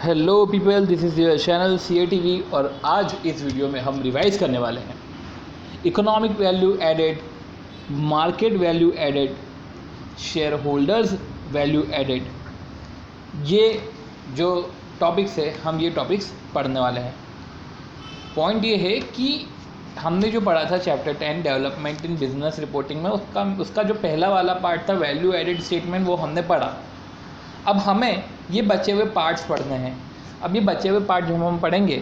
Hello people, this is your channel CATV और आज इस वीडियो में हम रिवाइज करने वाले हैं economic value added, market value added, shareholders value added. ये जो टॉपिक्स है हम ये टॉपिक्स पढ़ने वाले हैं। पॉइंट ये है कि हमने जो पढ़ा था chapter 10 development in business reporting में उसका जो पहला वाला पार्ट था वैल्यू एडेड स्टेटमेंट, वो हमने पढ़ा। अब हमें ये बचे हुए पार्ट्स पढ़ने हैं। अब ये बचे हुए पार्ट जो हम पढ़ेंगे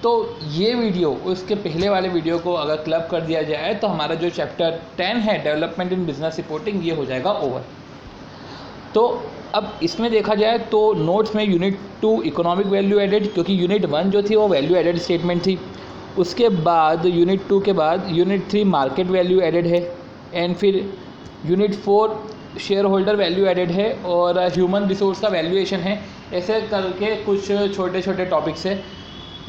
तो ये वीडियो उसके पहले वाले वीडियो को अगर क्लब कर दिया जाए तो हमारा जो चैप्टर 10 है डेवलपमेंट इन बिजनेस रिपोर्टिंग ये हो जाएगा ओवर। तो अब इसमें देखा जाए तो नोट्स में यूनिट 2 इकोनॉमिक वैल्यू एडेड, क्योंकि यूनिट 1 जो थी वो वैल्यू एडेड स्टेटमेंट थी। उसके बाद यूनिट 2 के बाद यूनिट 3 मार्केट वैल्यू एडेड है, एंड फिर unit 4 shareholder value added है और ह्यूमन रिसोर्स का वैल्यूएशन है। ऐसे करके कुछ छोटे छोटे टॉपिक्स है।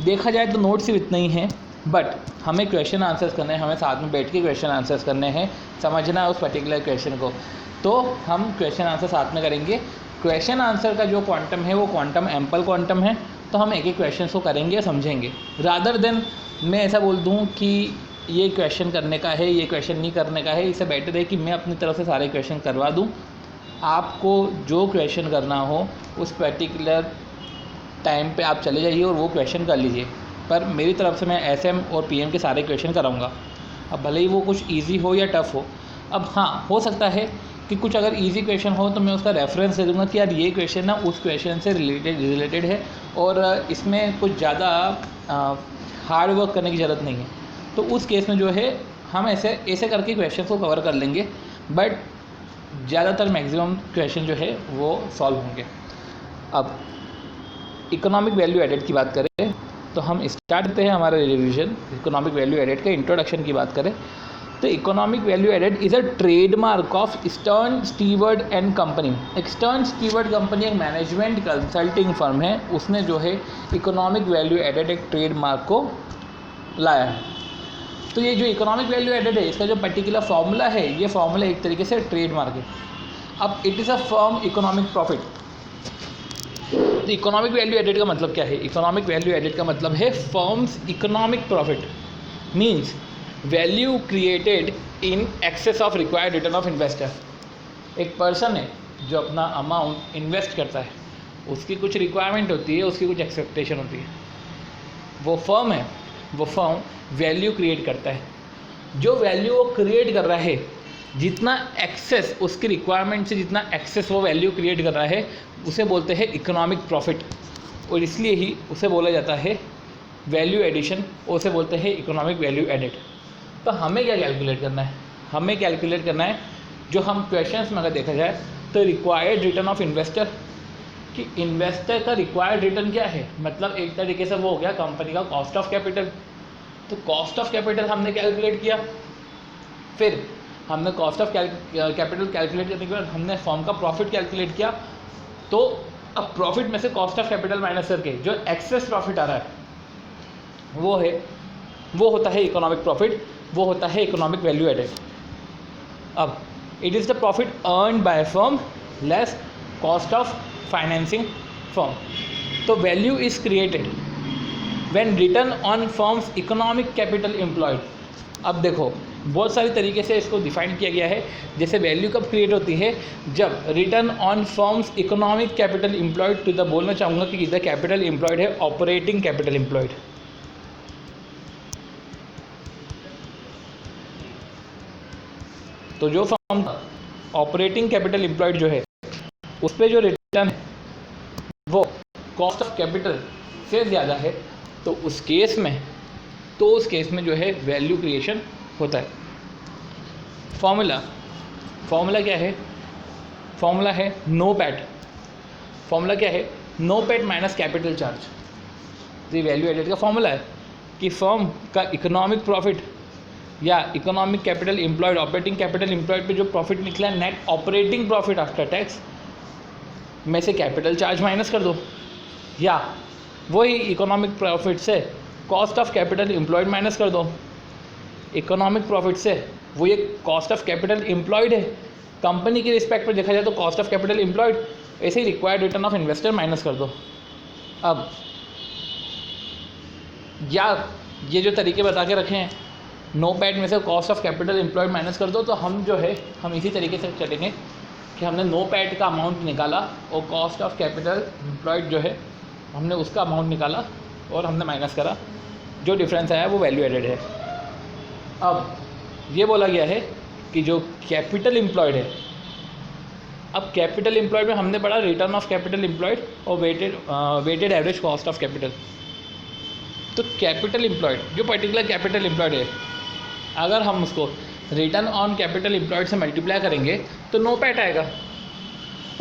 देखा जाए तो नोट सिर्फ इतना ही है, बट हमें क्वेश्चन आंसर्स करने हैं, हमें साथ में बैठ के क्वेश्चन आंसर्स करने हैं, समझना है उस पर्टिकुलर क्वेश्चन को। तो हम क्वेश्चन आंसर साथ में करेंगे। क्वेश्चन आंसर का जो क्वांटम है वो क्वांटम एम्पल क्वांटम है, तो हम एक एक क्वेश्चन को करेंगे, समझेंगे। रादर देन मैं ऐसा बोल दूँ कि ये क्वेश्चन करने का है, ये क्वेश्चन नहीं करने का है, इससे बेटर है कि मैं अपनी तरफ से सारे क्वेश्चन करवा दूँ। आपको जो क्वेश्चन करना हो उस पर्टिकुलर टाइम पे आप चले जाइए और वो क्वेश्चन कर लीजिए, पर मेरी तरफ से मैं SM और PM के सारे क्वेश्चन कराऊंगा। अब भले ही वो कुछ इजी हो या टफ़ हो। अब हाँ, हो सकता है कि कुछ अगर इजी क्वेश्चन हो तो मैं उसका रेफरेंस दे दूँगा कि यार ये क्वेश्चन ना उस क्वेश्चन से रिलेटेड है और इसमें कुछ ज़्यादा हार्ड वर्क करने की ज़रूरत नहीं है। तो उस केस में जो है हम ऐसे करके क्वेश्चन को कवर कर लेंगे, बट ज़्यादातर मैक्सिमम क्वेश्चन जो है वो सॉल्व होंगे। अब इकोनॉमिक वैल्यू एडेड की बात करें तो हम स्टार्ट करते हैं हमारा रिवीजन। इकोनॉमिक वैल्यू एडेड के इंट्रोडक्शन की बात करें तो economic value added is a trademark of Stern Stewart and company. एक स्टर्न स्टीवर्ड कंपनी एक मैनेजमेंट कंसल्टिंग फर्म है, उसने जो है इकोनॉमिक वैल्यू एडेड एक ट्रेडमार्क को लाया है। तो ये जो इकोनॉमिक वैल्यू एडेड है इसका जो पर्टिकुलर फार्मूला है, ये फार्मूला एक तरीके से ट्रेडमार्क है। अब it is a firm economic profit. तो इकोनॉमिक वैल्यू एडेड का मतलब क्या है? इकोनॉमिक वैल्यू एडेड का मतलब है firms economic profit means value created in excess of required return of investor. एक पर्सन है जो अपना अमाउंट इन्वेस्ट करता है, उसकी कुछ रिक्वायरमेंट होती है, उसकी कुछ एक्सपेक्टेशन होती है। वो फर्म है, वो फर्म वैल्यू क्रिएट करता है। जो वैल्यू वो क्रिएट कर रहा है, जितना एक्सेस उसकी रिक्वायरमेंट से जितना एक्सेस वो वैल्यू क्रिएट कर रहा है उसे बोलते हैं इकोनॉमिक प्रॉफिट, और इसलिए ही उसे बोला जाता है वैल्यू एडिशन, उसे बोलते हैं इकोनॉमिक वैल्यू एडेड। तो हमें क्या कैलकुलेट करना है? हमें कैलकुलेट करना है, जो हम क्वेश्चंस में अगर देखा जाए तो रिक्वायर्ड रिटर्न ऑफ इन्वेस्टर, कि इन्वेस्टर का रिक्वायर्ड रिटर्न क्या है, मतलब एक तरीके से वो हो गया कंपनी का कॉस्ट ऑफ कैपिटल। तो कॉस्ट ऑफ कैपिटल हमने कैलकुलेट किया, फिर हमने कॉस्ट ऑफ कैपिटल कैलकुलेट करने के बाद हमने फर्म का प्रॉफिट कैलकुलेट किया। तो अब प्रॉफिट में से कॉस्ट ऑफ कैपिटल माइनस करके जो एक्सेस प्रॉफिट आ रहा है वो होता है इकोनॉमिक प्रॉफिट, वो होता है इकोनॉमिक वैल्यू एडेड। अब it is the profit earn by firm less cost of financing firm. तो value is created when return on firms economic capital employed. अब देखो बहुत सारी तरीके से इसको डिफाइन किया गया है। जैसे वैल्यू कब क्रिएट होती है? जब return on firms economic capital employed, तो इधर बोलना चाहूँगा कि इधर कैपिटल एम्प्लॉयड है ऑपरेटिंग कैपिटल एम्प्लॉयड। तो जो फर्म ऑपरेटिंग कैपिटल एम्प्लॉयड जो है उस पर जो रिटर्न है वो कॉस्ट ऑफ कैपिटल से ज़्यादा है, तो उस केस में जो है वैल्यू क्रिएशन होता है। फॉर्मूला क्या है? फॉर्मूला है नो पैट। फॉर्मूला क्या है? NOPAT minus capital charge. तो ये वैल्यू एडेड का फॉर्मूला है कि फर्म का इकोनॉमिक प्रॉफिट या economic capital employed, operating capital employed पे जो प्रॉफिट निकला net operating profit after tax में से कैपिटल चार्ज माइनस कर दो, या वही इकोनॉमिक प्रॉफिट से cost of capital employed minus कर दो। इकोनॉमिक प्रॉफिट से वो ये कॉस्ट ऑफ कैपिटल एम्प्लॉयड है, कंपनी के रिस्पेक्ट पर देखा जाए तो कॉस्ट ऑफ कैपिटल एम्प्लॉयड, ऐसे ही required return of investor minus कर दो। अब या ये जो तरीके बता के रखे हैं, नो पैट में से cost of capital employed minus कर दो, तो हम जो है हम इसी तरीके से चलेंगे कि हमने नो पैट का अमाउंट निकाला और कॉस्ट ऑफ कैपिटल एम्प्लॉयड जो है हमने उसका अमाउंट निकाला और हमने माइनस करा, जो डिफरेंस आया वो वैल्यू एडेड है। अब ये बोला गया है कि जो कैपिटल एम्प्लॉयड है, अब कैपिटल एम्प्लॉयड में हमने पढ़ा रिटर्न ऑफ कैपिटल एम्प्लॉयड और weighted average cost of capital. तो कैपिटल एम्प्लॉयड, जो पर्टिकुलर कैपिटल एम्प्लॉयड है, अगर हम उसको रिटर्न ऑन कैपिटल एम्प्लॉयड से मल्टीप्लाई करेंगे तो नो पैट आएगा,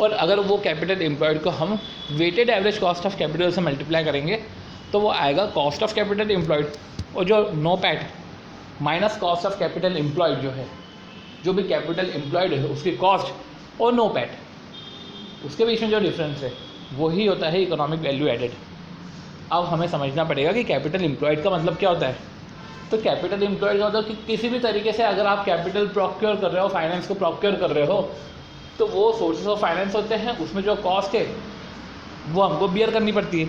और अगर वो कैपिटल एम्प्लॉयड को हम weighted average cost of capital से मल्टीप्लाई करेंगे तो वो आएगा कॉस्ट ऑफ कैपिटल एम्प्लॉयड, और जो NOPAT minus cost of capital employed जो है, जो भी कैपिटल एम्प्लॉयड है उसकी कॉस्ट और नो पैट, उसके बीच में जो डिफरेंस है वही होता है इकोनॉमिक वैल्यू एडेड। अब हमें समझना पड़ेगा कि कैपिटल एम्प्लॉयड का मतलब क्या होता है। तो कैपिटल एम्प्लॉयड का मतलब कि किसी भी तरीके से अगर आप कैपिटल प्रोक्योर कर रहे हो, फाइनेंस को प्रोक्योर कर रहे हो, तो वो सोर्सेज ऑफ फाइनेंस होते हैं, उसमें जो कॉस्ट है वो हमको बियर करनी पड़ती है।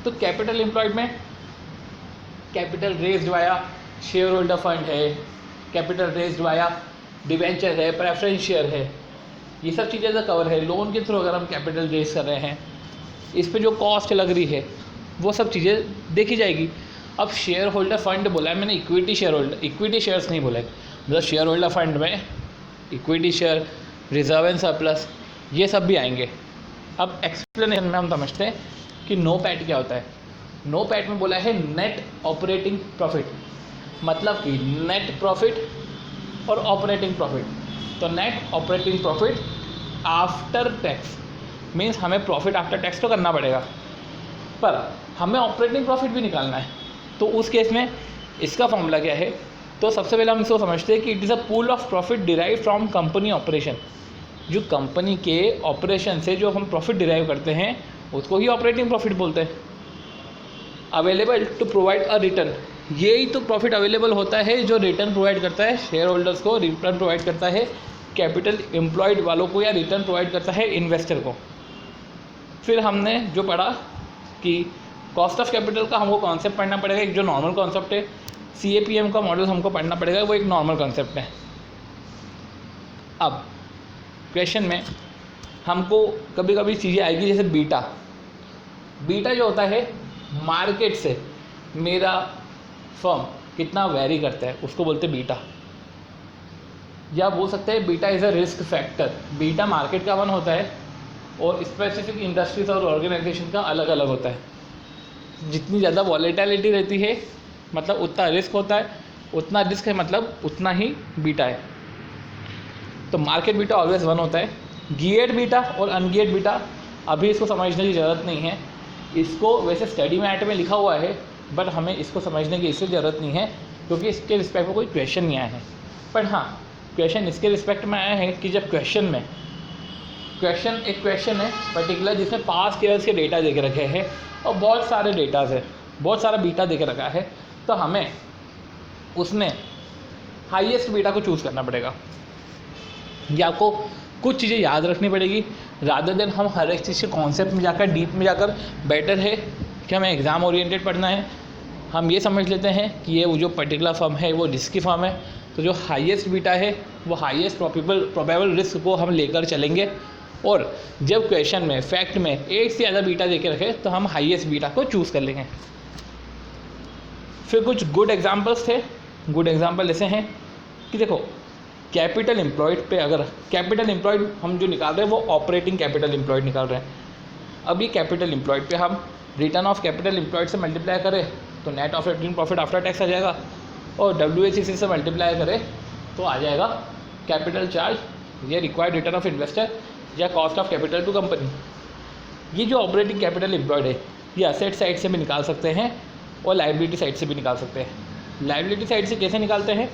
तो कैपिटल एम्प्लॉयड में capital raised via share holder fund है, कैपिटल रेज्ड वाया डिवेंचर है, प्रेफरेंस शेयर है, ये सब चीज़ें तो कवर है। लोन के थ्रू अगर हम कैपिटल रेज कर रहे हैं, इस पे जो कॉस्ट लग रही है वो सब चीज़ें देखी जाएगी। अब शेयर होल्डर फंड बोला है मैंने, equity share holder, equity shares नहीं बोला है। मतलब शेयर होल्डर फंड में equity share, reserve and surplus, ये सब भी आएंगे। अब एक्सप्लेनेशन में हम समझते हैं कि नो पैट क्या होता है। नो पैट में बोला है नेट ऑपरेटिंग प्रॉफिट, मतलब कि नेट प्रॉफिट और ऑपरेटिंग प्रॉफिट। तो net operating profit after tax means हमें प्रॉफिट आफ्टर टैक्स तो करना पड़ेगा, पर हमें ऑपरेटिंग प्रॉफिट भी निकालना है। तो उस केस में इसका फॉर्मूला क्या है, तो सबसे पहले हम इसको समझते हैं कि it is a pool of profit derive from company operation. जो कंपनी के ऑपरेशन से जो हम प्रॉफिट डिराइव करते हैं उसको ही ऑपरेटिंग प्रॉफिट बोलते हैं। Available to provide a return, यही तो प्रॉफिट अवेलेबल होता है जो रिटर्न प्रोवाइड करता है शेयर होल्डर्स को, रिटर्न प्रोवाइड करता है कैपिटल एम्प्लॉयड वालों को, या रिटर्न प्रोवाइड करता है इन्वेस्टर को। फिर हमने जो पढ़ा कि कॉस्ट ऑफ कैपिटल का हमको कॉन्सेप्ट पढ़ना पड़ेगा, एक जो नॉर्मल कॉन्सेप्ट है। CAPM का मॉडल हमको पढ़ना पड़ेगा, वो एक नॉर्मल कॉन्सेप्ट है। अब क्वेश्चन में हमको कभी कभी चीज़ें आएगी जैसे बीटा। बीटा जो होता है मार्केट से मेरा फर्म कितना वेरी करता है उसको बोलते हैं बीटा, या बोल सकते हैं beta is a risk factor. Beta market का वन होता है और स्पेसिफिक इंडस्ट्रीज और ऑर्गेनाइजेशन का अलग अलग होता है। जितनी ज़्यादा वॉलेटिलिटी रहती है मतलब उतना रिस्क होता है, उतना रिस्क है मतलब उतना ही बीटा है। तो मार्केट बीटा ऑलवेज वन होता है। गियर्ड बीटा और अनगियर्ड बीटा अभी इसको समझने की ज़रूरत नहीं है, इसको वैसे स्टडी में में लिखा हुआ है, बट हमें इसको समझने की इससे ज़रूरत नहीं है क्योंकि इसके रिस्पेक्ट में कोई क्वेश्चन नहीं आया है। पर हाँ, क्वेश्चन इसके रिस्पेक्ट में आया है कि जब एक क्वेश्चन है पर्टिकुलर जिसमें पास्ट ईयर्स के डेटा दे के रखे हैं और बहुत सारे डेटाज है, बहुत सारा बीटा दे के रखा है, तो हमें उसमें हाईएस्ट बीटा को चूज़ करना पड़ेगा, या आपको कुछ चीज़ें याद रखनी पड़ेगी रादर देन हम हर एक चीज़ के कॉन्सेप्ट में जाकर डीप में जाकर। बेटर है कि हमें एग्ज़ाम ओरिएंटेड पढ़ना है, हम ये समझ लेते हैं कि ये वो जो पर्टिकुलर फर्म है वो रिस्की फर्म है, तो जो हाईएस्ट बीटा है वो हाईएस्ट प्रोबेबल रिस्क को हम लेकर चलेंगे। और जब क्वेश्चन में फैक्ट में एक से ज़्यादा बीटा दे के रखे तो हम हाईएस्ट बीटा को चूज़ कर लेंगे। फिर कुछ गुड एग्जांपल्स थे। गुड एग्जांपल ऐसे हैं कि देखो कैपिटल एम्प्लॉयड पे, अगर कैपिटल एम्प्लॉयड हम जो निकाल रहे हैं वो ऑपरेटिंग कैपिटल एम्प्लॉयड निकाल रहे हैं। अब ये कैपिटल एम्प्लॉयड पे हम रिटर्न ऑफ कैपिटल एम्प्लॉयड से मल्टीप्लाई करें तो net operating profit after tax आ जाएगा, और WACC से मल्टीप्लाई करें तो आ जाएगा कैपिटल चार्ज या रिक्वायर्ड रिटर्न ऑफ इन्वेस्टर या cost of capital to company. ये जो ऑपरेटिंग कैपिटल एम्प्लॉयड है ये असेट साइड से भी निकाल सकते हैं और लाइबिलिटी साइड से भी निकाल सकते हैं। लाइबिलिटी साइड से कैसे निकालते हैं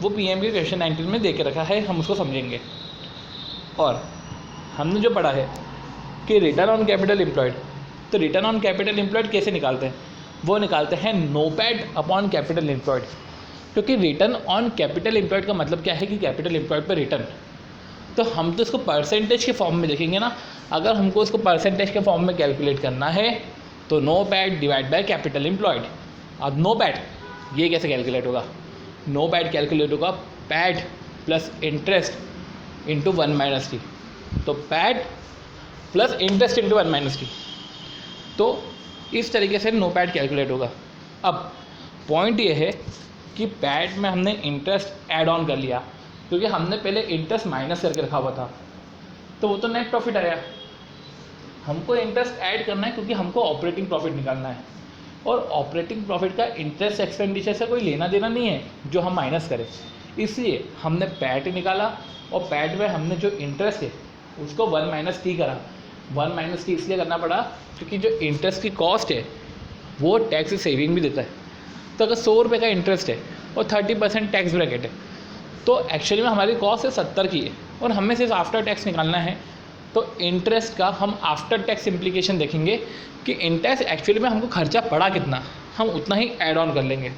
वो PM के क्वेश्चन 19 में दे के रखा है, हम उसको समझेंगे। और हमने जो पढ़ा है कि रिटर्न ऑन कैपिटल एम्प्लॉयड, तो रिटर्न ऑन कैपिटल एम्प्लॉयड कैसे निकालते हैं, वो निकालते हैं NOPAT upon capital employed. क्योंकि रिटर्न ऑन कैपिटल एम्प्लॉयड का मतलब क्या है कि कैपिटल एम्प्लॉयड पर रिटर्न, तो हम तो इसको परसेंटेज के फॉर्म में लिखेंगे ना। अगर हमको इसको परसेंटेज के फॉर्म में कैलकुलेट करना है तो NOPAT divide by capital employed. अब नो पैट ये कैसे कैलकुलेट होगा? नो पैट कैलकुलेट होगा PAT plus interest into 1 minus T. तो PAT plus interest into 1 minus T, तो इस तरीके से नो पैट कैलकुलेट होगा। अब पॉइंट ये है कि पैट में हमने इंटरेस्ट ऐड ऑन कर लिया, क्योंकि हमने पहले इंटरेस्ट माइनस करके रखा हुआ था, तो वो तो नेट प्रॉफिट आया। हमको इंटरेस्ट ऐड करना है क्योंकि हमको ऑपरेटिंग प्रॉफिट निकालना है, और ऑपरेटिंग प्रॉफिट का इंटरेस्ट एक्सपेंडिचर से कोई लेना देना नहीं है जो हम माइनस करें। इसलिए हमने पैट निकाला, और पैट में हमने जो इंटरेस्ट है उसको 1 माइनस टी करा। 1 माइनस टी इसलिए करना पड़ा क्योंकि जो इंटरेस्ट की कॉस्ट है वो टैक्स सेविंग भी देता है। तो अगर 100 रुपये का इंटरेस्ट है और 30% टैक्स ब्रैकेट है, तो एक्चुअली में हमारी कॉस्ट है 70 की है, और हमें सिर्फ आफ्टर टैक्स निकालना है। तो इंटरेस्ट का हम आफ्टर टैक्स इम्प्लीकेशन देखेंगे कि इंटरेस्ट एक्चुअली में हमको खर्चा पड़ा कितना, हम उतना ही ऐड ऑन कर लेंगे।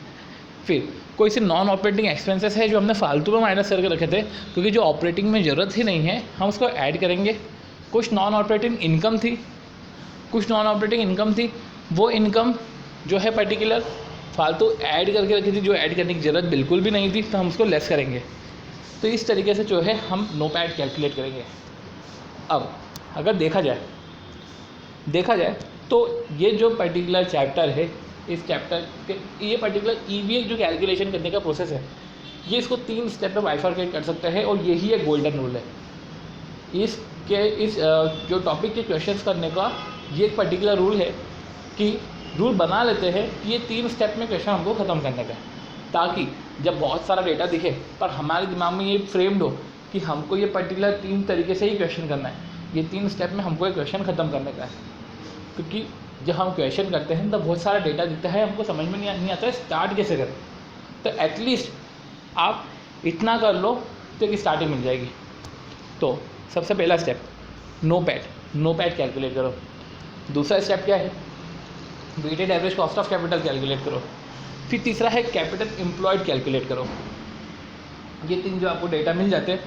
फिर कोई से नॉन ऑपरेटिंग एक्सपेंसेस है जो हमने फालतू में माइनस करके रखे थे, क्योंकि जो ऑपरेटिंग में ज़रूरत ही नहीं है, हम उसको ऐड करेंगे। कुछ नॉन ऑपरेटिंग इनकम थी, वो इनकम जो है पर्टिकुलर फालतू ऐड करके रखी थी, जो ऐड करने की ज़रूरत बिल्कुल भी नहीं थी, तो हम उसको लेस करेंगे। तो इस तरीके से जो है हम नो पैट कैलकुलेट करेंगे। अब अगर देखा जाए तो ये जो पर्टिकुलर चैप्टर है, इस चैप्टर के ये पर्टिकुलर ईवीए जो कैलकुलेशन करने का प्रोसेस है, ये इसको 3 स्टेप में बाइफरकेट कर सकते हैं, और यही एक गोल्डन रूल है। इस जो टॉपिक के क्वेश्चंस करने का ये एक पर्टिकुलर रूल है कि रूल बना लेते हैं कि ये 3 स्टेप में क्वेश्चन हमको ख़त्म करने का है, ताकि जब बहुत सारा डेटा दिखे पर हमारे दिमाग में ये फ्रेम्ड हो कि हमको ये पर्टिकुलर 3 तरीके से ही क्वेश्चन करना है, ये 3 स्टेप में हमको ये क्वेश्चन ख़त्म करने का है। क्योंकि जब हम क्वेश्चन करते हैं तो बहुत सारा डेटा दिखता है, हमको समझ में नहीं आता है स्टार्ट कैसे करें। तो एटलीस्ट आप इतना कर लो तो एक स्टार्टिंग मिल जाएगी। तो सबसे पहला स्टेप नो पैट कैलकुलेट करो। दूसरा स्टेप क्या है? Weighted average cost of capital calculate करो। फिर तीसरा है कैपिटल एम्प्लॉयड कैलकुलेट करो। ये 3 जो आपको डेटा मिल जाते हैं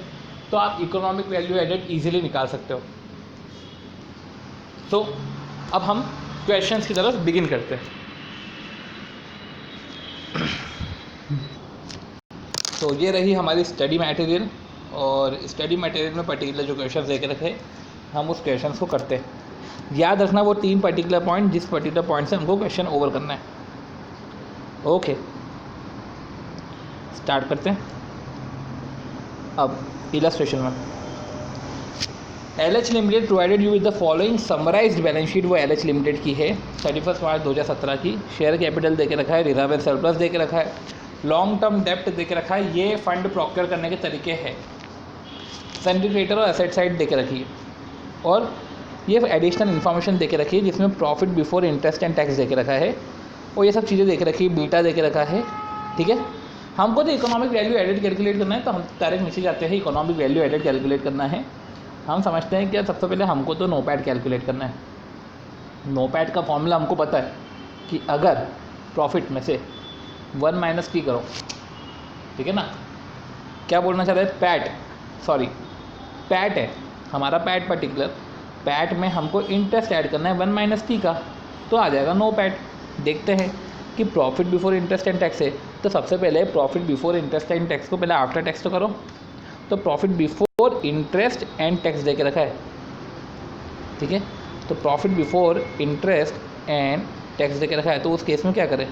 तो आप इकोनॉमिक वैल्यू एडेड इजीली निकाल सकते हो। तो अब हम क्वेश्चंस की तरफ बिगिन करते हैं। तो ये रही हमारी स्टडी मटेरियल, और स्टडी मटेरियल में पर्टिकुलर जो क्वेश्चंस दे के रखे हैं हम उस क्वेश्चंस को करते हैं। याद रखना वो 3 पर्टिकुलर पॉइंट, जिस पर्टिकुलर पॉइंट से हमको क्वेश्चन ओवर करना है। ओके, स्टार्ट करते हैं। अब इलस्ट्रेशन में LH limited provided you with the following summarised balance sheet. वो LH लिमिटेड की है 31 मार्च 2017 की। शेयर कैपिटल दे के रखा है, रिजर्व एंड सरप्लस दे के रखा है, लॉन्ग टर्म डेप्ट दे के रखा है। ये फंड प्रोक्योर करने के तरीके हैं। सन्ड्री क्रेडिटर और एसेट साइड दे के रखी है, और ये एडिशनल इन्फॉर्मेशन दे के रखी है जिसमें profit before interest and tax दे के रखा है, और ये सब चीज़ें दे के रखी है, बीटा दे के रखा है। ठीक है, हमको तो इकोनॉमिक वैल्यू एडेड कैलकुलेट करना है, तो हम डायरेक्ट नीचे जाते हैं। इकोनॉमिक वैल्यू एडेड कैलकुलेट करना है, हम समझते हैं कि सबसे पहले हमको तो नो पैट कैलकुलेट करना है। नो पैट का फॉर्मूला हमको पता है कि अगर प्रॉफिट में से 1 माइनस टी करो, ठीक है ना, क्या बोलना चाह रहे हैं? पैट है हमारा, पैट पर्टिकुलर पैट में हमको इंटरेस्ट ऐड करना है 1 माइनस टी का, तो आ जाएगा नो पैट। देखते हैं कि profit before interest and tax है, तो सबसे पहले profit before interest and tax को पहले आफ्टर टैक्स तो करो। तो profit before interest and tax दे के रखा है, ठीक है, तो profit before interest and tax दे के रखा है, तो उस केस में क्या करें?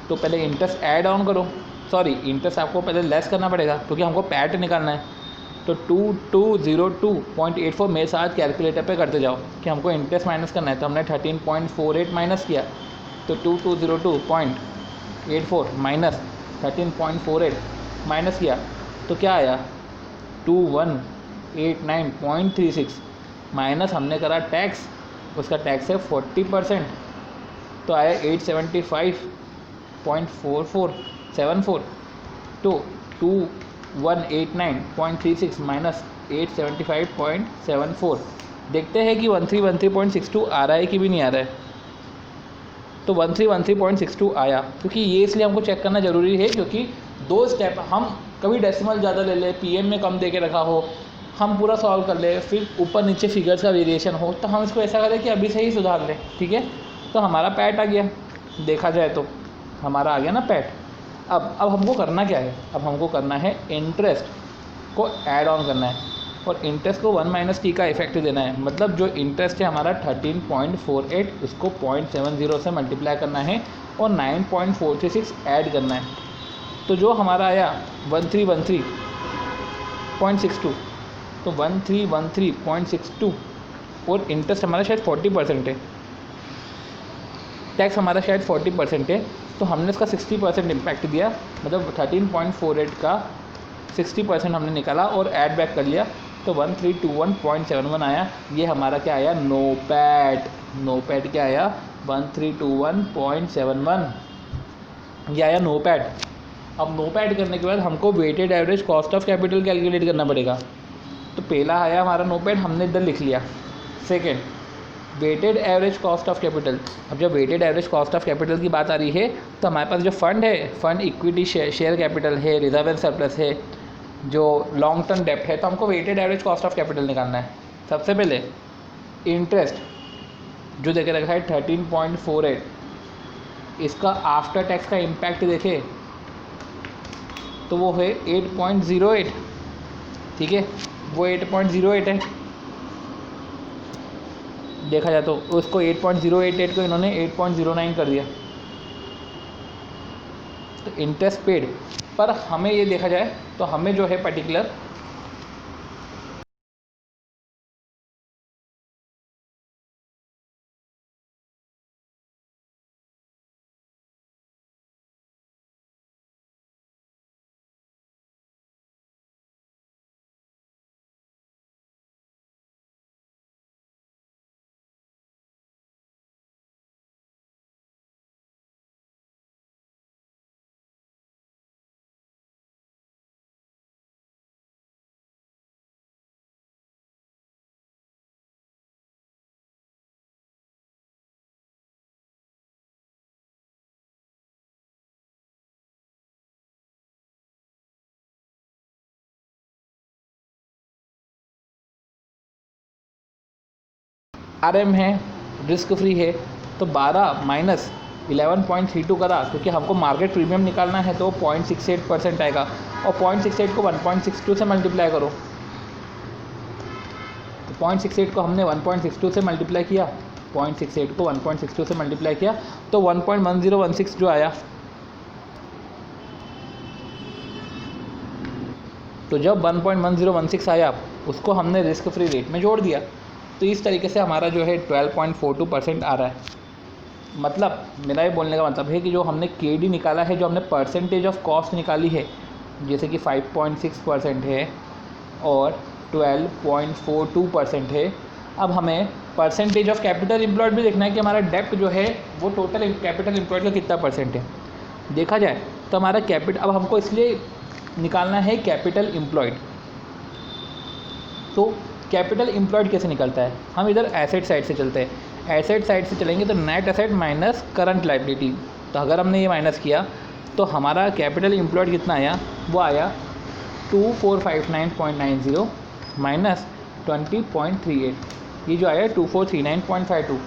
तो पहले इंटरेस्ट ऐड ऑन करो, सॉरी इंटरेस्ट आपको पहले लेस करना पड़ेगा क्योंकि हमको पैट निकालना है। तो 2202.84 मेरे साथ कैलकुलेटर पे करते जाओ कि हमको इंटरेस्ट माइनस करना है। तो हमने 13.48 माइनस किया, तो 2202.84 माइनस 13.48 माइनस किया तो क्या आया? 2189.36 माइनस हमने करा टैक्स, उसका टैक्स है 40%, तो आया 875.4474। तो 2189.36 माइनस 875.74, देखते हैं कि 1313.62 आ रहा है कि भी नहीं आ रहा है। तो 1313.62 आया, क्योंकि ये इसलिए हमको चेक करना ज़रूरी है क्योंकि 2 स्टेप, हम कभी डेसिमल ज़्यादा ले लें, पीएम में कम दे के रखा हो, हम पूरा सॉल्व कर ले, फिर ऊपर नीचे फिगर्स का वेरिएशन हो, तो हम इसको ऐसा करें कि अभी से ही सुधार लें, ठीक है। तो हमारा पैट आ गया, देखा जाए तो हमारा आ गया ना पैट। अब हमको करना क्या है, अब हमको करना है इंटरेस्ट को ऐड ऑन करना है, और इंटरेस्ट को 1 माइनस टी का इफेक्ट देना है। मतलब जो इंटरेस्ट है हमारा 13.48, इसको 0.70 से मल्टीप्लाई करना है और 9.436 ऐड करना है। तो जो हमारा आया 1313.62, तो 1313.62, और इंटरेस्ट हमारा शायद 40% है, टैक्स हमारा शायद 40% है, तो हमने इसका 60% इम्पैक्ट दिया। मतलब 13.48 का 60% हमने निकाला और ऐड बैक कर लिया, तो 1321.71 आया। ये हमारा क्या आया, नो पैट। नो पैट क्या आया, 1321.71, ये आया नो पैट। अब नो पैट करने के बाद हमको weighted average cost of capital calculate करना पड़ेगा। तो पहला आया हमारा नो पैट, हमने इधर लिख लिया। Second, weighted average cost of capital. अब जब weighted average cost of capital की बात आ रही है, तो हमारे पास जो फंड है, फंड इक्विटी शेयर कैपिटल है, रिजर्व एंड सरप्लस है, जो लॉन्ग टर्म डेप्ट है, तो हमको weighted average cost of capital निकालना है। सबसे पहले इंटरेस्ट जो देखे रखा है 13.48, इसका आफ्टर टैक्स का इम्पैक्ट देखे तो वो है 8.08, ठीक है, वो 8.08 है। देखा जाए तो उसको 8.088 को इन्होंने 8.09 कर दिया। तो इंटरेस्ट पेड पर हमें ये देखा जाए तो हमें जो है पर्टिकुलर RM है, रिस्क फ्री है, तो 12 माइनस 11.32 करा, क्योंकि हमको मार्केट प्रीमियम निकालना है, तो 0.68% आएगा, और 0.68 को 1.62 से मल्टीप्लाई करो। तो 0.68 को हमने 1.62 से मल्टीप्लाई किया, 0.68 को 1.62 से मल्टीप्लाई किया, तो 1.1016 जो आया। तो जब 1.1016 आया, उसको हमने रिस्क फ्री रेट में जोड़ दिया। तो इस तरीके से हमारा जो है 12.42% आ रहा है। मतलब मेरा ये बोलने का मतलब है कि जो हमने KD निकाला है, जो हमने परसेंटेज ऑफ कॉस्ट निकाली है, जैसे कि 5.6% है और 12.42% है। अब हमें परसेंटेज ऑफ कैपिटल एम्प्लॉयड भी देखना है कि हमारा डेप्ट जो है वो टोटल कैपिटल एम्प्लॉयड का कितना परसेंट है। देखा जाए तो हमारा अब हमको इसलिए निकालना है कैपिटल एम्प्लॉयड। तो कैपिटल एम्प्लॉयड कैसे निकलता है, हम इधर एसेट साइड से चलते हैं। एसेट साइड से चलेंगे तो net asset minus current liability. तो अगर हमने ये माइनस किया तो हमारा कैपिटल एम्प्लॉयड कितना आया, वो आया 2459.90 माइनस 20.38, ये जो आया 2439.52।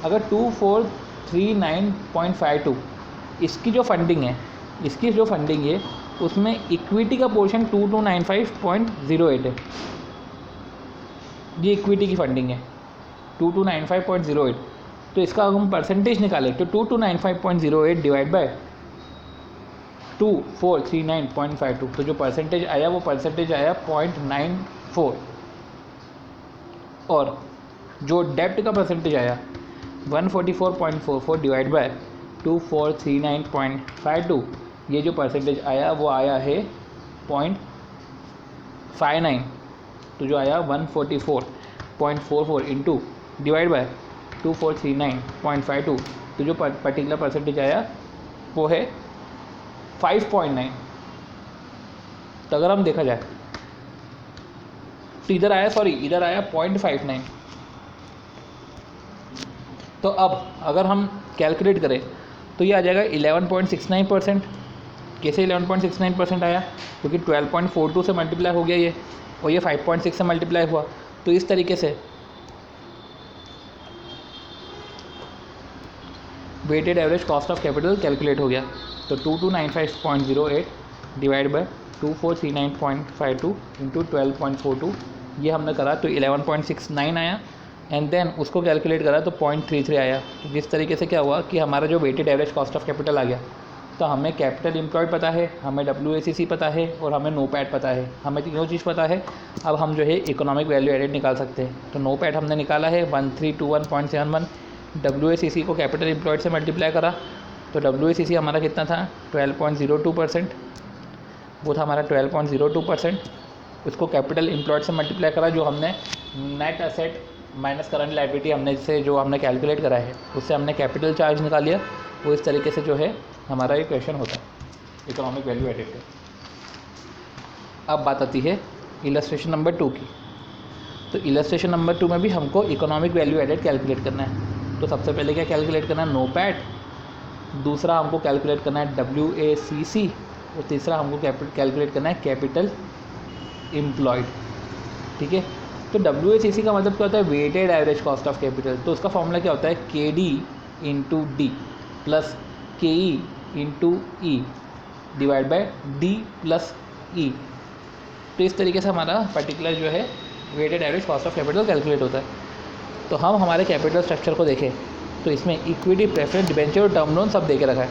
अगर 2439.52 इसकी जो फंडिंग है, उसमें इक्विटी का पोर्शन 2295.08 है। ये इक्विटी की फंडिंग है 2295.08। तो इसका अगर हम परसेंटेज निकालें तो 2295.08 डिवाइड बाय 2439.52, तो जो परसेंटेज आया वो परसेंटेज आया 0.94, और जो डेप्ट का परसेंटेज आया 144.44 डिवाइड बाय 2439.52, ये जो परसेंटेज आया वो आया है 0.59। तो जो आया 144.44 इंटू डिवाइड बाय 2439.52, तो जो पर्टिकुलर परसेंटेज आया वो है 5.9। तो अगर हम देखा जाए तो इधर आया 0.59। तो अब अगर हम कैलकुलेट करें तो ये आ जाएगा 11.69%। कैसे 11.69% आया, क्योंकि 12.42 से मल्टीप्लाई हो गया ये, और ये 5.6 से मल्टीप्लाई हुआ। तो इस तरीके से weighted average cost of capital calculate हो गया। तो 2295.08 डिवाइड बाय 2439.52 इंटू 12.42 ये हमने करा तो 11.69 आया। एंड देन उसको कैलकुलेट करा तो 0.33 आया। तो जिस तरीके से क्या हुआ कि हमारा जो weighted average cost of capital आ गया, तो हमें कैपिटल एम्प्लॉयड पता है, हमें WACC पता है और हमें NOPAT पता है, हमें तीनों चीज़ पता है। अब हम जो है इकोनॉमिक वैल्यू एडेड निकाल सकते हैं। तो NOPAT हमने निकाला है 1321.71, WACC को कैपिटल एम्प्लॉयड से मल्टीप्लाई करा तो WACC हमारा कितना था 12.02%, वो था हमारा 12.02%। उसको कैपिटल एम्प्लॉयड से मल्टीप्लाई करा, जो हमने net asset minus current liability हमने से जो हमने कैलकुलेट करा है उससे हमने कैपिटल चार्ज निकाल लिया। वो इस तरीके से जो है हमारा ये क्वेश्चन होता है इकोनॉमिक वैल्यू एडेड का। अब बात आती है इलस्ट्रेशन नंबर 2 की। तो इलस्ट्रेशन नंबर 2 में भी हमको इकोनॉमिक वैल्यू एडेड कैलकुलेट करना है। तो सबसे पहले क्या कैलकुलेट करना है NOPAT, दूसरा हमको कैलकुलेट करना है WACC और तीसरा हमको कैलकुलेट करना है कैपिटल एम्प्लॉयड। ठीक है। तो WACC का मतलब क्या होता है weighted average cost of capital. तो उसका फॉर्मूला क्या होता है KD into D plus KE into E divide by D plus E। तो इस तरीके से हमारा पर्टिकुलर जो है weighted average cost of capital calculate होता है। तो हम हमारे कैपिटल स्ट्रक्चर को देखें तो इसमें इक्विटी, प्रेफरेंस, डिबेंचर और टर्म लोन सब दे के रखा है।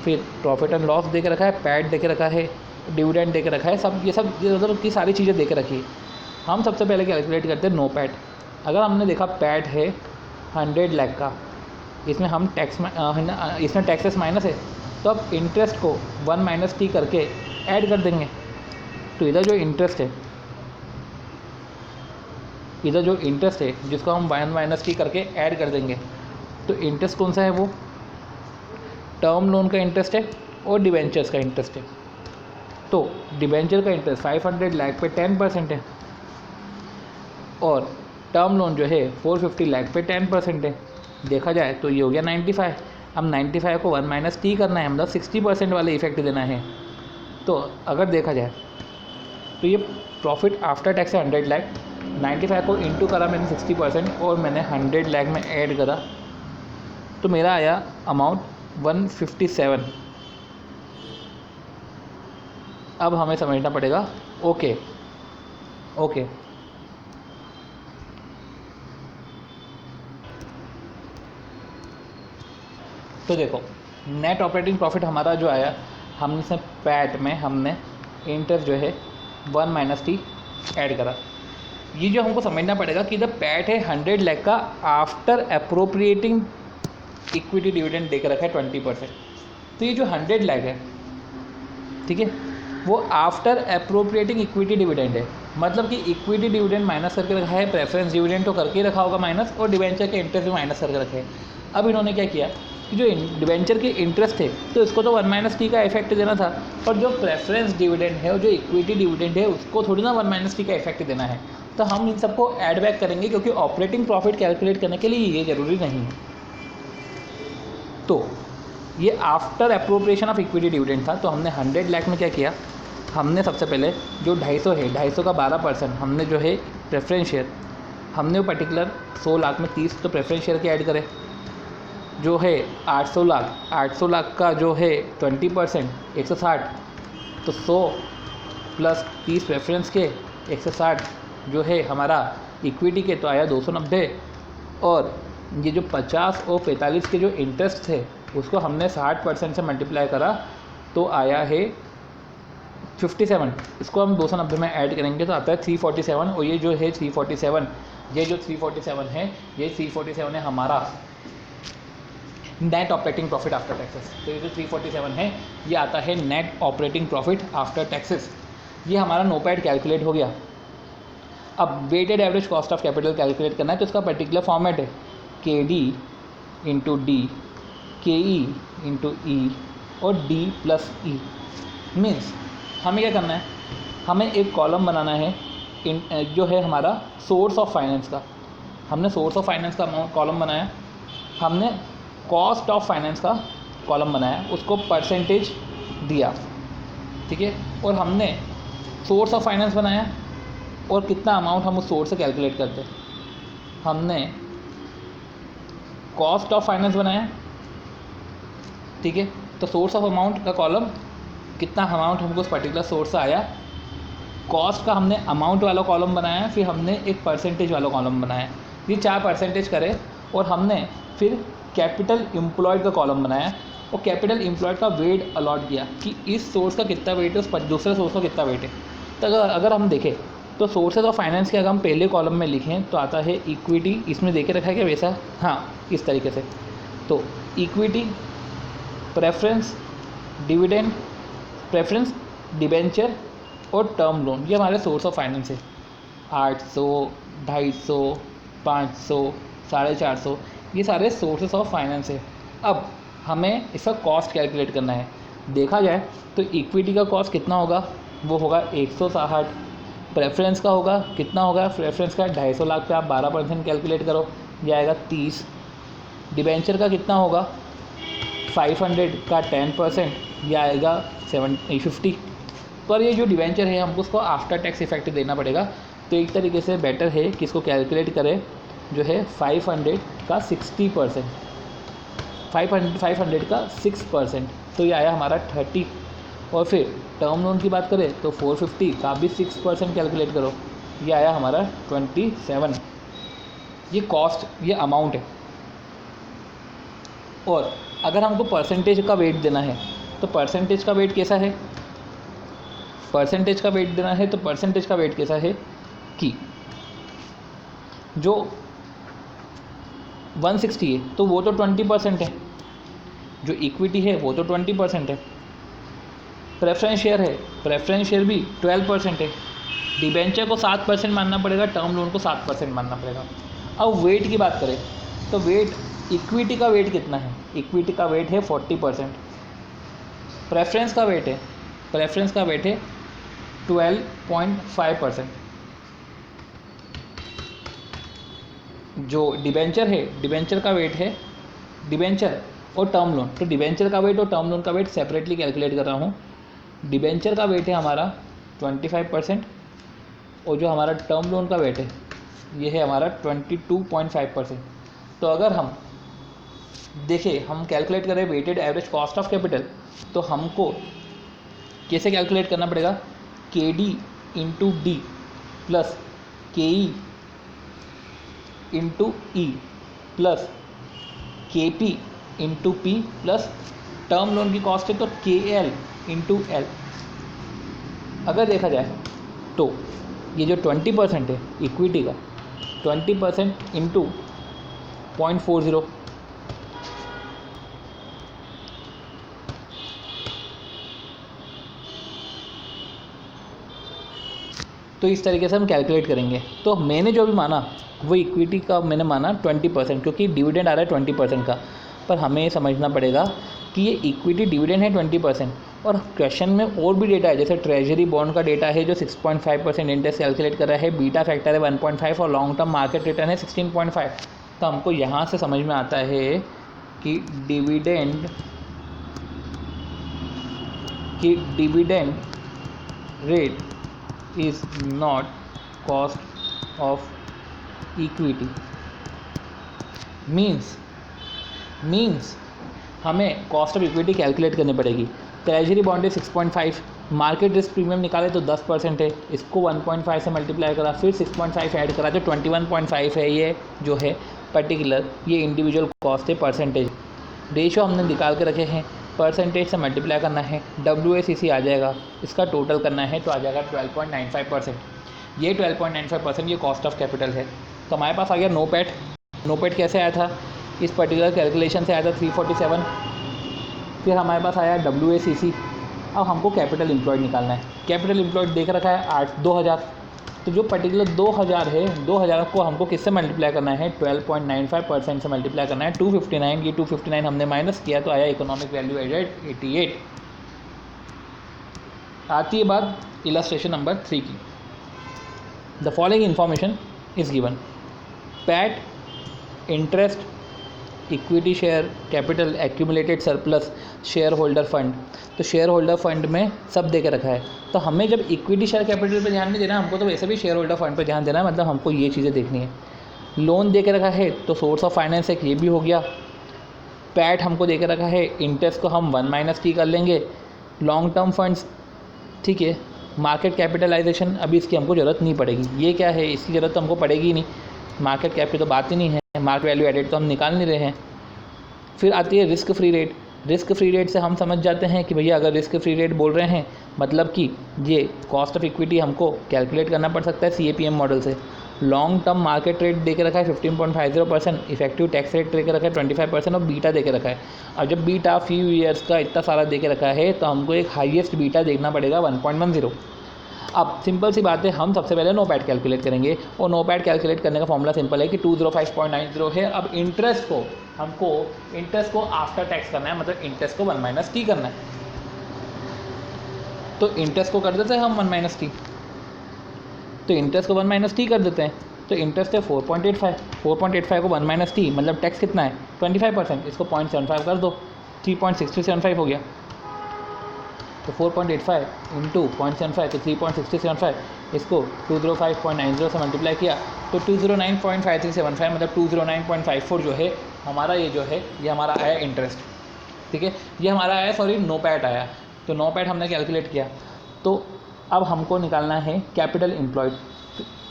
फिर प्रॉफिट एंड लॉस दे के रखा है, पैट दे के रखा है, डिविडेंड दे के रखा है, सब ये उधर की सारी चीज़ें दे के रखी है। हम सबसे पहले कैलकुलेट करते हैं NOPAT। अगर हमने देखा पैट है 100 लाख का, इसमें हम इसमें टैक्सेस माइनस है, तो अब इंटरेस्ट को 1 माइनस टी करके ऐड कर देंगे। तो इधर जो इंटरेस्ट है जिसको हम 1 माइनस टी करके ऐड कर देंगे, तो इंटरेस्ट कौन सा है, वो टर्म लोन का इंटरेस्ट है और डिबेंचर्स का इंटरेस्ट है। तो डिबेंचर का इंटरेस्ट 500 लाख पे 10% है और टर्म लोन जो है 450 लाख पे 10% है। देखा जाए तो ये हो गया 95। अब 95 को 1 माइनस टी करना है, मतलब 60% वाले इफेक्ट देना है। तो अगर देखा जाए तो ये प्रॉफिट आफ्टर टैक्स है 100 लाख, 95 को इंटू करा मैंने 60% और मैंने 100 लाख में ऐड करा, तो मेरा आया अमाउंट 157। अब हमें समझना पड़ेगा ओके। तो देखो नेट ऑपरेटिंग प्रॉफिट हमारा जो आया, हमने पैट में हमने इंटरेस्ट जो है 1 माइनस टी ऐड करा। ये जो हमको समझना पड़ेगा कि जब पैट है 100 लाख का आफ्टर अप्रोप्रिएटिंग इक्विटी डिविडेंड देकर रखा है 20%। तो ये जो 100 लाख है, ठीक है, वो आफ्टर अप्रोप्रिएटिंग इक्विटी डिविडेंड है। मतलब कि इक्विटी डिविडेंड माइनस करके रखा है, प्रेफरेंस डिविडेंड तो करके रखा होगा माइनस, और डिवेंचर के इंटरेस्ट भी माइनस करके रखे हैं। अब इन्होंने क्या किया कि जो डिवेंचर के इंटरेस्ट थे तो इसको तो 1 माइनस टी का इफेक्ट देना था, और जो प्रेफरेंस डिविडेंड है और जो इक्विटी डिविडेंड है उसको थोड़ी ना 1 माइनस टी का इफेक्ट देना है। तो हम इन सबको ऐड बैक करेंगे क्योंकि ऑपरेटिंग प्रॉफिट कैलकुलेट करने के लिए ये ज़रूरी नहीं है। तो ये after appropriation of equity dividend था। तो हमने 100 लाख में क्या किया, हमने सबसे पहले जो 250 है, 250 का 12% हमने जो है प्रेफरेंस शेयर, हमने वो पर्टिकुलर 100 लाख में 30 तो प्रेफरेंस शेयर के ऐड करे, जो है 800 लाख का जो है 20% 160, तो 100 प्लस 30 प्रेफरेंस के 160 जो है हमारा इक्विटी के, तो आया 290। और ये जो 50 और 45 के जो इंटरेस्ट थे उसको हमने 60% से मल्टीप्लाई करा तो आया है 57। इसको हम 290 में ऐड करेंगे तो आता है 347। और ये जो है 347, ये जो 347 है, ये 347 है हमारा net operating profit after taxes. तो ये जो 347 है ये आता है net operating profit after taxes. ये हमारा NOPAT कैलकुलेट हो गया। अब weighted average cost of capital calculate करना है तो इसका पर्टिकुलर फॉर्मेट है KD into D, KE into E और D प्लस ई। मीन्स हमें क्या करना है, हमें एक कॉलम बनाना है जो है हमारा सोर्स ऑफ फाइनेंस का। हमने सोर्स ऑफ फाइनेंस का कॉलम बनाया, हमने कॉस्ट ऑफ फाइनेंस का कॉलम बनाया, उसको परसेंटेज दिया, ठीक है। और हमने सोर्स ऑफ फाइनेंस बनाया, और कितना अमाउंट हम उस सोर्स से कैलकुलेट करते हैं। हमने कॉस्ट ऑफ फाइनेंस बनाया, ठीक है, तो सोर्स ऑफ अमाउंट का कॉलम कितना अमाउंट हमको उस पर्टिकुलर सोर्स से आया। कॉस्ट का हमने अमाउंट वाला कॉलम बनाया, फिर हमने एक परसेंटेज वाला कॉलम बनाया, ये 4 परसेंटेज करे। और हमने फिर कैपिटल एम्प्लॉयड का कॉलम बनाया और कैपिटल एम्प्लॉयड का वेट अलॉट किया कि इस सोर्स का कितना वेट है, उस दूसरे सोर्स का कितना वेट है। तो अगर हम देखें तो सोर्सेज ऑफ फाइनेंस के अगर हम पहले कॉलम में लिखें तो आता है इक्विटी, इसमें देखे रखा है क्या वैसा, हाँ इस तरीके से। तो equity, preference, dividend, preference, debenture और टर्म लोन, ये हमारे सोर्स ऑफ फाइनेंस है। 800, 250, 500, 450, ये सारे सोर्सेस ऑफ फाइनेंस है। अब हमें इसका कॉस्ट कैलकुलेट करना है। देखा जाए तो इक्विटी का कॉस्ट कितना होगा, वो होगा 160। प्रेफरेंस का होगा कितना होगा, प्रेफरेंस का 250 लाख पे आप 12% कैलकुलेट करो, ये आएगा 30। डिबेंचर का कितना होगा, 500 का 10%, ये आएगा 50। पर ये जो डिबेंचर है हमको उसको आफ्टर टैक्स इफेक्ट देना पड़ेगा, तो एक तरीके से बेटर है कि इसको कैलकुलेट करें जो है 500 का 60%, 500 का 6%, तो ये आया हमारा 30। और फिर टर्म लोन की बात करें तो 450 का भी 6% कैलकुलेट करो, ये आया हमारा 27। ये कॉस्ट, ये अमाउंट है। और अगर हमको परसेंटेज का वेट देना है तो परसेंटेज का वेट कैसा है, परसेंटेज का वेट देना है तो परसेंटेज का वेट कैसा है कि जो 160 है तो वो तो 20% है, जो इक्विटी है वो तो 20% है, प्रेफरेंस शेयर है, प्रेफरेंस शेयर भी 12% है, डिबेंचर को 7% मानना पड़ेगा, टर्म लोन को 7% मानना पड़ेगा। अब वेट की बात करें तो वेट, इक्विटी का वेट कितना है, इक्विटी का वेट है 40%, प्रेफरेंस का वेट है, प्रेफरेंस का वेट है 12.5%, जो डिबेंचर है, डिबेंचर का वेट है, डिबेंचर और टर्म लोन, तो डिबेंचर का वेट और टर्म लोन का वेट सेपरेटली कैलकुलेट कर रहा हूँ। डिबेंचर का वेट है हमारा 25% और जो हमारा टर्म लोन का वेट है ये है हमारा 22.5%। तो अगर हम देखें, हम कैलकुलेट करें weighted average cost of capital, तो हमको कैसे कैलकुलेट करना पड़ेगा, KD into D plus KE into E plus KP into P plus term loan की कॉस्ट है तो KL इंटू एल। अगर देखा जाए तो ये जो 20% है इक्विटी का, 20% इंटू 0.40, तो इस तरीके से हम कैलकुलेट करेंगे। तो मैंने जो भी माना वो इक्विटी का मैंने माना 20%, क्योंकि डिविडेंड आ रहा है 20% का। पर हमें समझना पड़ेगा कि ये इक्विटी डिविडेंड है 20%, और क्वेश्चन में और भी डेटा है, जैसे ट्रेजरी बॉन्ड का डेटा है जो 6.5% इंटरेस्ट कैलकुलेट कर रहा है, बीटा फैक्टर है 1.5 और लॉन्ग टर्म मार्केट रिटर्न है 16.5। तो हमको यहाँ से समझ में आता है कि dividend rate is not cost of equity. Means हमें कॉस्ट ऑफ इक्विटी कैलकुलेट करनी पड़ेगी। ट्रेजरी बॉन्ड है 6.5, मार्केट रिस्क प्रीमियम निकाले तो 10% है, इसको 1.5 से मल्टीप्लाई करा, फिर 6.5 ऐड करा, जो 21.5 है। ये जो है पर्टिकुलर ये इंडिविजुअल कॉस्ट है, परसेंटेज रेशो हमने निकाल के रखे हैं, परसेंटेज से मल्टीप्लाई करना है, WACC आ जाएगा, इसका टोटल करना है तो आ जाएगा 12.95%। ये 12.95% ये कॉस्ट ऑफ कैपिटल है। तो हमारे पास आ गया नोपेट कैसे आया था, इस पर्टिकुलर कैलकुलेशन से आया था 347। फिर हमारे पास आया WACC। अब हमको कैपिटल एम्प्लॉयड निकालना है। कैपिटल एम्प्लॉयड देख रखा है 2000, तो जो पर्टिकुलर 2000 है, 2000 को हमको किससे मल्टीप्लाई करना है, 12.95% से मल्टीप्लाई करना है। 259, ये 259 हमने माइनस किया तो आया इकोनॉमिक वैल्यू एडेड 88। आती है बात इलस्ट्रेशन नंबर 3 की। The following information is given: PAT, interest, equity share capital accumulated surplus share holder fund. तो शेयर होल्डर फंड में सब दे के रखा है, तो हमें जब इक्विटी शेयर कैपिटल पे ध्यान नहीं देना, हमको तो वैसे भी शेयर होल्डर फंड पे ध्यान देना है, मतलब हमको ये चीज़ें देखनी है। लोन दे के रखा है तो सोर्स ऑफ फाइनेंस एक ये भी हो गया। पैट हमको दे के रखा है, इंटरेस्ट को हम 1 - T कर लेंगे। लॉन्ग टर्म फंड्स, ठीक है। मार्केट कैपिटलाइजेशन अभी इसकी हमको ज़रूरत नहीं पड़ेगी, ये क्या है, इसकी ज़रूरत तो हमको पड़ेगी ही नहीं, मार्केट कैप की तो बात ही नहीं है, मार्केट वैल्यू एडेड तो हम निकाल नहीं रहे हैं। फिर आती है risk free rate. Risk free rate से हम समझ जाते हैं कि भैया अगर रिस्क फ्री रेट बोल रहे हैं मतलब कि ये कॉस्ट ऑफ इक्विटी हमको कैलकुलेट करना पड़ सकता है CAPM मॉडल से। लॉन्ग टर्म मार्केट रेट दे के रखा है 15.50%, इफेक्टिव टैक्स रेट दे के रखा है 25% और बीटा दे के रखा है। अब जब बीटा फ्यू ईयर्स का इतना सारा दे के रखा है तो हमको एक हाईएस्ट बीटा देखना पड़ेगा 1.10। अब सिंपल सी बात है, हम सबसे पहले नोपैड कैलकुलेट करेंगे और नोपैड कैलकुलेट करने का फॉर्मूला सिंपल है कि 205.90 है। अब इंटरेस्ट को आफ्टर टैक्स करना है, मतलब इंटरेस्ट को 1 - T करना है। तो इंटरेस्ट को कर देते हैं हम 1 - T, तो इंटरेस्ट को 1 - T कर देते हैं। तो इंटरेस्ट है 4.85 को 1 - T मतलब टैक्स कितना है 25%, इसको 0.75 कर दो, 3.6375 हो गया। तो 4.85 इंटू 0.75 तो 3.6375, इसको 205.90 से मल्टीप्लाई किया तो 209.5375 मतलब 209.54 जो है हमारा, ये हमारा आया इंटरेस्ट, ठीक है। ये हमारा आया, सॉरी नोपैट आया। तो नोपैट हमने कैलकुलेट किया। तो अब हमको निकालना है कैपिटल एम्प्लॉयड।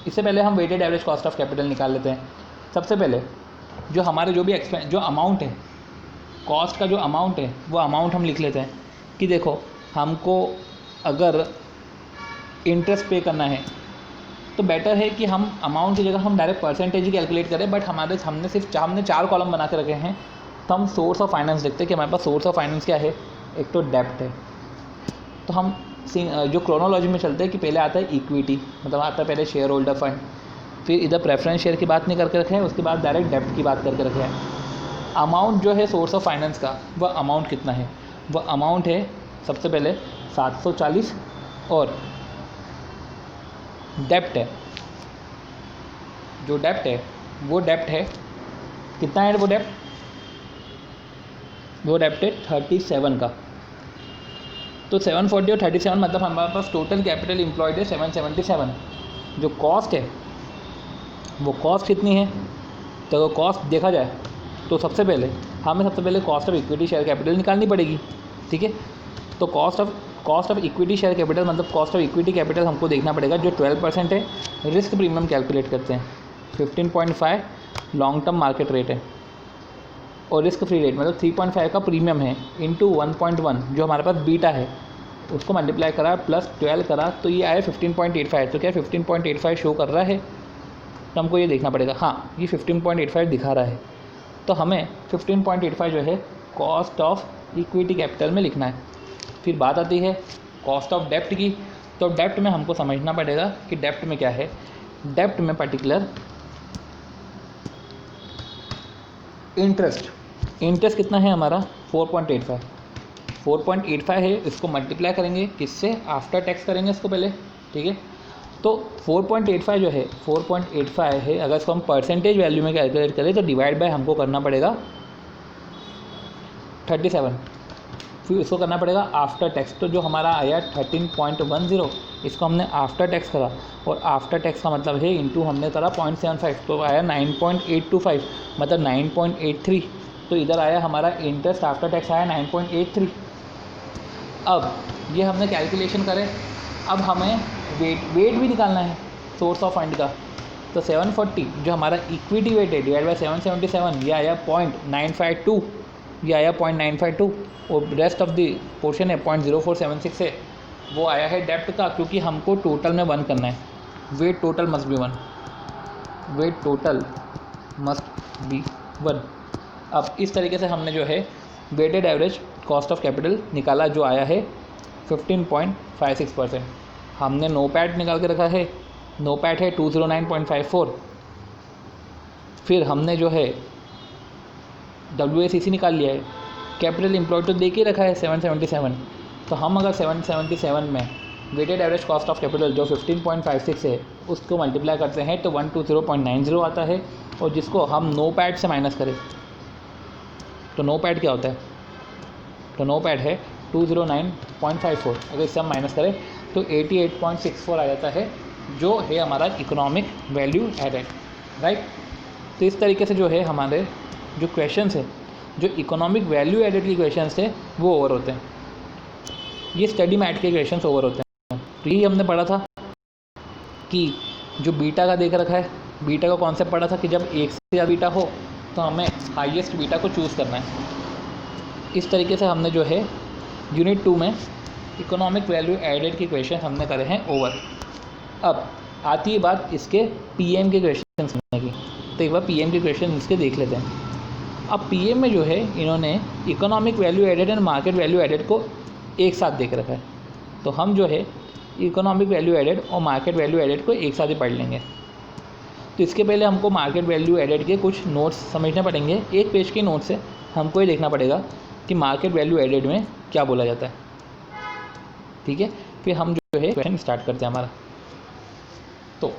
इससे पहले हम weighted average cost of capital निकाल लेते हैं। सबसे पहले जो हमारे जो अमाउंट है, कॉस्ट का जो अमाउंट है वो अमाउंट हम लिख लेते हैं कि देखो हमको अगर इंटरेस्ट पे करना है तो बेटर है कि हम अमाउंट की जगह हम डायरेक्ट परसेंटेज ही कैलकुलेट करें, बट हमने 4 कॉलम बना के रखे हैं। तो हम सोर्स ऑफ फाइनेंस देखते हैं कि हमारे पास सोर्स ऑफ फाइनेंस क्या है। एक तो डेब्ट है, तो हम जो क्रोनोलॉजी में चलते हैं कि पहले आता है इक्विटी, मतलब आता है पहले शेयर होल्डर फंड, फिर इधर प्रेफरेंस शेयर की बात नहीं करके रखे हैं, उसके बाद डायरेक्ट डेब्ट की बात करके रखे हैं। अमाउंट जो है सोर्स ऑफ फाइनेंस का, वह अमाउंट कितना है, वह अमाउंट है सबसे पहले 740 और डेप्ट है, जो डेप्ट है वो डेप्ट है कितना है, वो डेप्ट है 37 का। तो 740 और 37 मतलब हमारे पास टोटल कैपिटल एम्प्लॉयड है 777। जो कॉस्ट है वो कॉस्ट कितनी है, तो कॉस्ट देखा जाए तो सबसे पहले cost of equity share capital निकालनी पड़ेगी, ठीक है। तो cost of equity share capital मतलब कॉस्ट ऑफ इक्विटी कैपिटल हमको देखना पड़ेगा, जो 12% है। रिस्क प्रीमियम कैलकुलेट करते हैं, 15.5 लॉन्ग टर्म मार्केट रेट है और रिस्क फ्री रेट मतलब 3.5 का प्रीमियम है इंटू 1.1 जो हमारे पास बीटा है, उसको मल्टीप्लाई करा प्लस 12 करा तो ये आया 15.85। तो क्या 15.85 शो कर रहा है, तो हमको ये देखना पड़ेगा, हाँ ये 15.85 दिखा रहा है। तो हमें 15.85 जो है कॉस्ट ऑफ इक्विटी कैपिटल में लिखना है। फिर बात आती है कॉस्ट ऑफ डेप्ट की। तो डेप्ट में हमको समझना पड़ेगा कि डेप्ट में क्या है। डेप्ट में पर्टिकुलर इंटरेस्ट कितना है हमारा 4.85 है, इसको मल्टीप्लाई करेंगे किससे, आफ्टर टैक्स करेंगे इसको पहले, ठीक है। तो 4.85 जो है 4.85 है, अगर इसको हम परसेंटेज वैल्यू में कैलकुलेट करें तो डिवाइड बाय हमको करना पड़ेगा 37, फिर इसको करना पड़ेगा आफ्टर टैक्स। तो जो हमारा आया 13.10, इसको हमने आफ्टर टैक्स करा और आफ्टर टैक्स का मतलब है इंटू हमने करा 0.75, तो आया 9.825 मतलब 9.83। तो इधर आया हमारा इंटरेस्ट आफ्टर टैक्स आया 9.83। अब ये हमने कैलकुलेशन करे, अब हमें वेट भी निकालना है सोर्स ऑफ फंड का। तो 740 जो हमारा इक्विटी वेट है डिवाइड बाय 777, ये आया 0.952, ये आया 0.952 और रेस्ट ऑफ द पोर्शन है 0.0476 है, वो आया है डेप्ट का, क्योंकि हमको टोटल में 1 करना है। Weight total must be 1। अब इस तरीके से हमने जो है weighted average cost of capital निकाला, जो आया है 15.56%। हमने नोपैट निकाल के रखा है, नोपैट है 209.54। फिर हमने जो है WACC निकाल लिया है, कैपिटल एम्प्लॉयड तो दे के रखा है 777। तो हम अगर 777 में weighted average cost of capital जो 15.56 है उसको मल्टीप्लाई करते हैं तो 120.90 आता है, और जिसको हम नोपैट से माइनस करें तो नो पैड क्या होता है? तो नो पैड है 209.54, अगर इससे हम माइनस करें तो 88.64 आ जाता है, जो है हमारा इकोनॉमिक वैल्यू एडेड, राइट। तो इस तरीके से जो है हमारे जो क्वेश्चंस है, जो इकोनॉमिक वैल्यू एडेड के क्वेश्चंस थे वो ओवर होते हैं, ये स्टडी मैट के क्वेश्चंस ओवर होते हैं। तो यही हमने पढ़ा था कि जो बीटा का देख रखा है, बीटा का कॉन्सेप्ट पढ़ा था कि जब एक से ज़्यादा बीटा हो तो हमें हाईएस्ट बीटा को चूज़ करना है। इस तरीके से हमने जो है यूनिट 2 में इकोनॉमिक वैल्यू एडेड के क्वेश्चन हमने करे हैं ओवर। अब आती है बात इसके पीएम के क्वेश्चन करने की, तो एक बार पीएम के क्वेश्चन इसके देख लेते हैं। अब पीएम में जो है इन्होंने economic value added and market value added को एक साथ देख रखा है, तो हम जो है इकोनॉमिक वैल्यू एडेड और मार्केट वैल्यू एडेड को एक साथ ही पढ़ लेंगे। तो इसके पहले हमको मार्केट वैल्यू एडेड के कुछ नोट्स समझने पड़ेंगे। एक पेज के नोट से हमको ये देखना पड़ेगा कि मार्केट वैल्यू एडेड में क्या बोला जाता है, ठीक है। फिर हम जो है क्वेश्चन स्टार्ट करते हैं हमारा। तो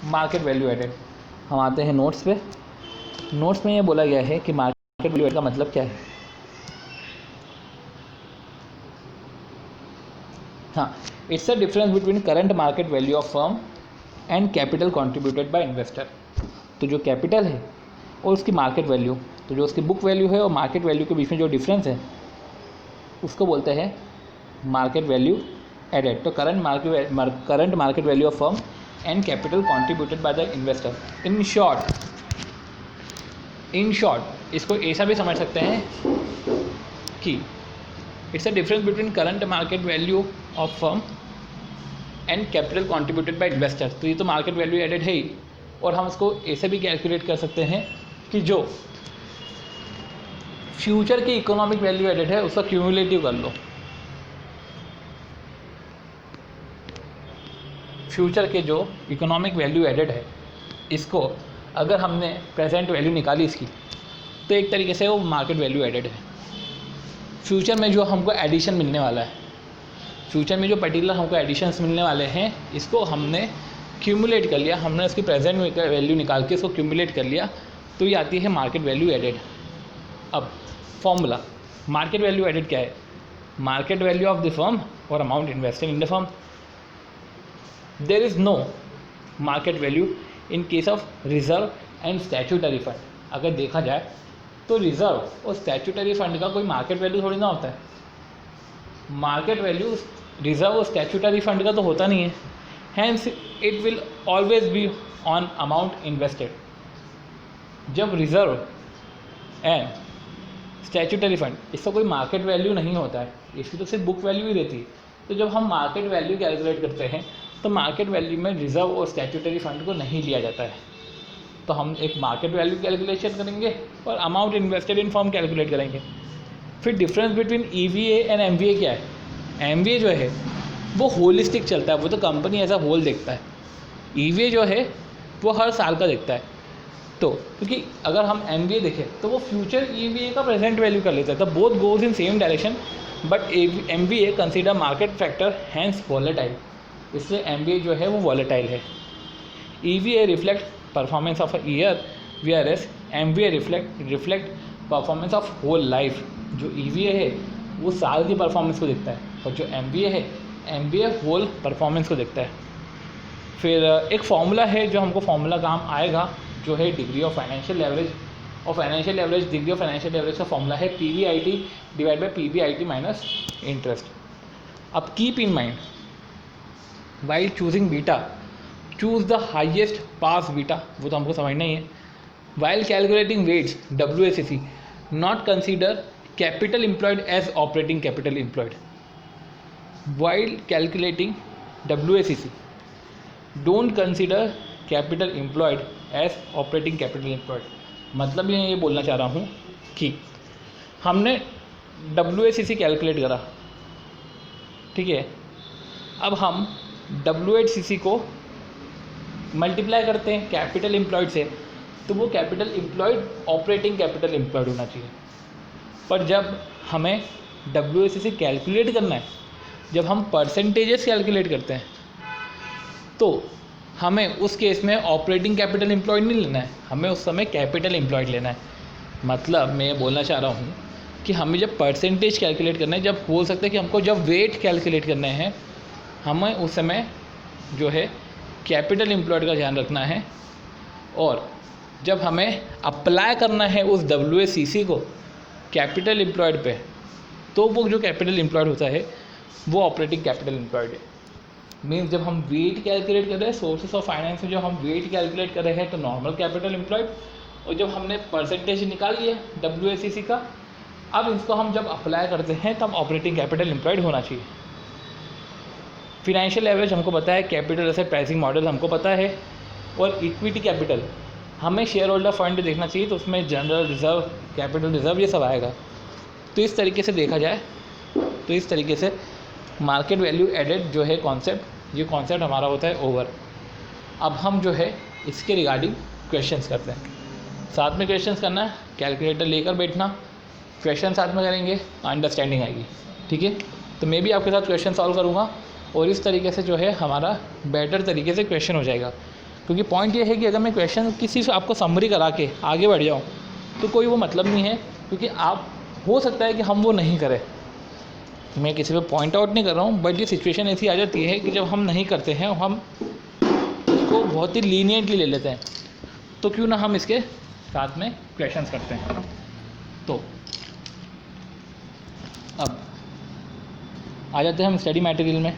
मार्केट वैल्यू एडेड, हम आते हैं नोट्स पे। नोट्स में ये बोला गया है कि मार्केट वैल्यू एडेड का मतलब क्या है। हाँ, it's a difference between current market value of firm and capital contributed bye investor. तो जो कैपिटल है और उसकी मार्केट वैल्यू, तो जो उसकी बुक वैल्यू है और मार्केट वैल्यू के बीच में जो डिफरेंस है उसको बोलते हैं मार्केट वैल्यू एडेड। तो current market value of firm and capital contributed by the investor. In short इसको ऐसा भी समझ सकते हैं कि it's a difference between current market value of firm and capital contributed bye investor. तो ये तो मार्केट वैल्यू एडेड है ही, और हम उसको ऐसे भी कैलकुलेट कर सकते हैं कि जो फ्यूचर की इकोनॉमिक वैल्यू एडेड है उसका क्यूमुलेटिव कर लो। फ्यूचर के जो इकोनॉमिक वैल्यू एडेड है इसको अगर हमने प्रेजेंट वैल्यू निकाली इसकी, तो एक तरीके से वो मार्केट वैल्यू एडेड है। फ्यूचर में जो हमको एडिशन मिलने वाला है, फ्यूचर में जो पर्टिकुलर हमको एडिशंस मिलने वाले हैं, इसको हमने क्यूमुलेट कर लिया, हमने उसकी प्रेजेंट वैल्यू निकाल के इसको क्यूमुलेट कर लिया, तो ये आती है मार्केट वैल्यू एडेड। अब फॉर्मूला मार्केट वैल्यू एडेड क्या है? Market value of the firm और amount invested in the firm. There is no market value in case of reserve and statutory fund. अगर देखा जाए तो रिजर्व और स्टैट्यूटरी फंड का कोई मार्केट वैल्यू थोड़ी ना होता है। मार्केट वैल्यू रिजर्व और स्टैट्यूटरी फंड का तो होता नहीं है, hence it will always be on amount invested. जब रिजर्व एंड स्टैट्यूटरी फंड, इसका कोई मार्केट वैल्यू नहीं होता है, इसकी तो सिर्फ बुक वैल्यू ही रहती है। तो जब हम मार्केट वैल्यू कैलकुलेट करते हैं तो मार्केट वैल्यू में रिजर्व और स्टैट्यूटरी फंड को नहीं लिया जाता है। तो हम एक मार्केट वैल्यू कैलकुलेशन करेंगे और अमाउंट इन्वेस्टेड इन फर्म कैलकुलेट करेंगे। फिर difference between EVA and MVA क्या है? MVA जो है वो होलिस्टिक चलता है, वो तो कंपनी एज अ होल देखता है। EVA जो है वो हर साल का देखता है। तो क्योंकि अगर हम MVA देखें तो वो फ्यूचर EVA का प्रेजेंट वैल्यू कर लेता है, तो both goes in same direction, but MVA consider market factor hence volatile, इसलिए MVA जो है वो वॉलेटाइल है। EVA reflect performance of a year, whereas MVA reflect performance of whole life. जो EVA है वो साल की परफॉर्मेंस को देखता है, और जो MVA है MVA होल परफॉर्मेंस को देखता है। फिर एक फार्मूला है जो हमको फार्मूला काम आएगा, जो है डिग्री ऑफ फाइनेंशियल लेवरेज, और financial leverage, degree of financial leverage का फॉर्मूला है PBIT divide by PBIT minus interest. अब keep in mind while choosing beta, choose the highest pass beta, वो तो हमको समझना ही है। While calculating weights WACC, not consider capital employed as operating capital employed. While calculating WACC, don't consider capital employed as operating capital employed. मतलब मैं ये बोलना चाह रहा हूँ कि हमने WACC कैलकुलेट करा, ठीक है। अब हम WACC को मल्टीप्लाई करते हैं कैपिटल एम्प्लॉयड से, तो वो capital employed operating capital employed होना चाहिए। पर जब हमें WACC कैलकुलेट करना है, जब हम परसेंटेजेस कैलकुलेट करते हैं, तो हमें उस केस में ऑपरेटिंग कैपिटल एम्प्लॉयड नहीं लेना है, हमें उस समय कैपिटल एम्प्लॉयड लेना है। मतलब मैं ये बोलना चाह रहा हूँ कि हमें जब परसेंटेज कैलकुलेट करना है, जब बोल सकते हैं कि हमको जब वेट कैलकुलेट करना है, हमें उस समय जो है कैपिटल एम्प्लॉयड का ध्यान रखना है। और जब हमें अप्लाई करना है उस WACC को कैपिटल एम्प्लॉयड पे, तो वो जो कैपिटल एम्प्लॉयड होता है वो ऑपरेटिंग कैपिटल एम्प्लॉयड है। मीन्स जब हम वेट कैलकुलेट कर रहे हैं सोर्सेस ऑफ फाइनेंस में, जब हम वेट कैलकुलेट कर रहे हैं तो नॉर्मल कैपिटल एम्प्लॉयड, और जब हमने परसेंटेज निकाल लिया WACC का, अब इसको हम जब अप्लाई करते हैं तब ऑपरेटिंग कैपिटल एम्प्लॉयड होना चाहिए। फिनेंशियल एवरेज हमको पता है, कैपिटल एसेट प्राइसिंग मॉडल हमको पता है, और इक्विटी कैपिटल हमें शेयर होल्डर फंड देखना चाहिए, तो उसमें जनरल रिजर्व, कैपिटल रिजर्व, ये सब आएगा। तो इस तरीके से देखा जाए तो इस तरीके से मार्केट वैल्यू एडेड जो है कॉन्सेप्ट, ये कॉन्सेप्ट हमारा होता है ओवर। अब हम जो है इसके रिगार्डिंग क्वेश्चंस करते हैं। साथ में क्वेश्चंस करना है, कैलकुलेटर लेकर बैठना, क्वेश्चन साथ में करेंगे, अंडरस्टैंडिंग आएगी। ठीक है, तो मैं भी आपके साथ क्वेश्चन सॉल्व करूँगा और इस तरीके से जो है हमारा बेटर तरीके से क्वेश्चन हो जाएगा। क्योंकि पॉइंट ये है कि अगर मैं क्वेश्चन किसी से आपको समरी करा के आगे बढ़ जाऊँ तो कोई वो मतलब नहीं है, क्योंकि आप हो सकता है कि हम वो नहीं करें। मैं किसी पे पॉइंट आउट नहीं कर रहा हूँ, बट ये सिचुएशन ऐसी आ जाती है कि जब हम नहीं करते हैं, हम उसको बहुत ही लीनियंटली ले लेते हैं, तो क्यों ना हम इसके साथ में क्वेश्चंस करते हैं। तो अब आ जाते हैं हम स्टडी मटेरियल में।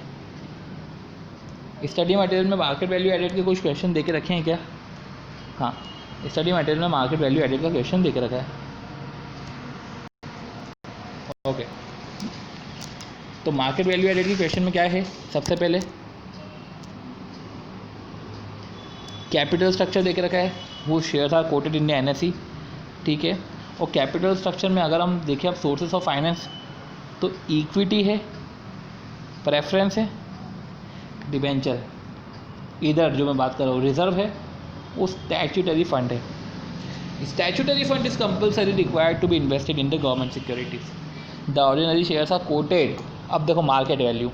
स्टडी मटेरियल में मार्केट वैल्यू एडेड के कुछ क्वेश्चन दे के रखे हैं क्या? हाँ, स्टडी मटेरियल में मार्केट वैल्यू एडेड का क्वेश्चन दे के रखा है। ओके, तो मार्केट वैल्यू एडेड की क्वेश्चन में क्या है? सबसे पहले कैपिटल स्ट्रक्चर दे के रखा है, वो शेयर था कोटेड इन NSE। ठीक है, और कैपिटल स्ट्रक्चर में अगर हम देखें अब सोर्सेस ऑफ फाइनेंस, तो इक्विटी है, प्रेफरेंस है, डिबेंचर है। इधर जो मैं बात कर रहा हूँ रिजर्व है, वो स्टैट्यूटरी फंड है। Statutory fund is compulsory required to be invested in the government securities. The ordinary shares are quoted. अब देखो मार्केट वैल्यू,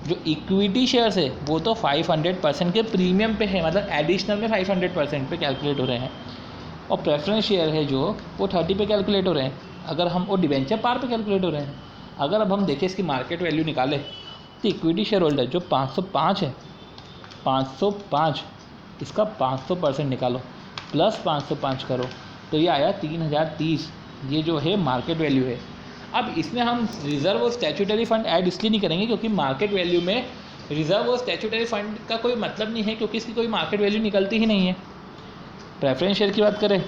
जो इक्विटी शेयर्स है वो तो 500% के प्रीमियम पे है, मतलब एडिशनल में 500% पे कैलकुलेट हो रहे हैं, और प्रेफरेंस शेयर है जो वो 30 पे कैलकुलेट हो रहे हैं। अगर हम वो डिबेंचर पार पे कैलकुलेट हो रहे हैं। अगर अब हम देखें इसकी मार्केट वैल्यू निकाले, तो इक्विटी शेयर होल्डर जो 505 है, 505 इसका 500% निकालो प्लस 505 करो, तो ये आया 3030। ये जो है मार्केट वैल्यू है। अब इसमें हम रिजर्व और स्टैट्यूटरी फंड ऐड इसलिए नहीं करेंगे क्योंकि मार्केट वैल्यू में रिजर्व और स्टैट्यूटरी फंड का कोई मतलब नहीं है, क्योंकि इसकी कोई मार्केट वैल्यू निकलती ही नहीं है। प्रेफरेंस शेयर की बात करें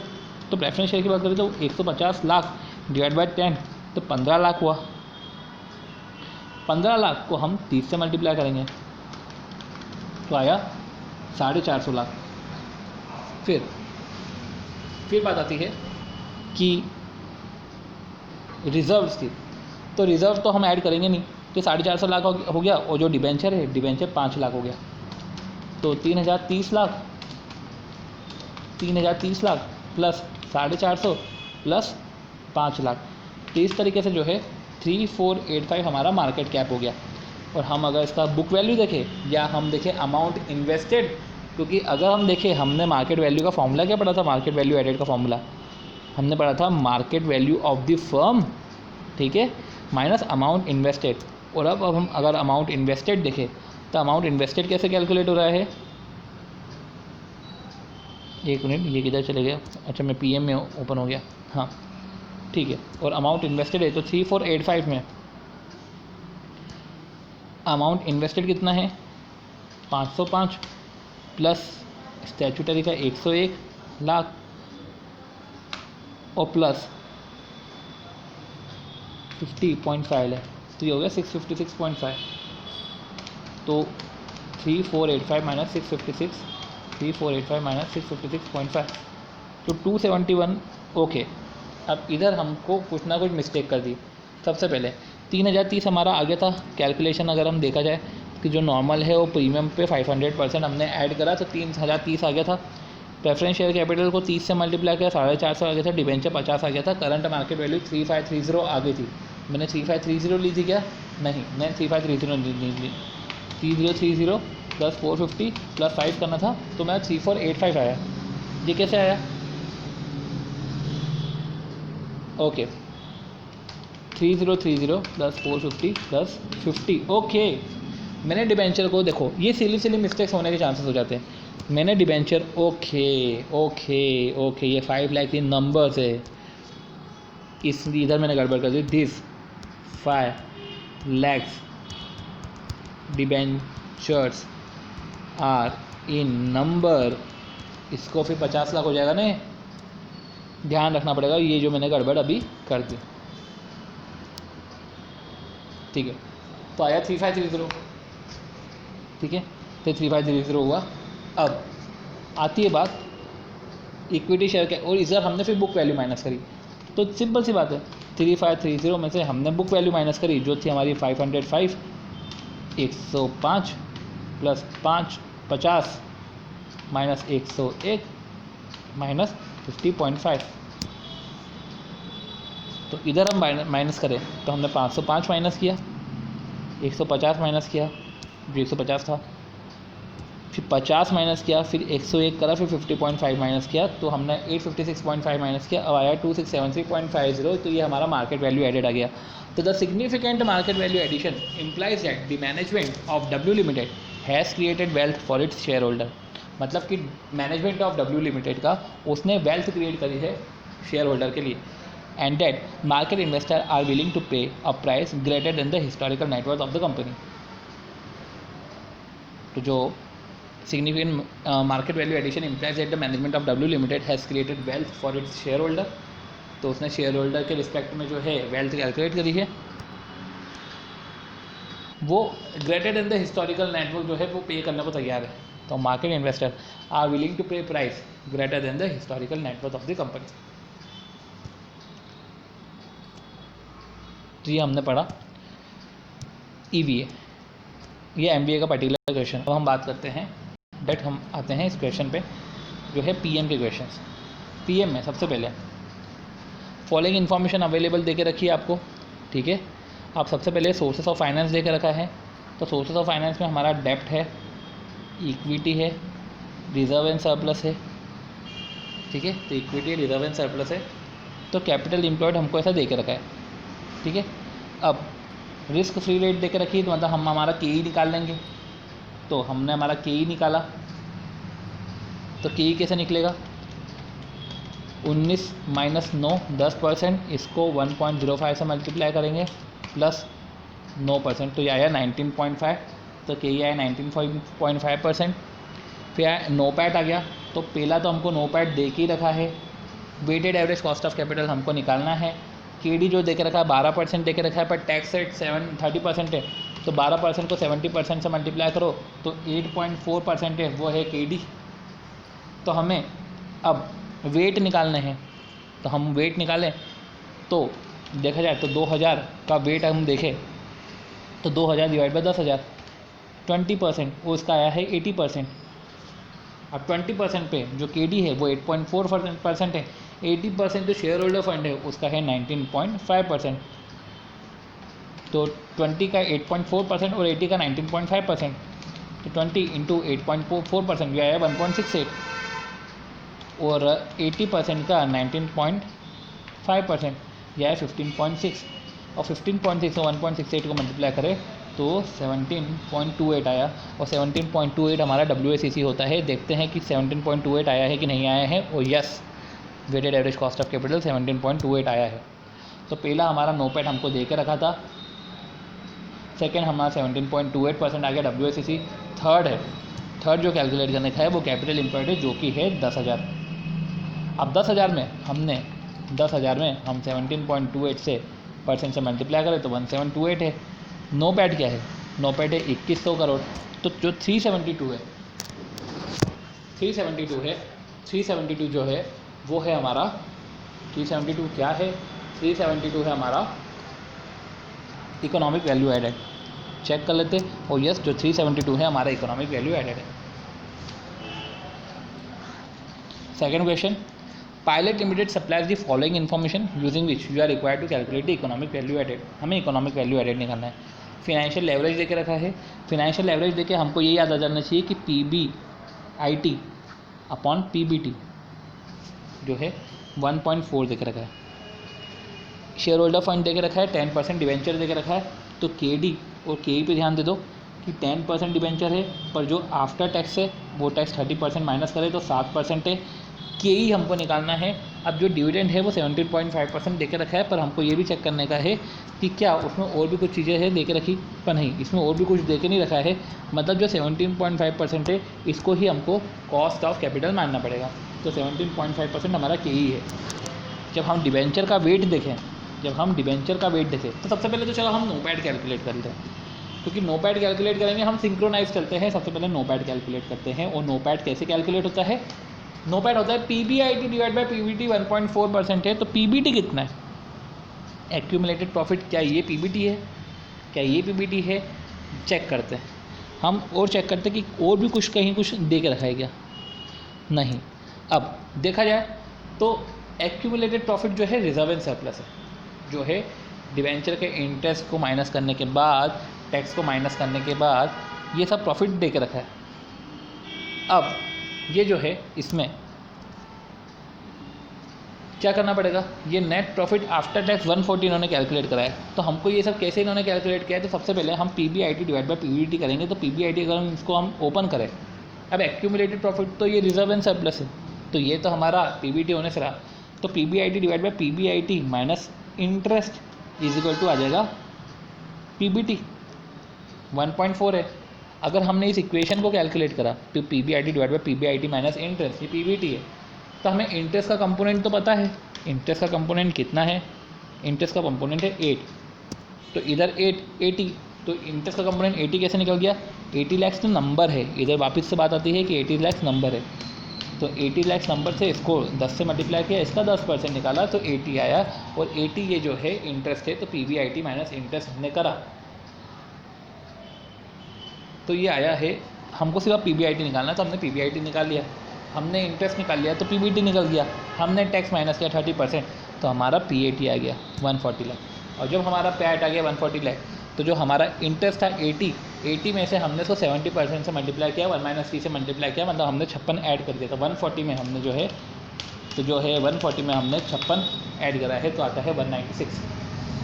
तो 150 लाख डिवाइड बाय 10 तो 15 लाख हुआ। 15 लाख को हम 30 से मल्टीप्लाई करेंगे तो आया 450 लाख। फिर बात आती है कि रिजर्व्स की, तो रिज़र्व तो हम ऐड करेंगे नहीं, तो 450 लाख हो गया, और जो डिबेंचर है डिबेंचर 5 लाख हो गया, तो 3030 लाख प्लस 450 प्लस 5 लाख। तो इस तरीके से जो है 3485 हमारा मार्केट कैप हो गया। और हम अगर इसका बुक वैल्यू देखें या हम देखें अमाउंट इन्वेस्टेड, क्योंकि अगर हम देखें हमने मार्केट वैल्यू का फॉर्मूला क्या पढ़ा था, मार्केट वैल्यू एडेड का फॉर्मूला हमने पढ़ा था market value of the firm, ठीक है, माइनस अमाउंट इन्वेस्टेड। और अब हम अगर अमाउंट इन्वेस्टेड देखें तो अमाउंट इन्वेस्टेड कैसे कैलकुलेट हो रहा है, एक मिनट, ये किधर चले गया, अच्छा मैं PM में ओपन हो गया, हाँ ठीक है। और अमाउंट इन्वेस्टेड है तो 3485 में अमाउंट इन्वेस्टेड कितना है 505 प्लस स्टैट्यूटरी का 101 लाख और प्लस 50.5 है, तो ये हो गया 656.5। तो 3485 माइनस 656, 3485 माइनस 656.5 तो 271। ओके, अब इधर हमको कुछ ना कुछ मिस्टेक कर दी। सबसे पहले 3030 हमारा आ गया था कैलकुलेशन, अगर हम देखा जाए कि जो नॉर्मल है वो प्रीमियम पे 500% हमने ऐड करा तो 3030 आ गया था। प्रेफरेंस शेयर कैपिटल को 30 से मल्टीप्लाई किया 450 आ गया था, डिबेंचर 50 आ गया था। करंट मार्केट वैल्यू 3530 आ गई थी। मैंने 3530 ली थी क्या? नहीं, मैंने 3530 ली 3030 प्लस 450 प्लस 5 करना था, तो मैं 3485 आया। ये कैसे आया? Okay 3030 plus 450 plus 50। ओके मैंने डिबेंचर को, देखो ये सिली मिस्टेक्स होने के चांसेस हो जाते हैं। मैंने डिबेंचर ओके ये 5 लाख की नंबर्स है, इस इधर मैंने गड़बड़ कर दी। This 5 lakhs debentures are in number, इसको फिर 50 लाख हो जाएगा ना, ध्यान रखना पड़ेगा, ये जो मैंने गड़बड़ अभी कर दी। ठीक है, तो आया 3530, ठीक है, तो 3530 हुआ। अब आती है बात इक्विटी शेयर के, और इधर हमने फिर बुक वैल्यू माइनस करी, तो सिंपल सी बात है 3530 में से हमने बुक वैल्यू माइनस करी जो थी हमारी 505, 105 प्लस 50 माइनस 101 माइनस 50.5। तो इधर हम माइनस करें तो हमने 505 माइनस किया, 150 माइनस किया जो 150 था, फिर 50 माइनस किया, फिर 101 करा, फिर 50.5 माइनस किया, तो हमने 856.5 माइनस किया, अब आया 2673.50। तो ये हमारा मार्केट वैल्यू एडेड आ गया। तो the significant market value addition implies that the management of W limited has created wealth for its share holder. मतलब कि मैनेजमेंट ऑफ डब्ल्यू लिमिटेड का उसने वेल्थ क्रिएट करी है शेयर होल्डर के लिए, and that market investors are willing to pay a price greater than the historical net worth of the company। तो जो significant market value addition implies that the management of W Limited has created wealth for its shareholder। तो उसने share holder के respect में जो है wealth calculate करी है, वो greater than the historical network जो है वो पे करने को तैयार है। तो market investor are willing to pay price greater than the historical net worth of the company. तो ये हमने पढ़ा EVA, ये MBA का पर्टिकुलर क्वेश्चन। अब हम बात करते हैं डेट, हम आते हैं इस क्वेश्चन पे जो है PM के क्वेश्चंस। PM में सबसे पहले फॉलोइंग इन्फॉर्मेशन अवेलेबल दे के रखी है आपको, ठीक है। आप सबसे पहले सोर्सेस ऑफ फाइनेंस दे के रखा है, तो सोर्सेस ऑफ फाइनेंस में हमारा डेप्ट है, इक्विटी है, रिजर्व एंड सरप्लस है, ठीक है। तो इक्विटी, रिजर्व एंड सरप्लस है, तो कैपिटल एम्प्लॉयड हमको ऐसा दे के रखा है, ठीक है। अब रिस्क फ्री रेट दे के रखी है, तो मतलब हम हमारा KE निकाल लेंगे। तो हमने हमारा KE निकाला, तो KE कैसे निकलेगा, 19 माइनस 9 10%, इसको 1.05 से मल्टीप्लाई करेंगे प्लस 9%, तो ये आया 19.5। तो KE आया 19.5%। फिर आया NOPAT आ गया, तो पहला तो हमको NOPAT दे के ही रखा है, weighted average cost of capital हमको निकालना है। KD जो दे के रखा है 12% दे के रखा है, पर टैक्स रेट 30% है, तो 12% को 70% से मल्टीप्लाई करो तो 8.4% है, वो है KD। तो हमें अब वेट निकालने हैं, तो हम वेट निकालें तो देखा जाए तो 2000 का वेट हम देखें तो 2000 डिवाइड बाई 10,000 20%, वो उसका आया है 80%। अब 20% पे जो KD है वो 8.4% है, 80% जो शेयर होल्डर फंड है उसका है 19.5%। तो 20 का 8.4% और 80 का 19.5%, तो 20 इंटू 8.4% यह आया 1.68, और 80% का 19.5% यह है 15.6, और 15.6 और 1.68 को मल्टीप्लाई करें तो 17.28 आया, और 17.28 हमारा WACC होता है। देखते हैं कि 17.28 आया है कि नहीं आया है, और yes weighted average cost of capital 17.28 आया है। तो पहला हमारा NOPAT हमको दे के रखा था, सेकेंड हमारा 17.28% आ गया WACC। थर्ड जो कैलकुलेट करने का है वो कैपिटल एम्प्लॉयड है जो कि है 10,000। अब 10,000 में हम 17.28 से % से मल्टीप्लाई करें तो 1728 है। NOPAT क्या है, NOPAT है 2100 करोड़। तो जो 372 है 372 जो है वो है हमारा 372 क्या है, 372 है हमारा इकोनॉमिक वैल्यू एडेड। चेक कर लेते, और यस जो 372 है हमारा इकोनॉमिक वैल्यू एडेड है। Second question, Pilot limited supplies the following information using which you are required to calculate the economic value added. हमें इकोनॉमिक वैल्यू एडेड निकालना है। फिनेंशियल लेवरेज देके रखा है, फिनेंशियल लेवरेज देके हमको ये याद आ जाना चाहिए कि PBIT अपॉन PBT जो है 1.4 देके रखा है। शेयर होल्डर फंड दे के रखा है, 10% डिवेंचर दे के रखा है। तो KD और KE पे ध्यान दे दो कि 10% डिवेंचर है, पर जो आफ्टर टैक्स है वो टैक्स 30% माइनस करे तो 7% है। KE हमको निकालना है। अब जो डिविडेंड है वो 17.5% दे के रखा है, पर हमको ये भी चेक करने का है कि क्या उसमें और भी कुछ चीज़ें हैं दे के रखी, पर नहीं, इसमें और भी कुछ दे के नहीं रखा है। मतलब जो 17.5% है इसको ही हमको कॉस्ट ऑफ कैपिटल मानना पड़ेगा। तो 17.5% हमारा KE है। जब हम डिवेंचर का वेट देखें तो सबसे पहले तो चलो हम नोपैड कैलकुलेट कर लेते हैं, क्योंकि नोपैड कैलकुलेट करेंगे हम सिंक्रोनाइज करते हैं। सबसे पहले नोपैड कैलकुलेट करते हैं। और नोपैड कैसे कैलकुलेट होता है? नोपैड होता है PBIT डिवाइड बाई PBT। 1.4% है तो PBT कितना है? Accumulated profit. क्या ये PBT है? चेक करते हैं हम, और चेक करते हैं कि और भी कहीं कुछ दे के रखा है क्या? नहीं। अब देखा जाए तो एक्यूमुलेटेड प्रॉफिट जो है रिजर्व एंड सरप्लस है, जो है डिवेंचर के इंटरेस्ट को माइनस करने के बाद, टैक्स को माइनस करने के बाद ये सब प्रॉफिट दे के रखा है। अब ये जो है इसमें क्या करना पड़ेगा? ये नेट प्रॉफिट आफ्टर टैक्स 140 इन्होंने कैलकुलेट कराया। तो हमको ये सब कैसे इन्होंने कैलकुलेट किया है? तो सबसे पहले हम PBIT डिवाइड बाई PBT करेंगे। तो PBIT अगर हम इसको ओपन करें, अब एक्यूमुलेटेड प्रॉफिट तो ये रिजर्व एंड सरप्लस है, तो ये तो हमारा PBT होने से रहा। तो PBIT divide by PBIT minus interest is equal to आ जाएगा PBT। 1.4 है। अगर हमने इस इक्वेशन को कैलकुलेट करा तो PBIT divide by PBIT minus interest, ये PBT है। तो हमें इंटरेस्ट का कंपोनेंट तो पता है। इंटरेस्ट का कंपोनेंट कितना है? इंटरेस्ट का कंपोनेंट है 8। तो इधर 80, तो इंटरेस्ट का कंपोनेंट 80 कैसे निकल गया? 80 लाख तो नंबर है, इधर वापस से बात आती है कि 80 लाख नंबर है। तो 80 लाख नंबर से इसको 10 से मल्टीप्लाई किया, इसका 10% निकाला तो 80 आया। और 80 ये जो है इंटरेस्ट है, तो PBIT माइनस इंटरेस्ट हमने करा तो ये आया है। हमको सिर्फ PBIT निकालना है, तो हमने PBIT निकाल लिया। हमने इंटरेस्ट निकाल लिया तो PBT निकल गया। हमने टैक्स माइनस किया 30%, तो हमारा PAT आ गया 140 लाख। और जब हमारा PAT आ गया 140 लाख, तो जो हमारा इंटरेस्ट था 80 में से हमने उसको 70% से मल्टीप्लाई किया, 1 - 3 से मल्टीप्लाई किया, मतलब हमने 56 ऐड कर दिया था। 140 में हमने जो है 140 में हमने 56 ऐड करा है, तो आता है 196।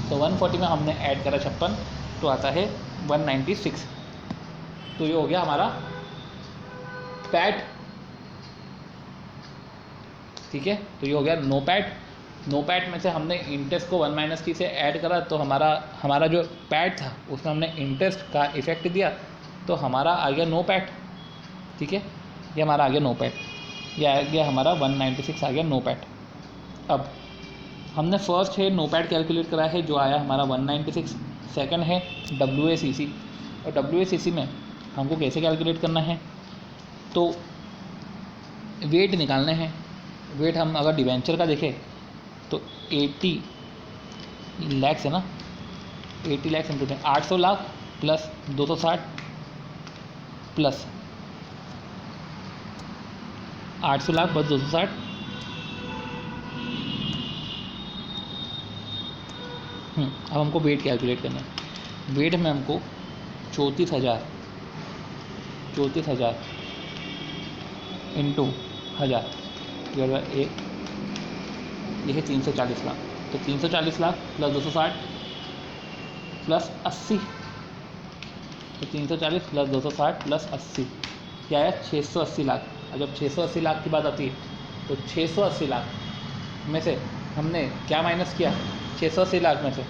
तो 140 में हमने ऐड करा 56, तो आता है 196। तो ये हो गया हमारा पैट। ठीक है, तो ये हो गया नोपैट में से हमने इंटरेस्ट को 1 - 3 से ऐड करा, तो हमारा जो पैट था उसमें हमने इंटरेस्ट का इफेक्ट दिया, तो हमारा आ गया नोपैट। ठीक है, ये हमारा आ गया नोपैट, ये आ गया हमारा 196 आ गया नोपैट। अब हमने फर्स्ट है नोपैट कैलकुलेट करा है, जो आया हमारा 196। सेकंड है WACC, और WACC में हमको कैसे कैलकुलेट करना है? तो वेट निकालने हैं। वेट हम अगर डिवेंचर का देखें तो 80 लाख है ना, 80 lakh into 800 lakh plus 260 plus 800 lakh plus 260, अब हमको वेट कैलकुलेट करना है। वेट में हमको 34,000 इंटू 1000 एक, ये है 340 लाख। तो 340 लाख प्लस 260 प्लस 80, तो 340 प्लस 260 प्लस 80 क्या है? 680 लाख। और जब 680 लाख की बात आती है तो 680 लाख में से हमने क्या माइनस किया? 680 लाख में से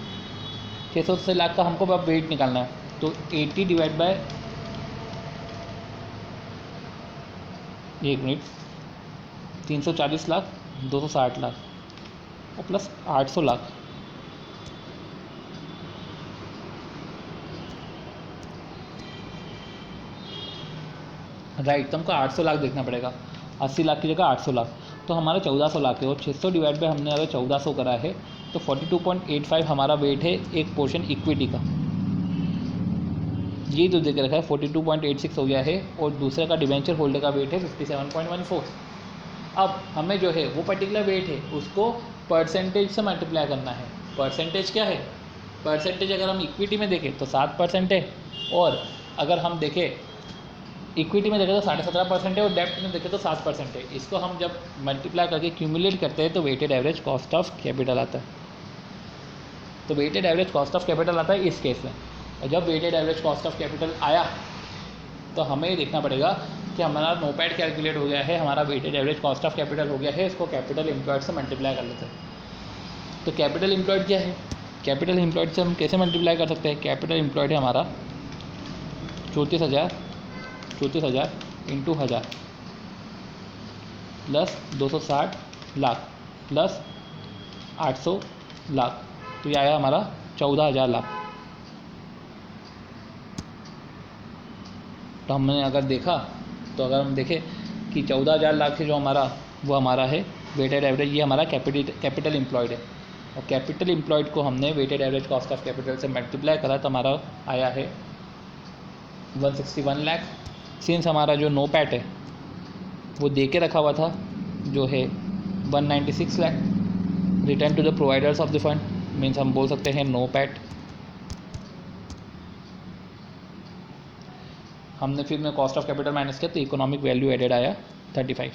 680 लाख का हमको अब वेट निकालना है। तो 80 डिवाइड बाय 340 लाख, 260 लाख और प्लस 800 लाख। राइट, तो हमको 800 लाख देखना पड़ेगा। 80 लाख की जगह 800 लाख, तो हमारा 1400 लाख है। और 600 डिवाइड बाय हमने अगर 1400 करा है तो 42.85 हमारा वेट है एक पोर्शन इक्विटी का। ये जो देख रखा है 42.86 हो गया है, और दूसरे का डिवेंचर होल्डर का वेट है 57.14। अब हमें जो है वो पर्टिकुलर वेट है उसको परसेंटेज से मल्टीप्लाई करना है। परसेंटेज क्या है? परसेंटेज अगर हम इक्विटी में देखें तो 7% है, और अगर हम देखें इक्विटी में देखें तो 17.5% है, और डेब्ट में देखें तो 7% है। इसको हम जब मल्टीप्लाई करके क्यूमुलेट करते हैं तो weighted average cost of capital आता है। तो weighted average cost of capital आता है इस केस में। और जब weighted average cost of capital आया तो हमें ये देखना पड़ेगा कि हमारा नोपैड कैलकुलेट हो गया है, हमारा weighted average cost of capital हो गया है, इसको कैपिटल एम्प्लॉयड से मल्टीप्लाई कर लेते हैं। तो कैपिटल एम्प्लॉयड क्या है? कैपिटल एम्प्लॉयड से हम कैसे मल्टीप्लाई कर सकते हैं? कैपिटल एम्प्लॉयड है हमारा 34,000 into 1000 plus 260 lakh plus 800 lakh, तो ये आया हमारा 14,000 लाख। तो हमने अगर देखा तो अगर हम देखें कि 14,000 लाख से जो हमारा वो हमारा है वेटेड एवरेज, ये हमारा कैपिटल एम्प्लॉयड है। और कैपिटल एम्प्लॉयड को हमने weighted average cost of capital से मल्टीप्लाई करा तो हमारा आया है 161 लाख। सिंस हमारा जो नो पैट है वो दे के रखा हुआ था जो है 196 lakh, return to the providers of the fund, means हम बोल सकते हैं नो पैट। हमने फिर में कॉस्ट ऑफ कैपिटल माइनस किया तो इकोनॉमिक वैल्यू एडेड आया 35।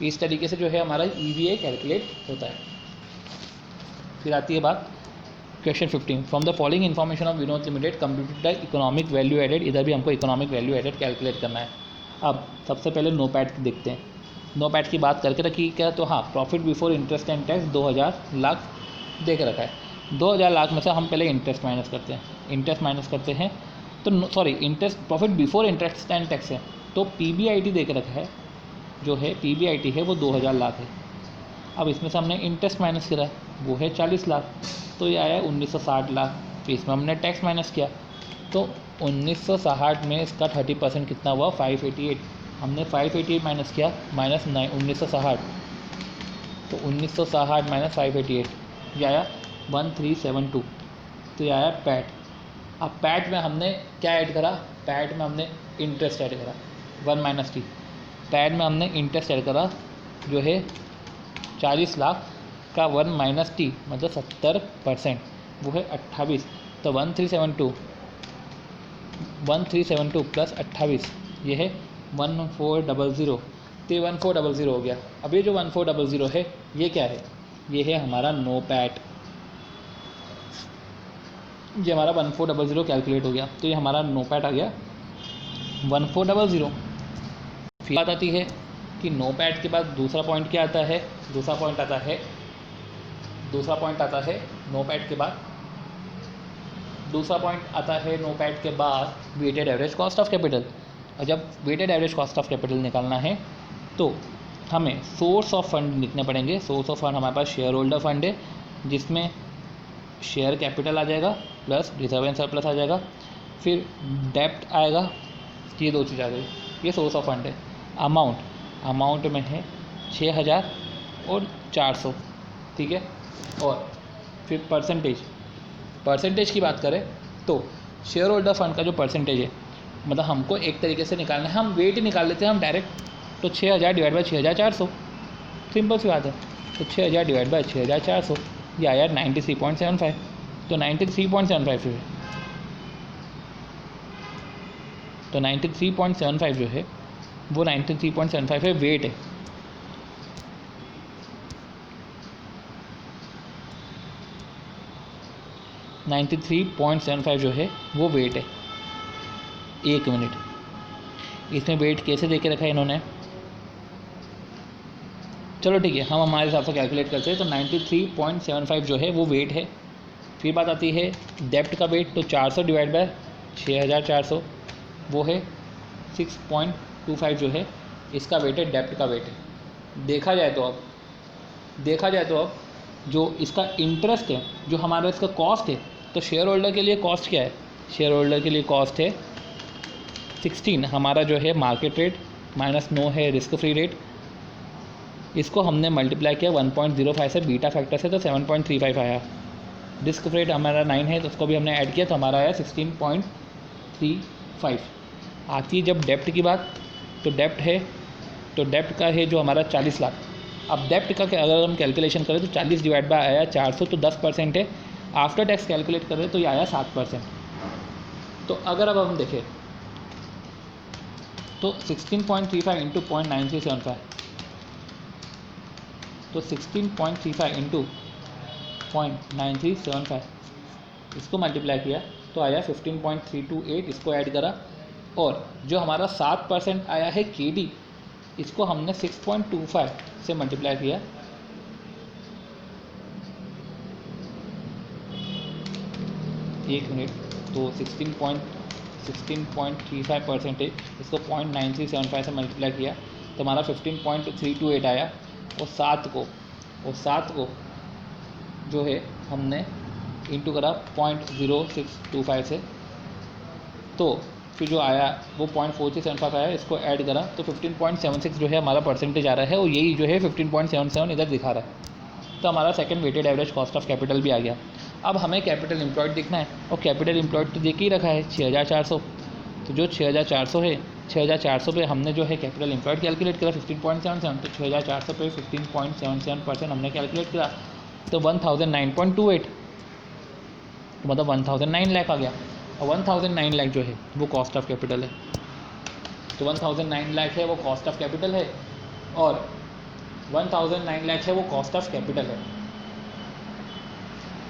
इस तरीके से जो है हमारा EVA कैलकुलेट होता है। फिर आती है बात question 15, from the following information of Vinod limited computed the economic value added. इधर भी हमको इकोनॉमिक वैल्यू एडेड कैलकुलेट करना है। अब सबसे पहले नो पैट देखते हैं। नो पैट की बात करके रखी क्या, तो हाँ profit before interest and tax 2,000 lakh दे के रखा है। 2,000 लाख में से हम पहले इंटरेस्ट माइनस करते हैं। इंटरेस्ट माइनस करते हैं तो sorry interest profit before interest and tax है, तो PBIT दे के रखा है, जो है PBIT है वो 2,000 लाख है। अब इसमें से हमने इंटरेस्ट माइनस करा वो है 40 लाख, तो ये आया 1960 लाख। फिर इसमें हमने टैक्स माइनस किया तो 1960 में इसका 30% कितना हुआ 588। हमने 588 माइनस किया माइनस 1960, तो 1960 माइनस 588 ये आया 1372, तो ये आया पैट। अब पैट में हमने क्या ऐड करा? पैट में हमने इंटरेस्ट ऐड करा 1 माइनस टी। पैट में हमने इंटरेस्ट ऐड करा जो है 40 लाख का 1 माइनस टी मतलब 70%, वो है 28। तो 1372 प्लस 28 ये है 1400, तो 1400 हो गया। अब ये जो 1400 है ये क्या है? ये है हमारा नो पैट। ये हमारा 1400 कैलकुलेट हो गया, तो ये हमारा नो पैट आ गया 1400। फिर बात आती है कि नो पैट के बाद दूसरा पॉइंट क्या आता है? दूसरा पॉइंट आता है नो पैट के बाद, दूसरा पॉइंट आता है नो पैट के बाद weighted average cost of capital. और जब weighted average cost of capital निकालना है तो हमें सोर्स ऑफ फंड लिखने पड़ेंगे। सोर्स ऑफ फंड हमारे पास शेयर होल्डर फंड है, जिसमें शेयर कैपिटल आ जाएगा प्लस रिजर्व एंड सरप्लस आ जाएगा, फिर डेप्ट आएगा, ये दो चीज़ आ गई। ये सोर्स ऑफ फंड है। अमाउंट में है 6,000 और 400, ठीक है। और फिर परसेंटेज की बात करें तो शेयर होल्डर फंड का जो परसेंटेज है, मतलब हमको एक तरीके से निकालना है, हम वेट ही निकाल लेते हैं हम डायरेक्ट। तो 6,000 डिवाइड बाई 6,400, सिंपल सी बात है। तो 6,000 डिवाइड बाई 6,400 ये आया 93.75। तो 93.75 जो है, तो 93.75 जो है वो 93.75 है, वेट है। $93.75 जो है वो वेट है। एक मिनट, इसमें वेट कैसे दे के रखा है इन्होंने? चलो ठीक है, हम हमारे हिसाब से कैलकुलेट करते हैं। तो 93.75 जो है वो वेट है। फिर बात आती है डेप्ट का वेट, तो 400 डिवाइड बाय 6,400 वो है 6.25 जो है इसका वेट है, डेप्ट का वेट है। देखा जाए तो अब जो इसका इंटरेस्ट है, जो हमारा इसका कॉस्ट है, तो शेयर होल्डर के लिए कॉस्ट क्या है? शेयर होल्डर के लिए कॉस्ट है 16, हमारा जो है मार्केट रेट माइनस 9 है रिस्क फ्री रेट। इसको हमने मल्टीप्लाई किया 1.05 से, बीटा फैक्टर से, तो 7.35 आया। रिस्क रेट हमारा 9 है तो उसको भी हमने ऐड किया तो हमारा आया 16.35। आती है जब डेप्ट की बात, तो डेप्ट है, तो डेप्ट का है जो हमारा 40 लाख। अब डेप्ट का अगर हम कैलकुलेशन करें तो 40 डिवाइड बाय आया 400, तो 10% है। आफ्टर टैक्स कैलकुलेट करें तो ये आया 7%। तो अगर अब हम देखें तो 16.35 इंटू 0.9375, तो 16.35 इंटू 0.9375 इसको मल्टीप्लाई किया तो आया 15.328, इसको ऐड करा, और जो हमारा 7% आया है KD, इसको हमने 6.25 से मल्टीप्लाई किया, एक मिनट, तो 16.35%, इसको 0.9375 से मल्टीप्लाई किया तो हमारा 15.328 आया, और 7 को जो है हमने इंटू करा 0.0625 से, तो फिर जो आया वो 0.4375 आया, इसको ऐड करा तो 15.76 जो है हमारा परसेंटेज आ रहा है, और यही जो है 15.77 इधर दिखा रहा है। तो हमारा second weighted average cost of capital भी आ गया। अब हमें कैपिटल एम्प्लॉयड दिखना है, और कैपिटल एम्प्लॉयड तो देख ही रखा है 6400, तो जो 6400 है, 6400 पे हमने जो है कैपिटल एम्प्लॉयड कैलकुलेट करा 15.77, तो 6400 पे 15.77% हमने कैलकुलेट करा तो 1009.28, तो मतलब 1009 लाख आ गया, और 1009 लाख जो है वो कॉस्ट ऑफ कैपिटल है। तो 1009 लाख है वो कॉस्ट ऑफ कैपिटल है, और 1009 लाख है वो कॉस्ट ऑफ कैपिटल है।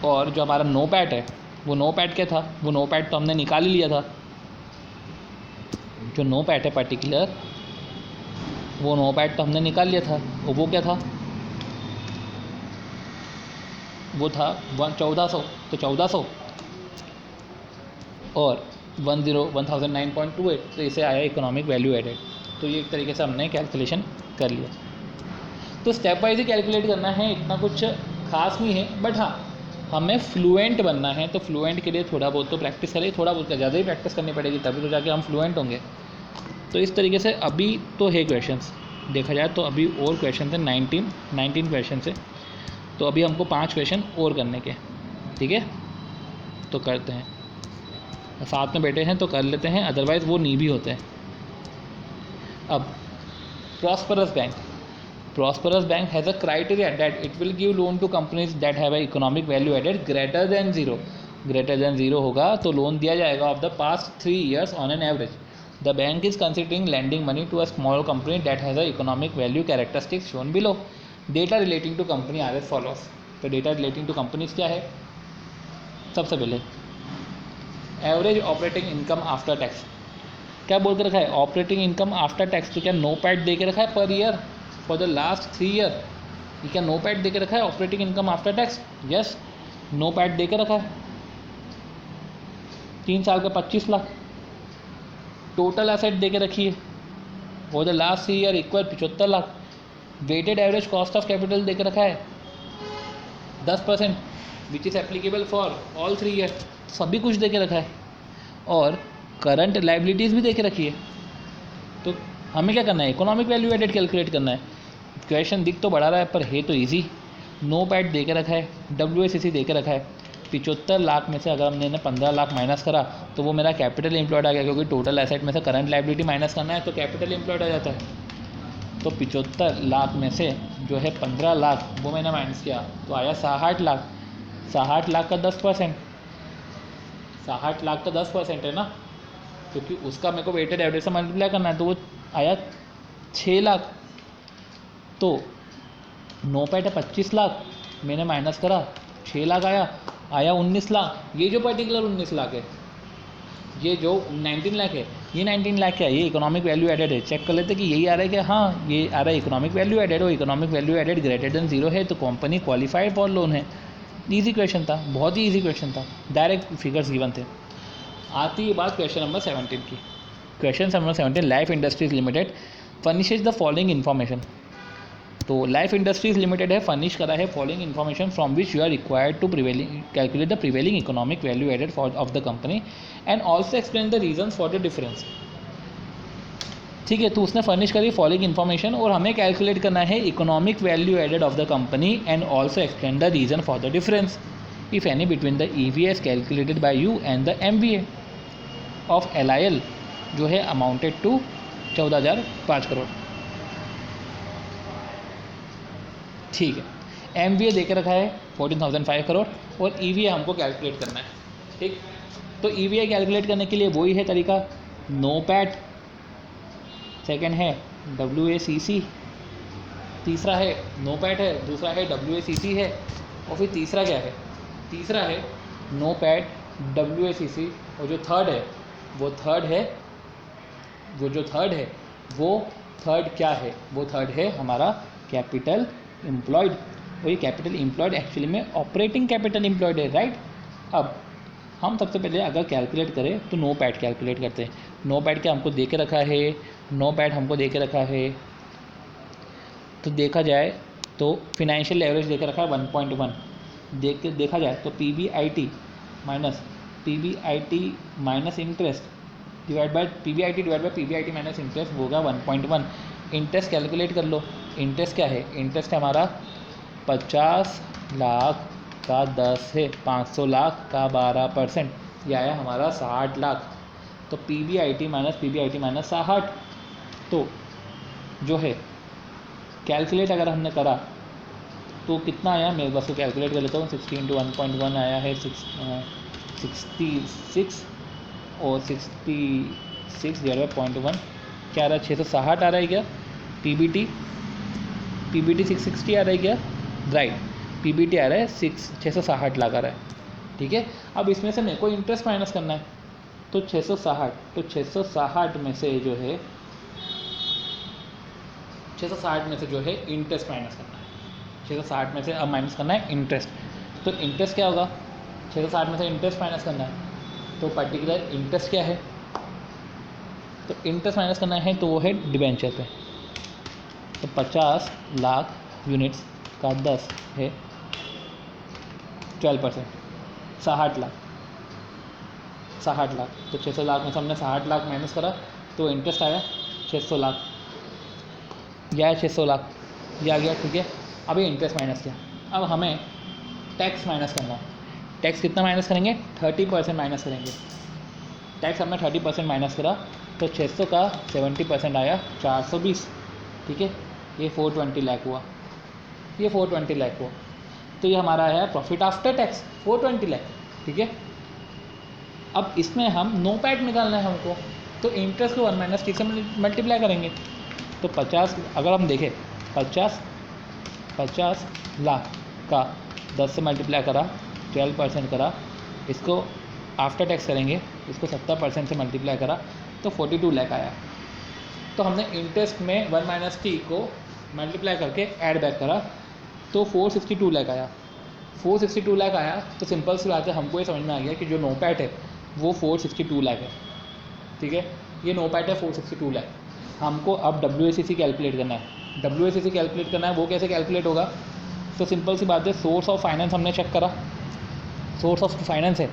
और जो हमारा नो पैट है, वो नो पैट क्या था, वो नो पैट तो हमने निकाल ही लिया था। जो नो पैट है पर्टिकुलर, वो नो पैट तो हमने निकाल लिया था, और वो क्या था, वो था 1400, तो 1400 और 1009.28, तो इसे आया इकोनॉमिक वैल्यू एडेड। तो ये एक तरीके से हमने कैलकुलेशन कर लिया। तो स्टेप वाइज ही कैलकुलेट करना है, इतना कुछ खास नहीं है, बट हाँ हमें फ्लुएंट बनना है, तो फ्लुएंट के लिए थोड़ा बहुत तो प्रैक्टिस करें, थोड़ा बहुत ज़्यादा ही प्रैक्टिस करनी पड़ेगी, तभी तो जाके हम फ्लुएंट होंगे। तो इस तरीके से अभी तो है क्वेश्चंस, देखा जाए तो अभी और क्वेश्चन थे 19 क्वेश्चन है, तो अभी हमको 5 क्वेश्चन और करने के, ठीक है, तो करते हैं, साथ में बैठे हैं तो कर लेते हैं, अदरवाइज़ वो नहीं भी होते हैं। अब Prosperous bank has a criteria that it will give loan to companies that have a economic value added greater than 0. Greater than 0 होगा तो लोन दिया जाएगा of the past 3 years on an average. The bank is considering lending money to a small company that has a economic value characteristics shown below. Data relating to company are as follows. तो data relating to companies क्या है, सबसे पहले average operating income after tax, क्या बोल के रखा है, ऑपरेटिंग इनकम आफ्टर टैक्स, तो क्या नो पैड दे के रखा है per year for the last 3 year, ये क्या नो पैड दे के रखा है operating income after tax, yes NOPAT दे के रखा है, 3 साल का 25 लाख, टोटल एसेट दे के रखी है for the last 3 year equal 75 lakh, weighted average cost of capital दे के रखा है 10% which is applicable for all 3 year, सभी कुछ दे के रखा है, और करंट लाइबिलिटीज़ भी दे के रखी है। तो हमें क्या करना है, इकोनॉमिक वैल्यू एडेड कैलकुलेट करना है। क्वेश्चन दिख तो बढ़ा रहा है पर है तो इजी, नो पैड दे के रखा है, WACC दे के रखा है, 75 लाख में से अगर हमने 15 लाख माइनस करा तो वो मेरा कैपिटल एम्प्लॉयड आ गया, क्योंकि टोटल एसेट में से करंट लाइबिलिटी माइनस करना है तो कैपिटल एम्प्लॉयड आ जाता है। तो 75 लाख में से जो है 15 लाख वो मैंने माइनस किया तो आया 68 लाख, 68 लाख का 10%, 68 लाख का 10% है ना, क्योंकि उसका मेरे को वेटेड एवरेज से मल्टीप्लाई करना है, तो वो आया 6 लाख। तो नो पैट है 25 लाख, मैंने माइनस करा 6 लाख आया 19 लाख। ये जो पर्टिकुलर 19 लाख है, ये जो 19 लाख है, ये 19 लाख क्या है, ये इकोनॉमिक वैल्यू एडेड है। चेक कर लेते कि यही आ रहा है कि हाँ ये आ रहा है इकोनॉमिक वैल्यू एडेड, और economic value added greater than 0 है तो कंपनी क्वालिफाइड फॉर लोन है। ईजी क्वेश्चन था, बहुत ही ईजी क्वेश्चन था, डायरेक्ट फिगर्स गिवन थे। आती है बात क्वेश्चन नंबर 17 की। Question number 17, life industries limited furnishes the following information. तो लाइफ इंडस्ट्रीज लिमिटेड है, फर्निश करा है following information from which you are required to calculate the prevailing economic value added of the company and also explain the reason for the difference. ठीक है, तो उसने furnish करी following information और हमें कैलकुलेट करना है economic value added of the company and also explain the reason for the difference if any between the EVS calculated by you and the MVA of LIL जो है amounted to 14,005 crore. ठीक है, MVA देके रखा है 14,005 करोड़ और EVA हमको calculate करना है। ठीक, तो EVA कैलकुलेट करने के लिए वही है तरीका, नो पैट, सेकेंड है WACC, तीसरा है नो पैट है, दूसरा है WACC है, और फिर तीसरा क्या है, तीसरा है नो पैड, WACC, और जो थर्ड है वो थर्ड क्या है, वो थर्ड है हमारा कैपिटल एम्प्लॉयड। और ये कैपिटल एम्प्लॉयड एक्चुअली में ऑपरेटिंग कैपिटल एम्प्लॉयड है, राइट। अब हम सबसे पहले अगर कैलकुलेट करें तो नो पैड कैलकुलेट करते हैं। नो पैड क्या हमको दे के रखा है, नो पैड हमको दे के रखा है, तो देखा जाए तो फिनेंशियल एवरेज दे के रखा है 1.1। देखा जाए तो PBIT minus interest divide by PBIT minus interest होगा 1.1। इंटरेस्ट कैलकुलेट कर लो। इंटरेस्ट क्या है, इंटरेस्ट हमारा 50 लाख का 10 है, 500 लाख का 12%, यह आया हमारा 60 लाख। तो PBIT माइनस 60, तो जो है कैलकुलेट अगर हमने करा तो कितना आया, मैं बस को कैलकुलेट कर लेता हूँ। 60 × 1.1 आया है 66, और 66 डिवाइड बाई 0.1 क्या आ रहा है, 660 आ रहा है क्या। PBT 660 आ रहा है क्या, राइट। PBT आ रहा है 660 लाख आ रहा है, ठीक है। अब इसमें से मेरे को इंटरेस्ट माइनस करना है, तो 660 में से जो है 660 में से जो है इंटरेस्ट माइनस करना है। 660 में से अब माइनस करना है इंटरेस्ट, तो इंटरेस्ट क्या होगा, 660 में से इंटरेस्ट माइनस करना है, तो पर्टिकुलर इंटरेस्ट क्या है, तो इंटरेस्ट माइनस करना है तो वो है डिबेंचर पे। तो 50 लाख यूनिट्स का 10 है 12%, 60 लाख। तो 600 लाख में से हमने 60 लाख माइनस करा तो इंटरेस्ट आया 600 लाख, यह है 600 लाख, यह आ गया, ठीक है। अब ये इंटरेस्ट माइनस किया, अब हमें टैक्स माइनस करना है। टैक्स कितना माइनस करेंगे, 30% माइनस करेंगे। टैक्स हमने 30% माइनस करा तो 600 का 70% आया 420, ठीक है। ये 420 लाख हुआ, ये 420 लाख हुआ, तो ये हमारा है प्रॉफिट आफ्टर टैक्स 420 लाख, ठीक है। अब इसमें हम नो पैड निकालना है हमको, तो इंटरेस्ट को 1 - 3 से मल्टीप्लाई करेंगे। तो 50 अगर हम देखें 50 लाख का 10 से मल्टीप्लाई करा, 12% करा, इसको आफ्टर टैक्स करेंगे, इसको 70% से मल्टीप्लाई करा तो 42 लाख आया। तो हमने इंटरेस्ट में 1 - 3 को मल्टीप्लाई करके ऐड बैक करा तो 462 लाख आया। 462 लाख आया तो सिंपल सी बात है, हमको ये समझ में आ गया कि जो नो पैट है वो 462 लाख है, ठीक है। ये नो पैट है 462 लाख। हमको अब WACC कैलकुलेट करना है। WACC कैलकुलेट करना है, वो कैसे कैलकुलेट होगा, तो सिंपल सी बात है, सोर्स ऑफ फाइनेंस हमने चेक करा, सोर्स ऑफ फाइनेंस है,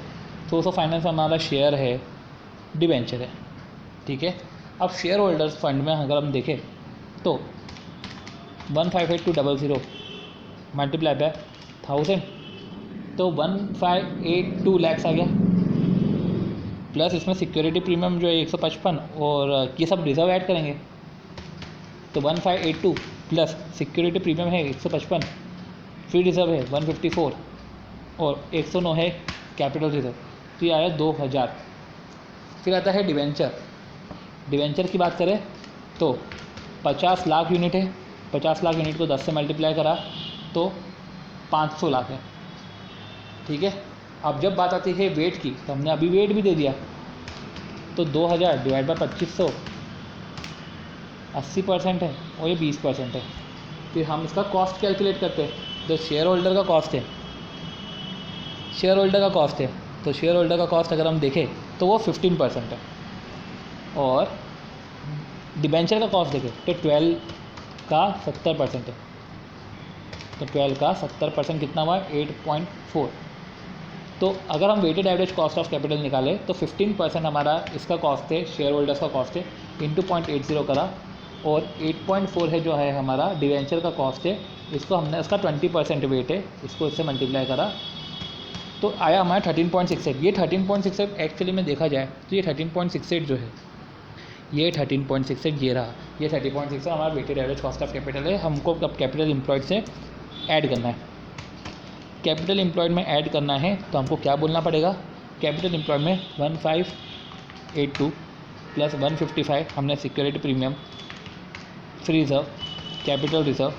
सोर्स ऑफ फाइनेंस हमारा शेयर है, डिबेंचर है, ठीक है। अब शेयर होल्डर्स फंड में अगर हम देखें तो 158200 मल्टीप्लाई बाय 1000 तो 1582 लैक्स आ गया, प्लस इसमें सिक्योरिटी प्रीमियम जो है 155 और ये सब रिजर्व ऐड करेंगे तो 1582 प्लस सिक्योरिटी प्रीमियम है 155, फ्री रिजर्व है 154 और 109 है कैपिटल रिजर्व, तो ये आया 2000। फिर आता है डिवेंचर। डिवेंचर की बात करें तो 50 लाख यूनिट है, 50 लाख यूनिट को 10 से मल्टीप्लाई करा तो 500 लाख है, ठीक है। अब जब बात आती है वेट की, तो हमने अभी वेट भी दे दिया, तो 2000 डिवाइड बाय 2500 80% है और ये 20% है। फिर हम इसका कॉस्ट कैलकुलेट करते हैं, जो शेयर होल्डर का कॉस्ट है, शेयर होल्डर का कॉस्ट है, तो शेयर होल्डर का कॉस्ट अगर हम देखें तो वो 15% है, और डिबेंचर का कॉस्ट देखें तो 12 का 70% है, तो 12 का 70% कितना हुआ, 8.4। तो अगर हम weighted average cost of capital निकालें तो 15% हमारा इसका कॉस्ट है, शेयर होल्डर्स का कॉस्ट है, इंटू 0.80 करा, और 8.4 है जो है हमारा डिवेंचर का कॉस्ट है, इसको हमने इसका 20% वेट है, इसको इससे मल्टीप्लाई करा तो आया हमारा 13.68। ये 13.68 एक्चुअली में देखा जाए तो ये 13.68 जो है, ये 13.68 ये रहा, ये 30.6 हमारा weighted average cost of capital है। हमको अब कैपिटल एम्प्लॉयड से ऐड करना है, कैपिटल एम्प्लॉयड में ऐड करना है तो हमको क्या बोलना पड़ेगा, कैपिटल एम्प्लॉयड में 1582 प्लस 155 हमने security premium, free reserve, capital reserve,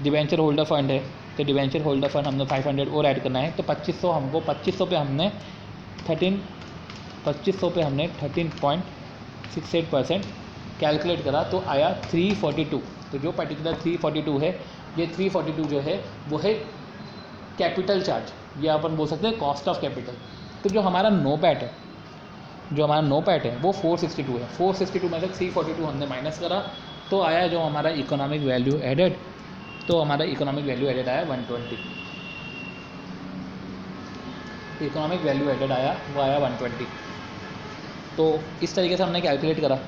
debenture holder fund है तो डिवेंचर होल्डर फंड हमने 500 और ऐड करना है, तो 2500 हमको 2500 पे हमने 13.68% कैलकुलेट करा, तो आया 342। तो जो पर्टिकुलर 342 है, ये 342 जो है वो है कैपिटल चार्ज, ये अपन बोल सकते हैं कॉस्ट ऑफ कैपिटल। तो जो हमारा नोपैट है, वो 462 है। 462 में से 342 हमने माइनस करा, तो आया जो हमारा इकोनॉमिक वैल्यू एडेड, तो हमारा इकोनॉमिक वैल्यू एडेड आया 120। इकोनॉमिक वैल्यू एडेड आया, वो आया 120। तो इस तरीके से हमने कैलकुलेट करा।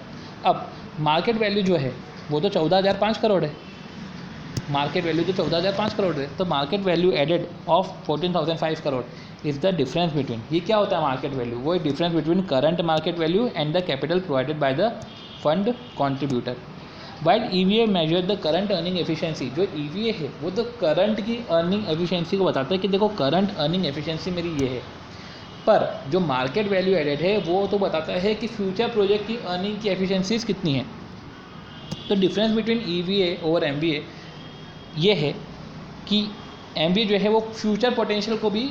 अब मार्केट वैल्यू जो है वो तो 14,005 करोड़ है, मार्केट वैल्यू तो 14,005 करोड़ है, तो market value added of 14,005 crore is the difference between, ये क्या होता है मार्केट वैल्यू, वो difference between current market value and the capital provided by the fund contributor. While EVA measure the current earning efficiency, जो EVA है वो तो current की अर्निंग एफिशिएंसी को बताता है कि देखो करंट अर्निंग एफिशिएंसी मेरी ये है, पर जो मार्केट वैल्यू एडेड है वो तो बताता है कि फ्यूचर प्रोजेक्ट की अर्निंग की एफिशिएंसीज कितनी है। तो डिफरेंस बिटवीन EVA और MVA ये है कि MVA जो है वो फ्यूचर पोटेंशियल को भी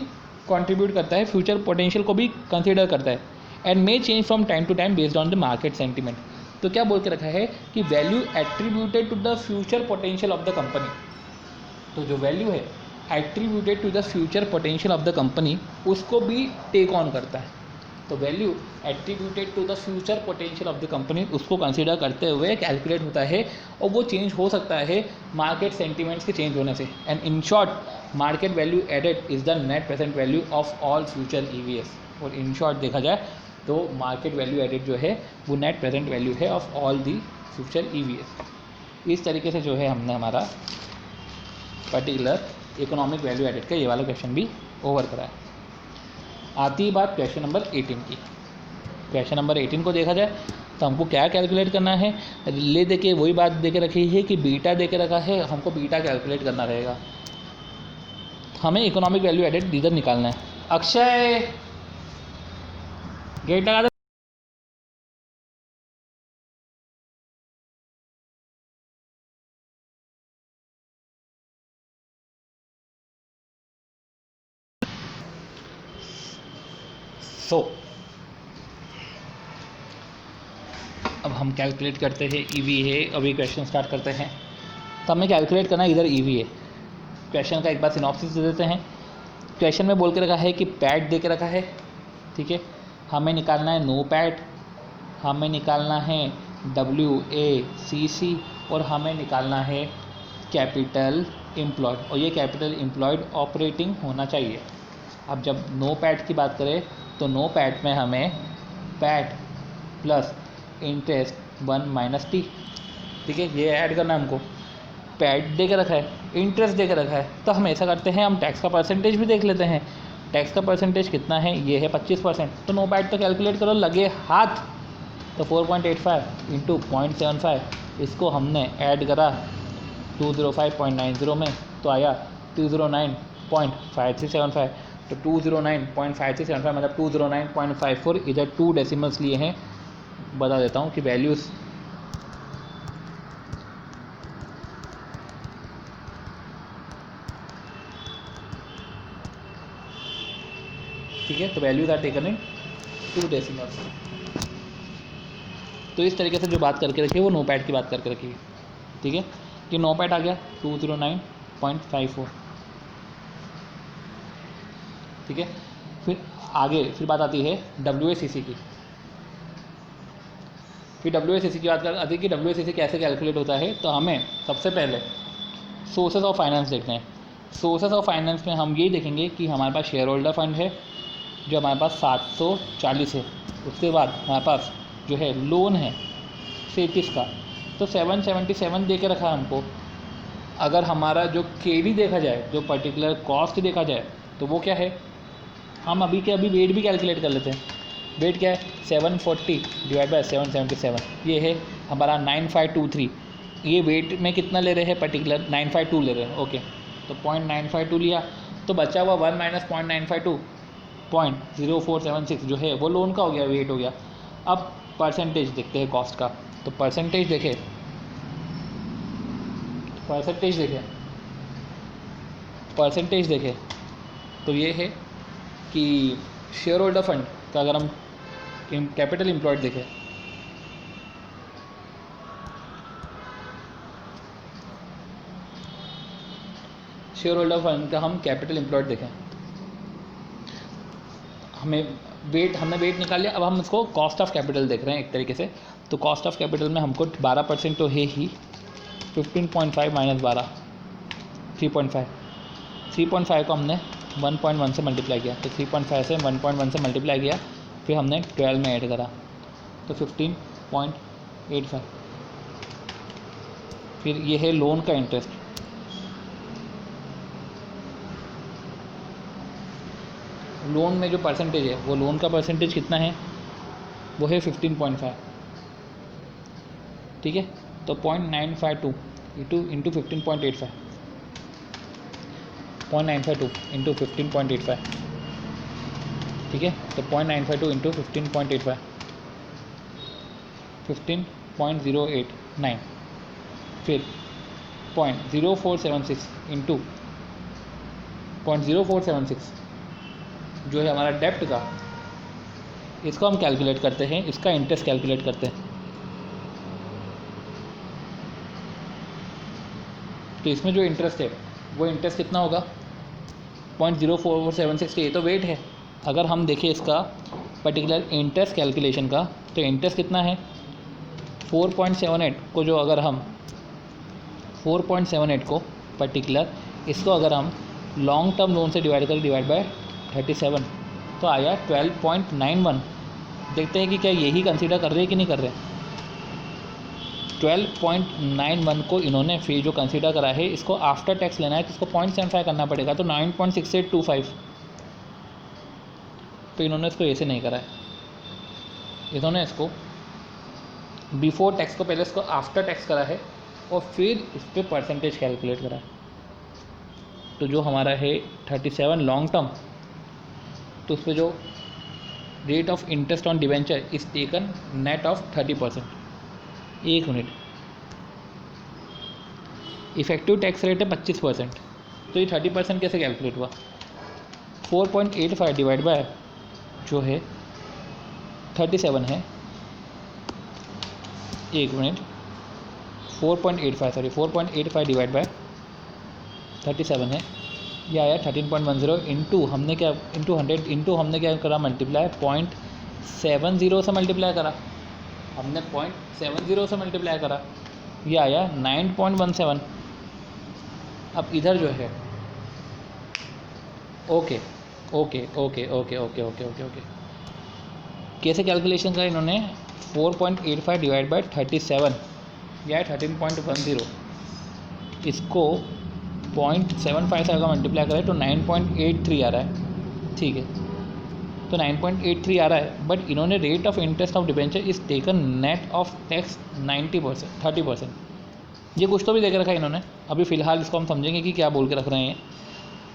कंट्रीब्यूट करता है, फ्यूचर पोटेंशियल को भी कंसीडर करता है, and may change from time to time based on the market sentiment. तो क्या बोल के रखा है कि value attributed to the future potential of the company, तो जो वैल्यू है attributed to the future potential of the company उसको भी टेक ऑन करता है। तो value attributed to the future potential of the company उसको कंसीडर करते हुए कैलकुलेट होता है, और वो चेंज हो सकता है मार्केट सेंटीमेंट्स के चेंज होने से। And in short market value added is the net present value of all future EVS। और इन शॉर्ट देखा जाए तो मार्केट वैल्यू एडेड जो है वो नेट प्रेजेंट वैल्यू है of all the future EVS। इस तरीके से जो है हमने हमारा पर्टिकुलर इकोनॉमिक वैल्यू एडेड का ये वाला क्वेश्चन भी ओवर करा है। आती ही बात क्वेश्चन नंबर 18 की। क्वेश्चन नंबर 18 को देखा जाए तो हमको क्या कैलकुलेट करना है, ले दे के वही बात दे के रखी है कि बीटा दे के रखा है, हमको बीटा कैलकुलेट करना रहेगा। हमें इकोनॉमिक वैल्यू एडेड इधर निकालना है। अक्षय गेट लगा दे। अब हम कैलकुलेट करते हैं EVA। अभी क्वेश्चन स्टार्ट करते हैं। तो हमें कैलकुलेट करना है इधर EVA। क्वेश्चन का एक बार सिनॉप्सिस दे देते हैं। क्वेश्चन में बोल के रखा है कि पैट दे के रखा है, ठीक है। हमें निकालना है नो पैट, हमें निकालना है WACC, और हमें निकालना है कैपिटल एम्प्लॉयड, और ये कैपिटल एम्प्लॉयड ऑपरेटिंग होना चाहिए। अब जब नो पैट की बात करें तो नो पैट में हमें पैट प्लस इंटरेस्ट 1 - T, ठीक है, ये ऐड करना है हमको। पैट दे के रखा है, इंटरेस्ट दे के रखा है, तो हम ऐसा करते हैं, हम टैक्स का परसेंटेज भी देख लेते हैं। टैक्स का परसेंटेज कितना है, ये है 25%। तो नो पैट तो कैलकुलेट करो लगे हाथ, तो 4.85 इंटू 0.75, इसको हमने ऐड करा 205.90 में, तो आया 209.5375। तो 209.5375 मतलब 209.54, इधर 2 डेसिमल्स लिए हैं। बता देता हूँ कि वैल्यूज़ ठीक है, तो values are taken in 2 decimals. तो इस तरीके से जो बात करके रखी है वो नोपैड की बात करके रखी है, ठीक है। कि नोपैड आ गया 209.54, ठीक है। फिर आगे फिर बात आती है WACC की। फिर WACC की बात कर आती है कि WACC कैसे कैलकुलेट होता है। तो हमें सबसे पहले सोर्सेज ऑफ फाइनेंस देखना है। सोर्सेज ऑफ फाइनेंस में हम ये देखेंगे कि हमारे पास शेयर होल्डर फंड है जो हमारे पास 740 है। उसके बाद हमारे पास जो है लोन है 37 का, तो 777 दे के रखा है हमको। अगर हमारा जो KD देखा जाए, जो पर्टिकुलर कॉस्ट देखा जाए, तो वो क्या है, हम अभी के अभी वेट भी कैलकुलेट कर लेते हैं। वेट क्या है, 740 डिवाइड बाय 777, ये है हमारा 9523। ये वेट में कितना ले रहे हैं, पर्टिकुलर 952 ले रहे हैं, ओके। तो 0.952 लिया, तो बचा हुआ 1 - 0.952 0.0476 जो है वो लोन का हो गया, वेट हो गया। अब परसेंटेज देखते हैं कॉस्ट का। तो परसेंटेज देखें, परसेंटेज देखें तो ये है कि शेयर होल्डर फंड का अगर हम कैपिटल एम्प्लॉयड देखें, शेयर होल्डर फंड का हम कैपिटल एम्प्लॉयड देखें, हमने वेट निकाल लिया। अब हम इसको कॉस्ट ऑफ कैपिटल देख रहे हैं एक तरीके से। तो कॉस्ट ऑफ कैपिटल में हमको 12% तो है ही, 15.5 माइनस 12 3.5, 3.5 को हमने 1.1 से मल्टीप्लाई किया, तो 3.5 से 1.1 से मल्टीप्लाई किया, फिर हमने 12 में ऐड करा तो 15.85। फिर ये है लोन का इंटरेस्ट, लोन में जो परसेंटेज है वो लोन का परसेंटेज कितना है, वो है 15.5, ठीक है। तो 0.952 इंटू 15.85, 0.952 इंटू 15.85, ठीक है। तो 0.952 इंटू 15.85 15.089, फिर 0.0476 इंटू 0.0476 जो है हमारा डेप्ट का, इसको हम कैलकुलेट करते हैं, इसका इंटरेस्ट कैलकुलेट करते हैं। तो इसमें जो इंटरेस्ट है वो इंटरेस्ट कितना होगा, 0.0476। ये तो वेट है। अगर हम देखें इसका पर्टिकुलर इंटरेस्ट कैलकुलेशन का, तो इंटरेस्ट कितना है 4.78 को, जो अगर हम 4.78 को पर्टिकुलर इसको अगर हम लॉन्ग टर्म लोन से डिवाइड बाय 37 तो आया 12.91। देखते हैं कि क्या यही कंसीडर कर रहे हैं कि नहीं कर रहे। 12.91 को इन्होंने फिर जो कंसीडर करा है, इसको आफ्टर टैक्स लेना है तो इसको 0.75 करना पड़ेगा, तो 9.6825। तो इन्होंने इसको ऐसे नहीं करा है, इन्होंने इसको बिफोर टैक्स को पहले इसको आफ्टर टैक्स करा है और फिर इस पर परसेंटेज कैलकुलेट करा है। तो जो हमारा है 37 लॉन्ग टर्म, तो उस पर जो rate of interest on debenture is taken net of 30%। एक मिनट, इफेक्टिव टैक्स रेट है 25%, तो ये 30% कैसे कैलकुलेट हुआ। 4.85 डिवाइड बाय जो है 37 है, एक मिनट, 4.85 डिवाइड बाय 37 है, ये आया 13.10 इंटू हमने क्या इंटू 100 इंटू हमने क्या करा मल्टीप्लाई 0.70 से मल्टीप्लाई करा, हमने 0.70 से मल्टीप्लाई करा, ये आया 9.17। अब इधर जो है okay okay okay okay okay okay okay okay कैसे कैलकुलेशन करा इन्होंने, 4.85 डिवाइड बाय 37 या 13.10, इसको 0.75 से अगर मल्टीप्लाई करें तो 9.83 आ रहा है, ठीक है। तो 9.83 आ रहा है, बट इन्होंने rate of interest of debenture is taken net of tax 90%, 30%। ये कुछ तो भी देख रखा है इन्होंने, अभी फ़िलहाल इसको हम समझेंगे कि क्या बोल के रख रहे हैं।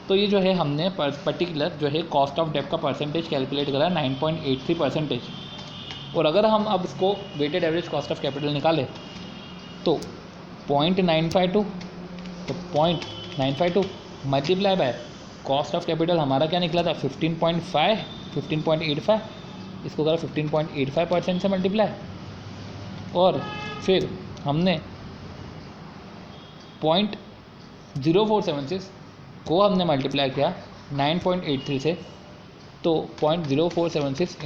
तो ये जो है हमने पर्टिकुलर जो है कॉस्ट ऑफ डेब्ट का परसेंटेज कैलकुलेट करा 9.83%। और अगर हम अब इसको weighted average cost of capital निकालें तो 0.952, तो 0.952 multiply by cost of capital हमारा क्या निकला था 15.85, इसको करा 15.85% से मल्टीप्लाई, और फिर हमने 0.0476 को हमने मल्टीप्लाई किया 9.83 से, तो 0.0476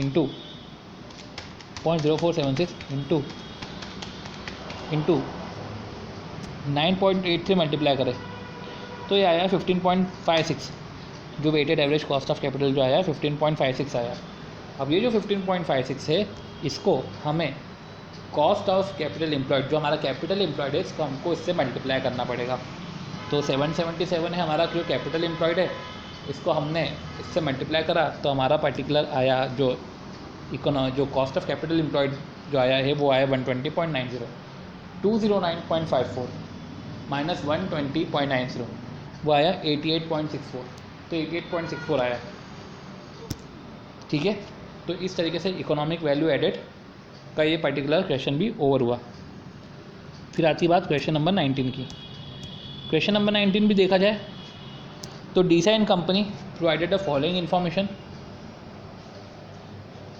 इंटू 9.83 मल्टीप्लाई करें तो ये आया 15.56। जो weighted average cost of capital जो आया 15.56 आया। अब ये जो 15.56 है, इसको हमें कॉस्ट ऑफ कैपिटल एम्प्लॉयड, जो हमारा कैपिटल एम्प्लॉयड है, इसको हमको इससे मल्टीप्लाई करना पड़ेगा। तो 777 है हमारा जो कैपिटल एम्प्लॉयड है, इसको हमने इससे मल्टीप्लाई करा तो हमारा पर्टिकुलर आया जो जो कॉस्ट ऑफ कैपिटल एम्प्लॉयड जो आया है वो आया 120.90, 209.54 माइनस 120.90 वो आया 88.64, तो 88.64 आया, ठीक है। तो इस तरीके से इकोनॉमिक वैल्यू एडेड का ये पर्टिकुलर क्वेश्चन भी ओवर हुआ। फिर आती बात क्वेश्चन नंबर 19 की। क्वेश्चन नंबर 19 भी देखा जाए तो डीसा and company provided the following information,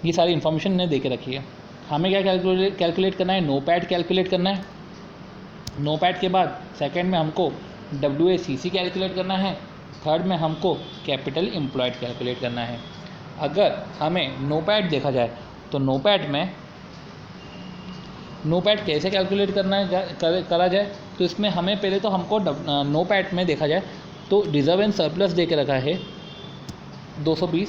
ये सारी इन्फॉर्मेशन ने दे के रखी है। हमें क्या कैलकुलेट करना है, नोपैड कैलकुलेट करना है। नोपैड के बाद सेकंड में हमको WACC कैलकुलेट करना है, थर्ड में हमको कैपिटल एम्प्लॉयड कैलकुलेट करना है। अगर हमें नोपैड देखा जाए तो नोपैड कैसे कैलकुलेट करा जाए, तो इसमें हमें पहले तो हमको नोपैड में देखा जाए तो रिजर्व एंड सरप्लस दे के रखा है 220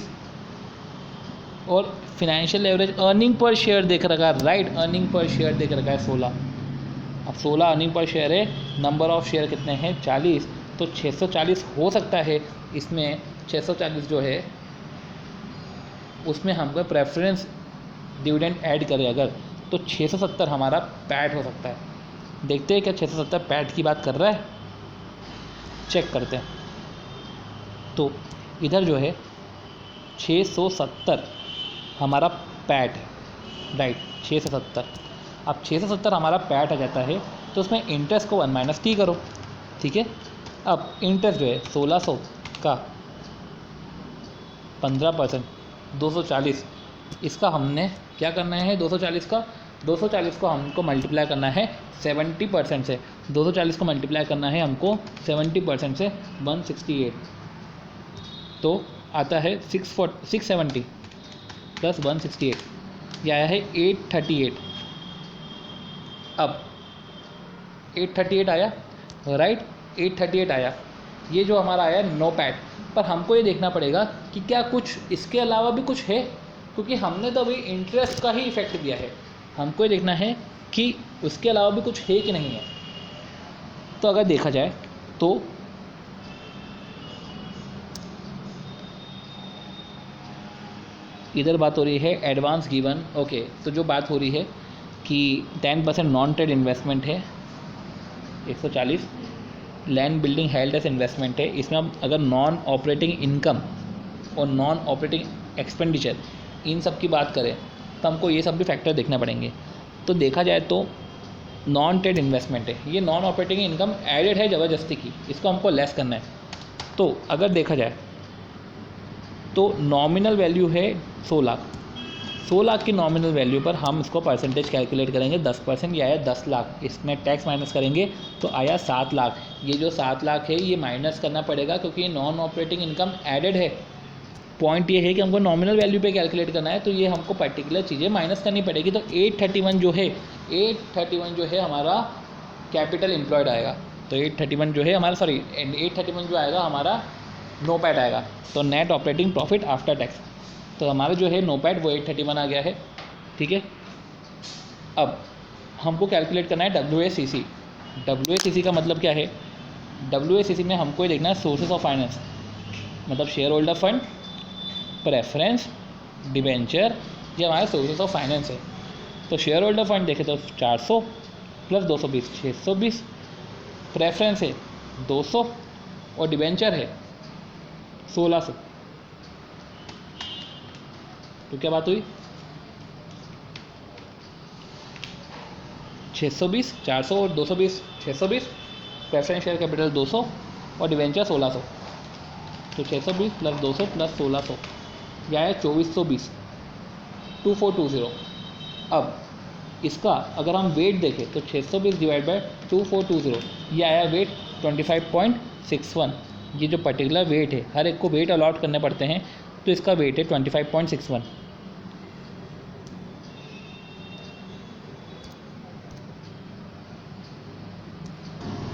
और financial average earning per share देख रखा है, राइट, अर्निंग पर शेयर देख रखा है 16। अब 16 अर्निंग पर शेयर है, नंबर ऑफ शेयर कितने हैं 40, तो 640 हो सकता है। इसमें 640 जो है उसमें हमको प्रेफरेंस डिविडेंड ऐड करें अगर, तो 670 हमारा पैट हो सकता है। देखते हैं क्या 670 पैट की बात कर रहा है, चेक करते हैं। तो इधर जो है 670 हमारा पैट है, राइट, 670। अब 670 हमारा पैट आ जाता है तो उसमें इंटरेस्ट को 1 - T करो, ठीक है। अब इंटरेस्ट जो है 1600 का 15%, 240, इसका हमने क्या करना है, 240 को हमको मल्टीप्लाई करना है 70% से। 240 को मल्टीप्लाई करना है हमको 70% से 168, तो आता है 670 प्लस 168, यह आया है 838। अब 838 आया, राइट, 838 आया। ये जो हमारा आया नोपैड, पर हमको ये देखना पड़ेगा कि क्या कुछ इसके अलावा भी कुछ है, क्योंकि हमने तो अभी इंटरेस्ट का ही इफेक्ट दिया है। हमको ये देखना है कि उसके अलावा भी कुछ है कि नहीं है। तो अगर देखा जाए तो इधर बात हो रही है एडवांस गिवन, ओके। तो जो बात हो रही है कि 10% नॉन ट्रेड इन्वेस्टमेंट है 140, land building held as investment है। इसमें हम अगर नॉन ऑपरेटिंग इनकम और नॉन ऑपरेटिंग एक्सपेंडिचर इन सब की बात करें तो हमको ये सब भी फैक्टर देखने पड़ेंगे। तो देखा जाए तो नॉन ट्रेड इन्वेस्टमेंट है, ये नॉन ऑपरेटिंग इनकम एडेड है ज़बरदस्ती की, इसको हमको लेस करना है। तो अगर देखा जाए तो नॉमिनल वैल्यू है 100 लाख। 100 लाख की नॉमिनल वैल्यू पर हम इसको परसेंटेज कैलकुलेट करेंगे 10%, ये आया 10 लाख। इसमें टैक्स माइनस करेंगे तो आया 7 लाख। ये जो 7 लाख है ये माइनस करना पड़ेगा क्योंकि ये नॉन ऑपरेटिंग इनकम एडेड है। पॉइंट ये है कि हमको नॉमिनल वैल्यू पे कैलकुलेट करना है, तो ये हमको पर्टिकुलर चीज़ें माइनस करनी पड़ेगी। तो 831 जो है हमारा कैपिटल एम्प्लॉयड आएगा। तो 831 जो है हमारा 831 जो आएगा हमारा नोपैड आएगा। तो net operating profit after tax, तो हमारा जो है नोपैड वो 831 आ गया है, ठीक है। अब हमको कैलकुलेट करना है WACC। WACC का मतलब क्या है, WACC में हमको ये देखना है सोर्सेज ऑफ फाइनेंस, मतलब share holder fund, preference, debenture, ये हमारे सोर्सेज ऑफ फाइनेंस है। तो शेयर होल्डर फंड देखें तो 400 प्लस 220 620, प्रेफरेंस है 200 और डिबेंचर है 1600। तो क्या बात हुई, 620, 400 और 220, 620, प्रेफरेंस शेयर कैपिटल 200 और डिवेंचर 1600। तो 620 प्लस 200 प्लस 1600, यह है 2420, 2420। अब इसका अगर हम वेट देखें तो 620 डिवाइड बाय 2420, ये आया वेट 25.61। ये जो पर्टिकुलर वेट है, हर एक को वेट अलॉट करने पड़ते हैं, तो इसका वेट है 25.61।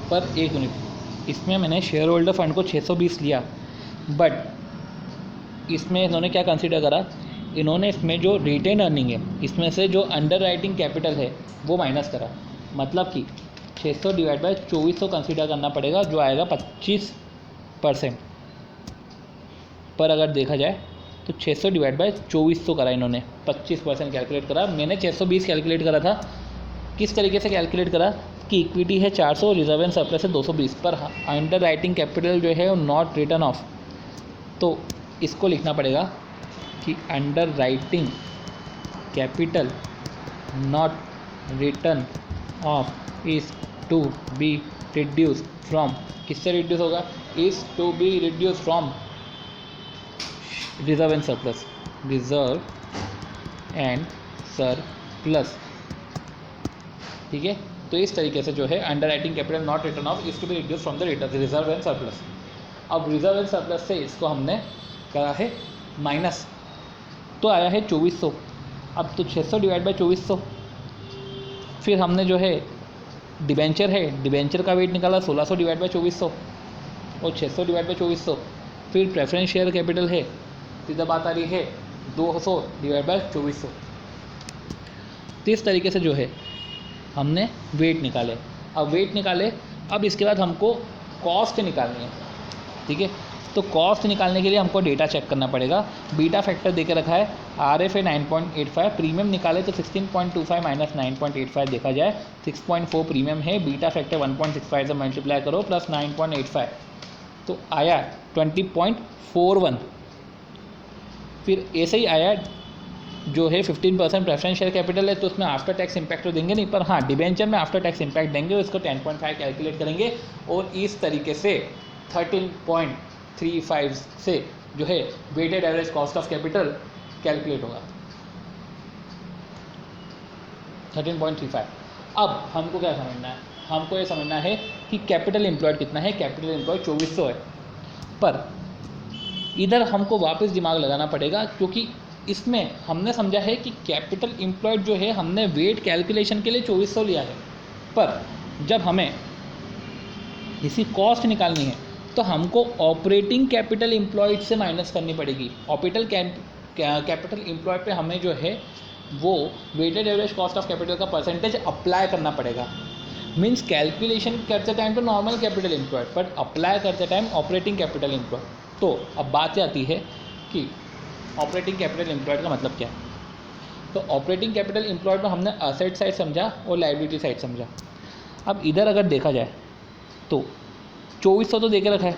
पर एक मिनट, इसमें मैंने शेयर होल्डर फंड को 620 लिया, बट इसमें इन्होंने क्या कंसीडर करा, इन्होंने इसमें जो रिटेन अर्निंग है इसमें से जो अंडर राइटिंग कैपिटल है वो माइनस करा। मतलब कि 600 डिवाइड बाय 2400 कंसीडर करना पड़ेगा, जो आएगा 25%। पर अगर देखा जाए तो 600 डिवाइड बाय 2400 करा इन्होंने, 25% कैलकुलेट करा। मैंने 620 कैलकुलेट करा था। किस तरीके से कैलकुलेट करा कि इक्विटी है 400, रिजर्व एंड सरप्लस है 220, पर अंडर राइटिंग कैपिटल जो है वो नॉट रिटर्न ऑफ। तो इसको लिखना पड़ेगा कि underwriting capital not written off is to be reduce from, किससे रिड्यूस होगा, is to be reduce from reserve and surplus, reserve and surplus. ठीक है, तो इस तरीके से जो है underwriting capital not written off is to be reduce from the reserve and surplus. अब रिजर्व एंड सरप्लस से इसको हमने करा है माइनस, तो आया है 2400। अब तो 600 डिवाइड बाई 2400। फिर हमने जो है डिबेंचर है, डिबेंचर का वेट निकाला 1600 डिवाइड बाई 2400 और 600 डिवाइड बाई 2400। फिर प्रेफरेंस शेयर कैपिटल है, सीधा बात आ रही है 200 डिवाइड बाई 2400। तो इस तरीके से जो है हमने वेट निकाले। अब वेट निकाले, अब इसके बाद हमको कॉस्ट निकालनी है। ठीक है, तो कॉस्ट निकालने के लिए हमको डेटा चेक करना पड़ेगा। बीटा फैक्टर देके रखा है, RF है 9.85, प्रीमियम निकाले तो 16.25 माइनस 9.85 देखा जाए 6.4 प्रीमियम है, बीटा फैक्टर 1.65 से मल्टीप्लाई करो प्लस 9.85 तो आया 20.41। फिर ऐसे ही आया जो है 15% प्रेफरेंस शेयर कैपिटल है, तो उसमें आफ्टर टैक्स इम्पैक्ट तो देंगे नहीं, पर हाँ डिबेंचर में आफ्टर टैक्स इम्पैक्ट देंगे, उसको 10.5 कैलकुलेट करेंगे और इस तरीके से 13.35 से जो है weighted average cost of capital calculate होगा 13.35। अब हमको क्या समझना है, हमको ये समझना है कि कैपिटल एम्प्लॉयड कितना है। कैपिटल एम्प्लॉयड 2400 है, पर इधर हमको वापस दिमाग लगाना पड़ेगा, क्योंकि इसमें हमने समझा है कि कैपिटल एम्प्लॉयड जो है हमने वेट कैलकुलेशन के लिए 2400 लिया है, पर जब हमें इसी कॉस्ट निकालनी है तो हमको ऑपरेटिंग कैपिटल एम्प्लॉयड से माइनस करनी पड़ेगी। कैपिटल एम्प्लॉयड पे हमें जो है वो weighted average cost of capital का परसेंटेज अप्लाई करना पड़ेगा। मीन्स कैलकुलेशन करते टाइम तो normal capital employed, but apply करते टाइम ऑपरेटिंग कैपिटल एम्प्लॉयड। तो अब बात आती है कि ऑपरेटिंग कैपिटल एम्प्लॉयड का मतलब क्या है। तो ऑपरेटिंग कैपिटल एम्प्लॉयड में हमने असेट साइड समझा और लायबिलिटी साइड समझा। अब इधर अगर देखा जाए तो 2400 तो देके रखा है,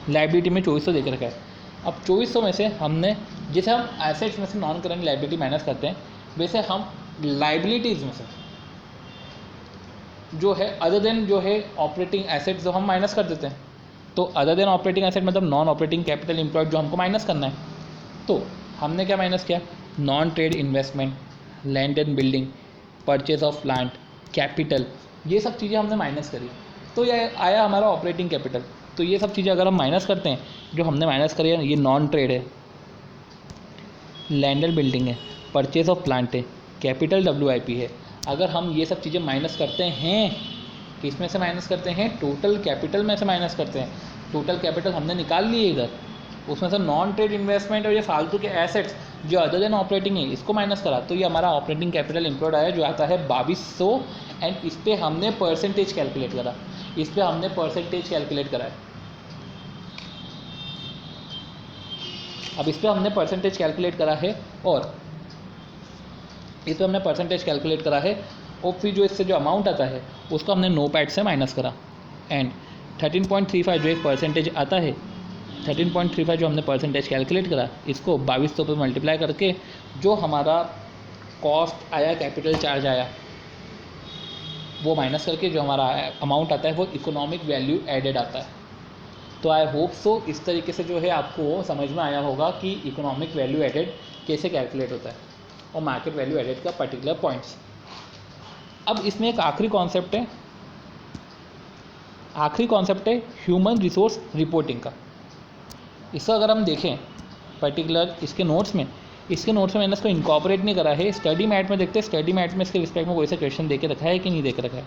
लायबिलिटी में 2400 देके रखा है। अब 2400 में से हमने, जैसे हम एसेट्स में से नॉन करंट लायबिलिटी माइनस करते हैं, वैसे हम लायबिलिटीज़ में से जो है अदर देन जो है ऑपरेटिंग एसेट्स जो हम माइनस कर देते हैं। तो अदर देन ऑपरेटिंग एसेट मतलब नॉन ऑपरेटिंग कैपिटल एम्प्लॉयड जो हमको माइनस करना है। तो हमने क्या माइनस किया, non trade investment, land and building, purchase of plant, capital, ये सब चीज़ें हमने माइनस करी, तो ये आया हमारा ऑपरेटिंग कैपिटल। तो ये सब चीज़ें अगर हम माइनस करते हैं, जो हमने माइनस करी है, ये नॉन ट्रेड है, लैंड एंड बिल्डिंग है, परचेज ऑफ प्लांट है, कैपिटल WIP है। अगर हम ये सब चीज़ें माइनस करते हैं, किस में से माइनस करते हैं, टोटल कैपिटल में से माइनस करते हैं। टोटल कैपिटल हमने निकाल लिए इधर, उसमें से नॉन ट्रेड इन्वेस्टमेंट और ये फालतू के एसेट्स जो अदर देन ऑपरेटिंग है इसको माइनस करा, तो ये हमारा ऑपरेटिंग कैपिटल एम्प्लॉयड आया जो आता है 2200। एंड इस पर हमने परसेंटेज कैलकुलेट करा, इस पर हमने परसेंटेज कैलकुलेट करा है। अब इस पर हमने परसेंटेज कैलकुलेट करा है और इस पर हमने परसेंटेज कैलकुलेट करा है और फिर जो इससे जो अमाउंट आता है उसको हमने NOPAT से माइनस करा। एंड 13.35 जो एक परसेंटेज आता है, 13.35 जो हमने परसेंटेज कैलकुलेट करा, इसको 2200 पे मल्टीप्लाई करके जो हमारा कॉस्ट आया, कैपिटल चार्ज आया, वो माइनस करके जो हमारा अमाउंट आता है वो इकोनॉमिक वैल्यू एडेड आता है। तो आई होप सो इस तरीके से जो है आपको समझ में आया होगा कि इकोनॉमिक वैल्यू एडेड कैसे कैलकुलेट होता है और मार्केट वैल्यू एडेड का पर्टिकुलर पॉइंट्स। अब इसमें एक आखिरी कॉन्सेप्ट है, ह्यूमन रिसोर्स रिपोर्टिंग का। इसको अगर हम देखें पर्टिकुलर इसके नोट्स में मैंने इसको इनकॉर्पोरेट नहीं करा है। स्टडी मैट में देखते हैं, स्टडी मैट में इसके रिस्पेक्ट में कोई सा क्वेश्चन दे के रखा है कि नहीं दे के रखा है।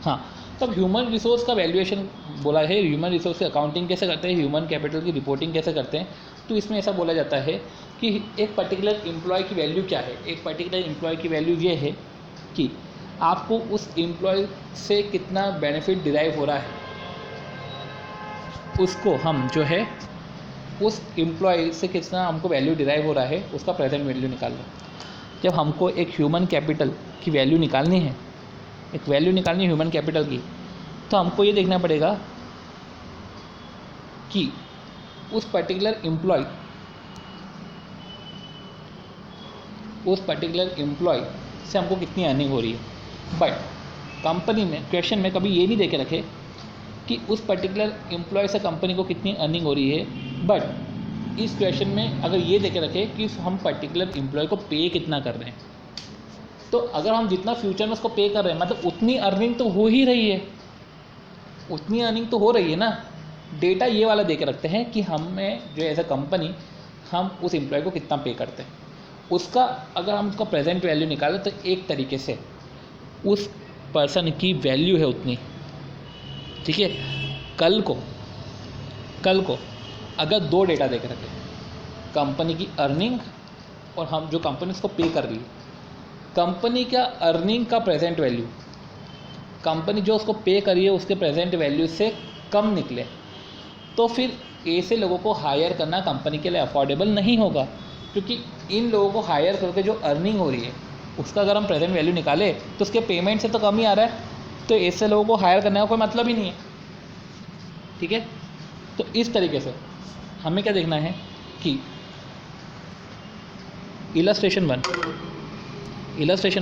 हाँ, तब ह्यूमन रिसोर्स का वैल्यूएशन बोला है, ह्यूमन रिसोर्स की अकाउंटिंग कैसे करते हैं, ह्यूमन कैपिटल की रिपोर्टिंग कैसे करते हैं। तो इसमें ऐसा बोला जाता है कि एक पर्टिकुलर एम्प्लॉय की वैल्यू क्या है। एक पर्टिकुलर एम्प्लॉय की वैल्यू ये है कि आपको उस एम्प्लॉय से कितना बेनिफिट डिराइव हो रहा है, उसको हम जो है उस एम्प्लॉय से कितना हमको वैल्यू डिराइव हो रहा है उसका प्रेजेंट वैल्यू निकाल लो। जब हमको एक ह्यूमन कैपिटल की वैल्यू निकालनी है, एक वैल्यू निकालनी है ह्यूमन कैपिटल की, तो हमको ये देखना पड़ेगा कि उस पर्टिकुलर एम्प्लॉय से हमको कितनी अर्निंग हो रही है। बट कंपनी में क्वेश्चन में कभी ये नहीं दे के रखे कि उस पर्टिकुलर एम्प्लॉय से कंपनी को कितनी अर्निंग हो रही है, बट इस क्वेश्चन में अगर ये दे के रखे कि हम पर्टिकुलर एम्प्लॉय को पे कितना कर रहे हैं, तो अगर हम जितना फ्यूचर में उसको पे कर रहे हैं मतलब उतनी अर्निंग तो हो ही रही है, उतनी अर्निंग तो हो रही है ना। डेटा ये वाला दे के रखते हैं कि हमें जो एज अ कंपनी हम उस एम्प्लॉय को कितना पे करते हैं, उसका अगर हम उसका प्रेजेंट वैल्यू निकालें तो एक तरीके से उस पर्सन की वैल्यू है उतनी, ठीक है। कल को अगर दो डेटा दे के रखें, कंपनी की अर्निंग और हम जो कंपनी उसको पे कर रही है, कंपनी का अर्निंग का प्रेजेंट वैल्यू कंपनी जो उसको पे करी है उसके प्रेजेंट वैल्यू से कम निकले, तो फिर ऐसे लोगों को हायर करना कंपनी के लिए अफोर्डेबल नहीं होगा, क्योंकि इन लोगों को हायर करके जो अर्निंग हो रही है उसका अगर हम प्रेजेंट वैल्यू निकालें तो उसके पेमेंट से तो कम ही आ रहा है, तो ऐसे लोगों को हायर करने का कोई मतलब ही नहीं है, ठीक है। तो इस तरीके से हमें क्या देखना है कि इलस्ट्रेशन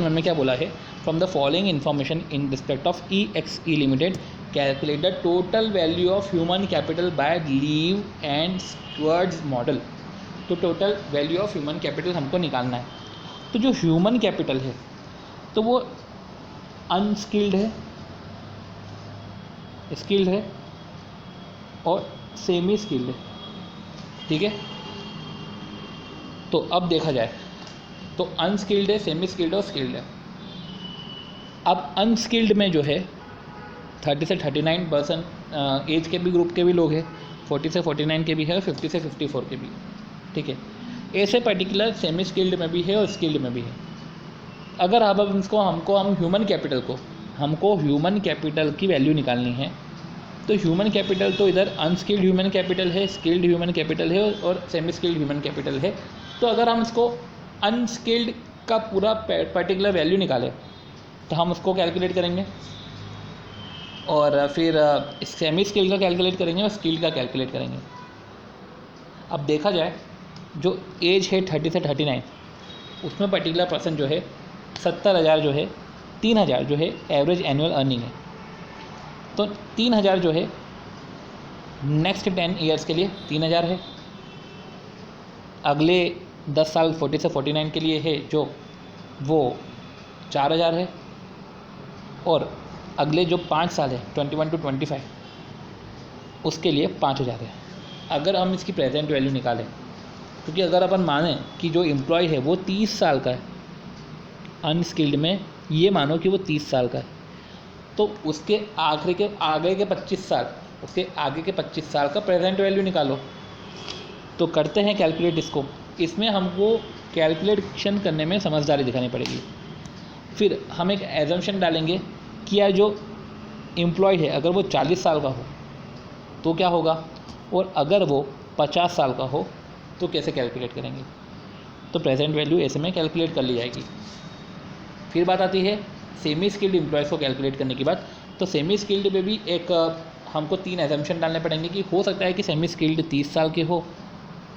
वन में क्या बोला है, from the following information in respect of EXE limited calculate the total value of human capital by Lev and Stuarts model. तो total value of human capital हमको निकालना है। तो जो ह्यूमन कैपिटल है तो वो अनस्किल्ड है, स्किल्ड है और सेमी स्किल्ड है, ठीक है। तो अब देखा जाए तो अनस्किल्ड है, सेमी स्किल्ड और स्किल्ड है। अब अनस्किल्ड में जो है 30 से 39% एज के भी ग्रुप के भी लोग हैं, 40 से 49 के भी है और 50 से 54 के भी, ठीक है। ऐसे पर्टिकुलर सेमी स्किल्ड में भी है और स्किल्ड में भी है। अगर अब हमको ह्यूमन कैपिटल की वैल्यू निकालनी है, तो ह्यूमन कैपिटल तो इधर अनस्किल्ड ह्यूमन कैपिटल है, स्किल्ड ह्यूमन कैपिटल है और सेमी स्किल्ड ह्यूमन कैपिटल है। तो अगर हम इसको अनस्किल्ड का पूरा पर्टिकुलर वैल्यू निकालें तो हम उसको कैलकुलेट करेंगे और फिर सेमी स्किल्ड का कैलकुलेट करेंगे और स्किल्ड का कैलकुलेट करेंगे। अब देखा जाए जो एज है 30 से 39, उसमें पर्टिकुलर पर्सन जो है 70,000 जो है 3,000 जो है एवरेज एनुअल अर्निंग है। तो 3,000 जो है नेक्स्ट 10 ईयर्स के लिए 3,000 है, अगले 10 साल 40 से 49 के लिए है जो वो 4,000 है, और अगले जो 5 साल है 21 to 25 उसके लिए 5,000 है। अगर हम इसकी प्रेजेंट वैल्यू निकालें, क्योंकि अगर अपन माने कि जो एम्प्लॉय है वो 30 साल का है, अनस्किल्ड में ये मानो कि वो 30 साल का है, तो उसके आगे के 25 साल, उसके आगे के 25 साल का प्रेजेंट वैल्यू निकालो। तो करते हैं कैलकुलेट इसको। इसमें हमको कैलकुलेशन करने में समझदारी दिखानी पड़ेगी। फिर हम एक एजम्पशन डालेंगे कि यार जो एम्प्लॉय है अगर वो 40 साल का हो तो क्या होगा, और अगर वो 50 साल का हो तो कैसे कैलकुलेट करेंगे। तो प्रेजेंट वैल्यू ऐसे में कैलकुलेट कर ली जाएगी। फिर बात आती है सेमी स्किल्ड एम्प्लॉयज़ को कैलकुलेट करने की बात। तो सेमी स्किल्ड में भी एक हमको 3 एजम्पशन डालने पड़ेंगे कि हो सकता है कि सेमी स्किल्ड 30 साल के हो,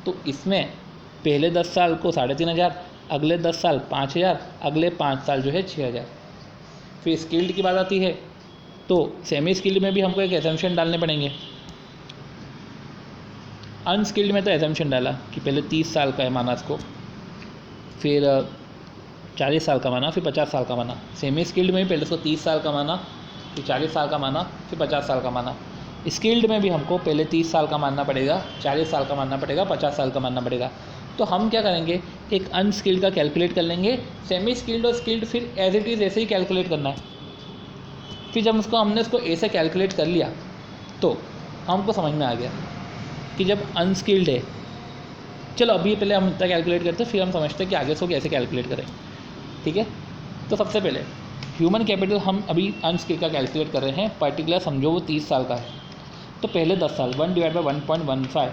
तो इसमें पहले 10 साल को 3,500, अगले 10 साल 5,000, अगले 5 साल जो है 6,000। फिर स्किल्ड की बात आती है तो सेमी स्किल्ड में भी हमको एक एजम्पशन डालने पड़ेंगे। अनस्किल्ड में तो एजम्पशन डाला कि पहले 30 साल का है माना इसको, फिर 40 साल का माना, फिर 50 साल का माना। सेमी स्किल्ड में भी पहले उसको 30 साल का माना, फिर 40 साल का माना, फिर 50 साल का माना। स्किल्ड में भी हमको पहले 30 साल का मानना पड़ेगा, 40 साल का मानना पड़ेगा, 50 साल का मानना पड़ेगा। तो हम क्या करेंगे, एक अनस्किल्ड का कैलकुलेट कर लेंगे, सेमी स्किल्ड और स्किल्ड फिर एज इट इज़ ऐसे ही कैलकुलेट करना है। फिर जब हमने उसको ऐसे कैलकुलेट कर लिया तो हमको समझ में आ गया कि जब अनस्किल्ड है, चलो अभी पहले हम इतना कैलकुलेट करते हैं, फिर हम समझते हैं कि आगे इसको कैसे कैलकुलेट करें, ठीक है। तो सबसे पहले ह्यूमन कैपिटल हम अभी अनस्किल्ड का कैलकुलेट कर रहे हैं, पर्टिकुलर समझो वो 30 साल का है, तो पहले 10 साल 1/1.15।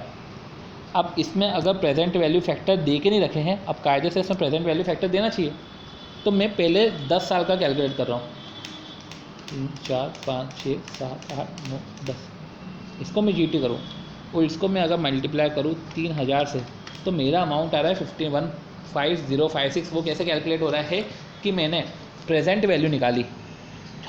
अब इसमें अगर प्रेजेंट वैल्यू फैक्टर दे के नहीं रखे हैं, अब कायदे से इसमें प्रेजेंट वैल्यू फैक्टर देना चाहिए, तो मैं पहले 10 साल का कैलकुलेट कर रहा हूँ। 3, 4, 5, 6, 7, 8, 9, 10, इसको मैं GT करूँ और इसको मैं अगर मल्टीप्लाई करूँ 3,000 से, तो मेरा अमाउंट आ रहा है 51,5056। वो कैसे कैलकुलेट हो रहा है कि मैंने प्रेजेंट वैल्यू निकाली,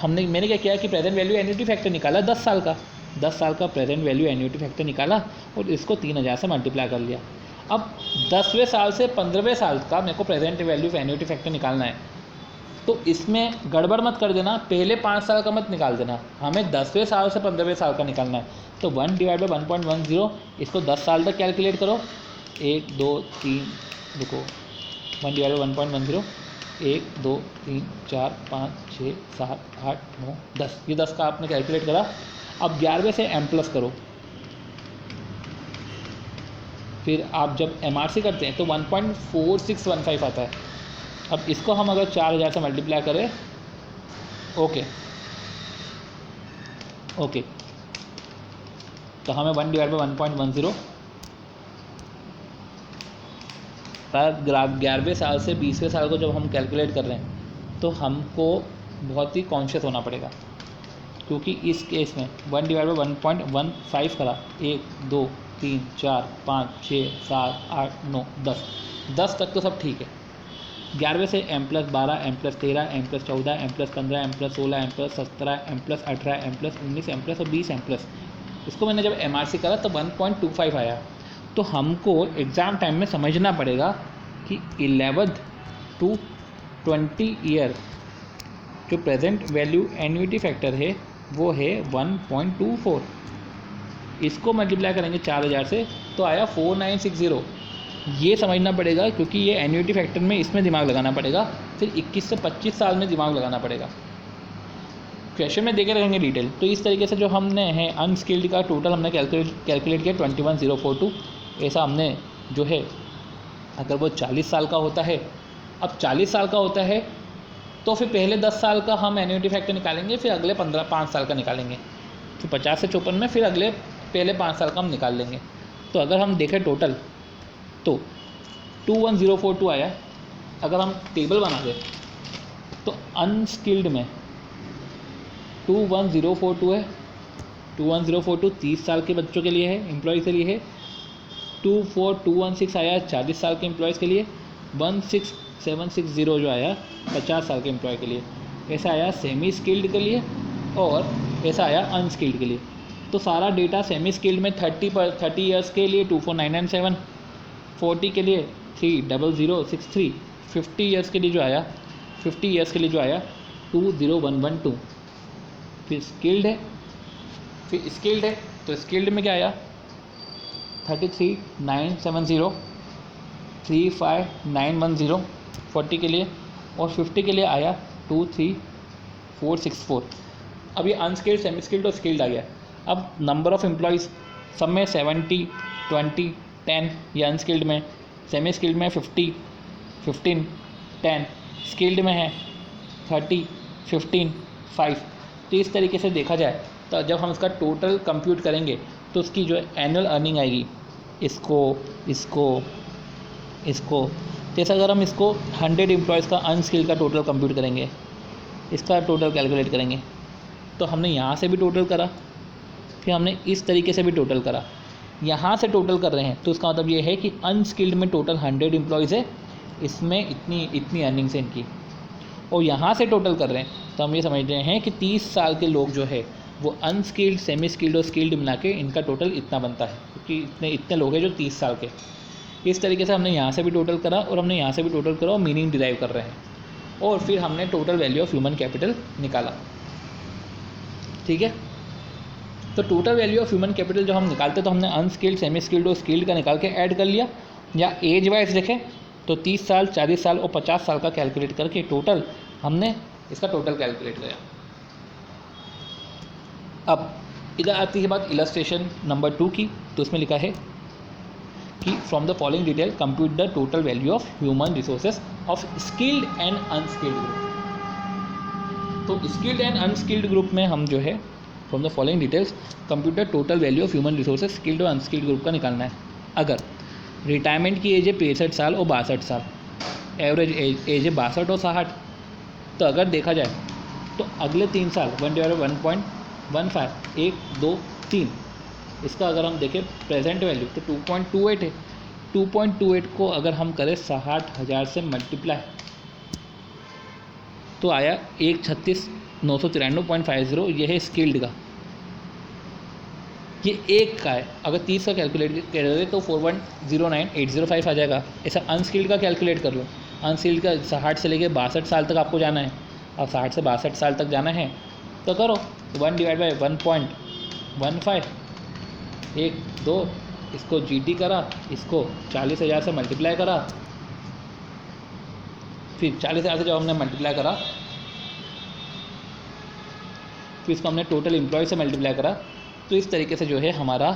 मैंने क्या किया कि प्रेजेंट वैल्यू एन्युटी फैक्टर निकाला 10 साल का, 10 साल का प्रेजेंट वैल्यू एन्युटी फैक्टर निकाला और इसको 3000 से मल्टीप्लाई कर लिया। अब 10वें साल से 15वें साल का मेरे को प्रेजेंट वैल्यू एन्युटी फैक्टर निकालना है, तो इसमें गड़बड़ मत कर देना, पहले 5 साल का मत निकाल देना, हमें 10वें साल से 15वें साल का निकालना है। तो 1/1.10 इसको 10 साल तक कैलकुलेट करो, 1 2 3 रुको 1/1.10 1 2 3 4 5 6 7 8 9 10, ये 10 का आपने कैलकुलेट करा। अब 11वें से एम प्लस करो, फिर आप जब MRC करते हैं तो 1.4615 आता है। अब इसको हम अगर 4000 से मल्टीप्लाई करें, ओके तो हमें 1/1.10 पर 11वें साल से 20वें साल को जब हम कैलकुलेट कर रहे हैं तो हमको बहुत ही कॉन्शियस होना पड़ेगा, क्योंकि इस केस में 1/1.15 करा 1 2 3 4 5 6 7 8 9 10 तक तो सब ठीक है। 11वें से M+12 M+13 M+14 M+15 M+16 M+17 M+18 M+19 M+ और 20 M+, इसको मैंने जब MRC करा तो 1.25 आया। तो हमको एग्ज़ाम टाइम में समझना पड़ेगा कि 11th to 20 ईयर जो प्रेजेंट वैल्यू एन्युटी फैक्टर है वो है 1.24, इसको मल्टीप्लाई करेंगे 4000 से तो आया 4960। ये समझना पड़ेगा क्योंकि ये एन्युटी फैक्टर में इसमें दिमाग लगाना पड़ेगा, फिर 21 से 25 साल में दिमाग लगाना पड़ेगा। क्वेश्चन में देखे रहेंगे डिटेल। तो इस तरीके से जो हमने है अनस्किल्ड का टोटल हमने कैलकुलेट किया 21042। ऐसा हमने जो है अगर वो 40 साल का होता है, अब 40 साल का होता है तो फिर पहले 10 साल का हम एन्युटी फैक्टर निकालेंगे, फिर अगले 5 साल का निकालेंगे, फिर 50 से 54 में फिर अगले पहले 5 साल का हम निकाल लेंगे। तो अगर हम देखें टोटल तो 21042 आया। अगर हम टेबल बना दें तो अनस्किल्ड में 21042 है, 21042 30 साल के बच्चों के लिए है, एम्प्लॉय के लिए है। 24216 आया 40 साल के एम्प्लॉयज़ के लिए। 16760 जो आया 50 साल के एम्प्लॉय के लिए। ऐसा आया सेमी स्किल्ड के लिए और ऐसा आया अनस्किल्ड के लिए। तो सारा डेटा सेमी स्किल्ड में 30 ईयर्स के लिए 24997, 40 के लिए 30063, 50 ईयर्स के लिए जो आया 20112। फिर स्किल्ड है, तो स्किल्ड में क्या आया 33970, 35910 40 के लिए, और 50 के लिए आया 23464। अब ये अनस्किल्ड, सेमी स्किल्ड और स्किल्ड आ गया। अब नंबर ऑफ़ एम्प्लॉयज़ सब में 70 20 10, या अनस्किल्ड में, सेमी स्किल्ड में 50 15 10, स्किल्ड में है 30 15 5। तो इस तरीके से देखा जाए तो जब हम इसका टोटल कंप्यूट करेंगे तो उसकी जो एनुअल अर्निंग आएगी इसको जैसे अगर हम इसको 100 एम्प्लॉयज़ का अनस्किल्ड का टोटल कंप्यूट करेंगे, इसका टोटल कैलकुलेट करेंगे, तो हमने यहाँ से भी टोटल करा, फिर हमने इस तरीके से भी टोटल करा, यहाँ से टोटल कर रहे हैं। तो इसका मतलब ये है कि अनस्किल्ड में टोटल 100 एम्प्लॉयज़ है, इसमें इतनी अर्निंग्स है इनकी, और यहाँ से टोटल कर रहे हैं तो हम ये समझ रहे हैं कि 30 साल के लोग जो है वो अनस्किल्ड, सेमी स्किल्ड और स्किल्ड मिला के इनका टोटल इतना बनता है, क्योंकि इतने लोग हैं जो 30 साल के। इस तरीके से हमने यहाँ से भी टोटल करा और हमने यहाँ से भी टोटल करा और मीनिंग डिराइव कर रहे हैं, और फिर हमने total value of human capital निकाला। ठीक है, तो total value of human capital जब हम निकालते तो हमने अनस्किल्ड, सेमी स्किल्ड और स्किल्ड का निकाल के ऐड कर लिया, या एज वाइज देखें तो 30 साल, 40 साल और 50 साल का कैलकुलेट करके टोटल हमने इसका टोटल कैलकुलेट किया। अब इधर आती है बात इलस्ट्रेशन नंबर 2 की। तो इसमें लिखा है कि from the following detail compute the total value of human resources of skilled and unskilled group. तो स्किल्ड एंड अनस्किल्ड ग्रुप में हम जो है from the following details compute the total value of human resources skilled और unskilled group का निकालना है। अगर रिटायरमेंट की एज है 65 साल और 62 साल, एवरेज एज है 62 और 60, तो अगर देखा जाए तो अगले 3 साल 1/1.15 1 2 3, इसका अगर हम देखें प्रेजेंट वैल्यू तो 2.28 है। 2.28 को अगर हम करें 60,000 से मल्टीप्लाई तो आया 136 993.50 ये है स्किल्ड का, ये एक का है। अगर 30 का कैलकुलेट करोगे तो 4109805 आ जाएगा। ऐसा अनस्किल्ड का कैलकुलेट कर लो। अनस्किल्ड का 60 से लेके 62 साल तक आपको जाना है। अब 60 से 62 साल तक जाना है तो करो 1/1.15, 1 2, इसको GT करा, इसको 40,000 से मल्टीप्लाई करा, फिर 40,000 से जब हमने मल्टीप्लाई करा, फिर इसको हमने टोटल एम्प्लॉय से मल्टीप्लाई करा, तो इस तरीके से जो है हमारा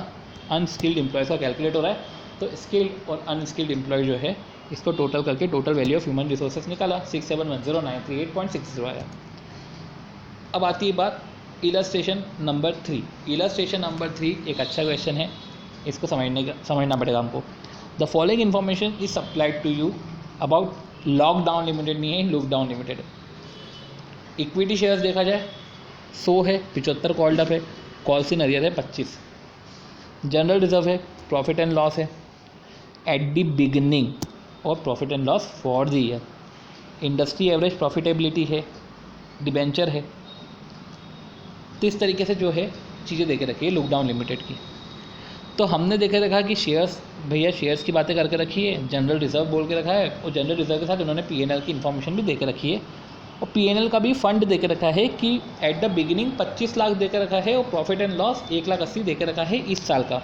अनस्किल्ड एम्प्लॉयज़ का कैलकुलेट हो रहा है। तो स्किल्ड और अनस्किल्ड एम्प्लॉय जो है इसको टोटल करके total value of human resources निकाला, 6710,938.63 आया। अब आती है बात इलस्ट्रेशन नंबर 3। इलस्ट्रेशन नंबर 3 एक अच्छा क्वेश्चन है, इसको समझना पड़ेगा हमको। The following information is supplied to you about lockdown limited, नहीं है लुकडाउन लिमिटेड। इक्विटी शेयर्स देखा जाए 100 है, 75 कॉल्ड अप है, कॉल्स इन अरियर है 25, जनरल रिजर्व है, प्रॉफिट एंड लॉस है एट द बिगिनिंग और profit and loss for the year, industry average profitability है, डिबेंचर है। तो इस तरीके से जो है चीज़ें देखे रखी है लुकडाउन लिमिटेड की। तो हमने देखे रखा कि शेयर्स, भैया शेयर्स की बातें करके रखी है, जनरल रिजर्व बोल के रखा है, और जनरल रिजर्व के साथ उन्होंने P&L की इन्फॉर्मेशन भी दे के रखी है, और P&L का भी फंड दे के रखा है कि एट द बिगिनिंग 25 लाख दे के रखा है, और प्रॉफिट एंड लॉस 1,80,000 दे के रखा है इस साल का।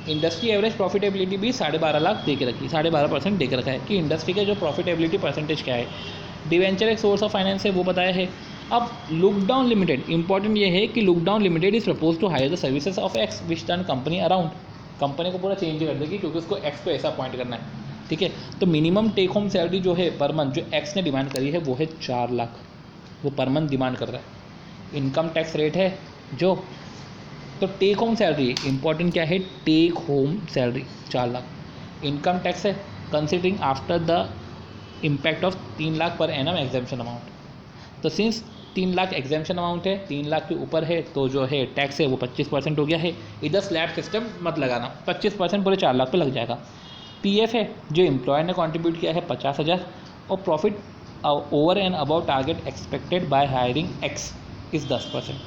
इंडस्ट्री एवरेज प्रॉफिटेबिलिटी भी 12.5 लाख दे के रखी, 12.5% दे के रखा है कि इंडस्ट्री का जो प्रॉफिटेबिलिटी परसेंटेज क्या है। डिवेंचर एक सोर्स ऑफ फाइनेंस है, वो बताया है। अब लुकडाउन लिमिटेड, इंपॉर्टेंट ये है कि Lookdown limited is propose to hire the services of X which turn company around, company को पूरा चेंज कर देगी क्योंकि उसको एक्स को ऐसा अपॉइंट करना है, ठीक है। तो मिनिमम टेक होम सैलरी जो है पर मंथ जो एक्स ने डिमांड करी है वो है 4 लाख, वो पर मंथ डिमांड कर रहा है। इनकम टैक्स रेट है जो, तो टेक होम सैलरी इंपॉर्टेंट क्या है, take home salary 4 lakh. Income tax है considering after the impact of 3 lakh per annum exemption amount. तो सिंस 3 लाख एग्जाम्पशन अमाउंट है, 3 लाख के ऊपर है तो जो है टैक्स है वो 25% हो गया है। इधर स्लैब सिस्टम मत लगाना, 25% पूरे 4 लाख पे लग जाएगा। PF है जो एम्प्लॉयर ने कंट्रीब्यूट किया है 50,000, और profit over and about target expected by hiring x is 10%।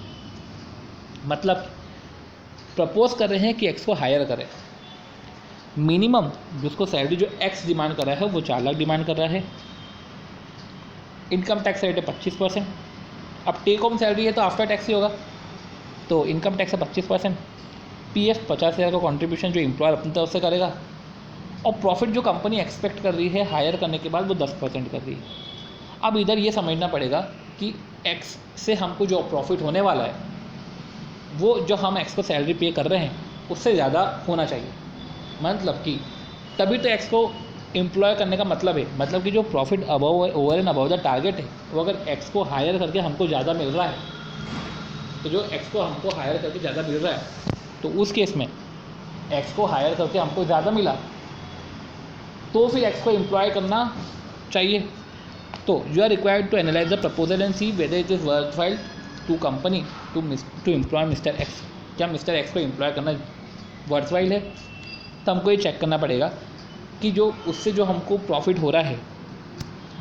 मतलब प्रपोज कर रहे हैं कि एक्स को हायर करें। मिनिमम जिसको सैलरी जो एक्स डिमांड कर रहा है वो 4 लाख डिमांड कर रहा है। इनकम टैक्स रेट है 25%। अब टेक होम सैलरी है तो आफ्टर टैक्स ही होगा, तो इनकम टैक्स है 25%। PF 50,000 का कॉन्ट्रीब्यूशन जो एम्प्लॉयर अपनी तरफ से करेगा, और प्रॉफिट जो कंपनी एक्सपेक्ट कर रही है हायर करने के बाद वो 10% कर रही है। अब इधर ये समझना पड़ेगा कि एक्स से हमको जो प्रॉफिट होने वाला है वो जो हम एक्स को सैलरी पे कर रहे हैं उससे ज़्यादा होना चाहिए। मतलब कि तभी तो एक्स को एम्प्लॉय करने का मतलब है, मतलब कि जो profit above over and above the target है वो अगर एक्स को हायर करके हमको ज़्यादा मिल रहा है, तो जो एक्स को हमको हायर करके ज़्यादा मिल रहा है तो उस केस में एक्स को हायर करके हमको ज़्यादा मिला तो फिर एक्स को एम्प्लॉय करना चाहिए। तो you are required to analyse the proposal and see whether it is worthwhile to company to employ mister X. क्या मिस्टर एक्स को एम्प्लॉय करना वर्थवाइल है? तो हमको ये चेक करना पड़ेगा कि जो उससे जो हमको प्रॉफिट हो रहा है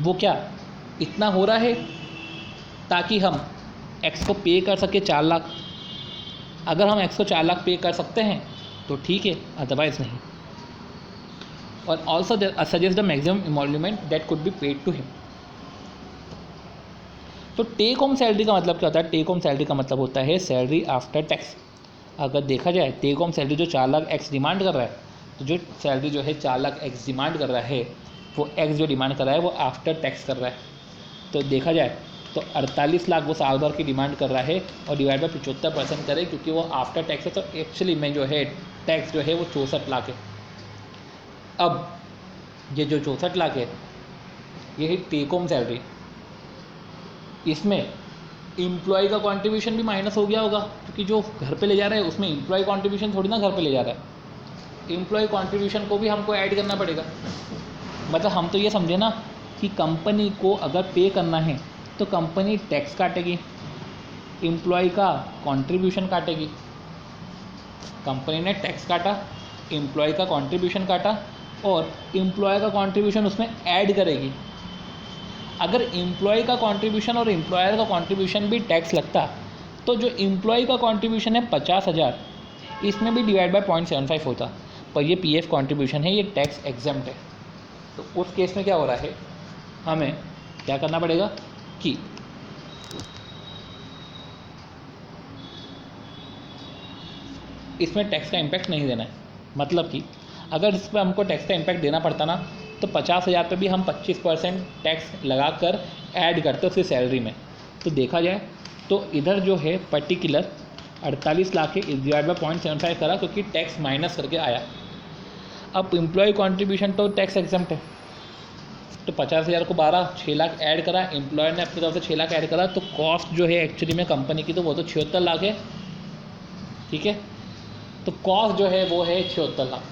वो क्या इतना हो रहा है ताकि हम एक्स को पे कर सके 4 लाख। अगर हम एक्स को 4 लाख पे कर सकते हैं तो ठीक है, अदरवाइज नहीं। और also suggest the maximum emolument that could be paid to him. तो टेक होम सैलरी का मतलब क्या होता है? टेक होम सैलरी का मतलब होता है सैलरी आफ्टर टैक्स। अगर देखा जाए टेक होम सैलरी जो 4 लाख एक्स डिमांड कर रहा है, तो जो सैलरी जो है 4 लाख एक्स डिमांड कर रहा है वो एक्स जो डिमांड कर रहा है वो आफ्टर टैक्स कर रहा है। तो देखा जाए तो 48 लाख वो साल भर की डिमांड कर रहा है और डिवाइड बाय 75% करें क्योंकि वो आफ्टर टैक्स है, तो एक्चुअली में जो है टैक्स जो है वो 64 लाख है। अब ये जो 64 लाख है ये है टेक होम सैलरी। इसमें एम्प्लॉय का कंट्रीब्यूशन भी माइनस हो गया होगा क्योंकि जो घर पे ले जा रहा है उसमें एम्प्लॉय कंट्रीब्यूशन थोड़ी ना घर पे ले जा रहा है, एम्प्लॉय कंट्रीब्यूशन को भी हमको ऐड करना पड़ेगा। मतलब हम तो ये समझे ना कि कंपनी को अगर पे करना है तो कंपनी टैक्स काटेगी, एम्प्लॉय का कंट्रीब्यूशन काटेगी। कंपनी ने टैक्स काटा, एम्प्लॉय का कंट्रीब्यूशन काटा और एम्प्लॉय का कंट्रीब्यूशन उसमें ऐड करेगी। अगर एम्प्लॉय का कंट्रीब्यूशन और एम्प्लॉयर का कंट्रीब्यूशन भी टैक्स लगता तो जो एम्प्लॉय का कंट्रीब्यूशन है 50,000, इसमें भी डिवाइड बाय 0.75 होता, पर ये पीएफ कंट्रीब्यूशन है, ये टैक्स एग्जेम्प्ट है। तो उस केस में क्या हो रहा है, हमें क्या करना पड़ेगा कि इसमें टैक्स का इम्पैक्ट नहीं देना है। मतलब कि अगर इस पर हमको टैक्स का इम्पैक्ट देना पड़ता ना, तो 50,000 पे भी हम 25% टैक्स लगा कर ऐड करते उसकी सैलरी में। तो देखा जाए तो इधर जो है पर्टिकुलर 48 लाख है, डिवाइड बाय 0.75 करा क्योंकि टैक्स माइनस करके आया। अब एम्प्लॉय कॉन्ट्रीब्यूशन तो टैक्स एग्जेम्प्ट है, तो 50,000 को 6 लाख ऐड करा, एम्प्लॉयर ने अपनी तरफ से 6 लाख ऐड करा, तो कॉस्ट जो है एक्चुअली में कंपनी की तो वो तो 76 लाख है। ठीक है, तो कॉस्ट जो है वो है 76 लाख,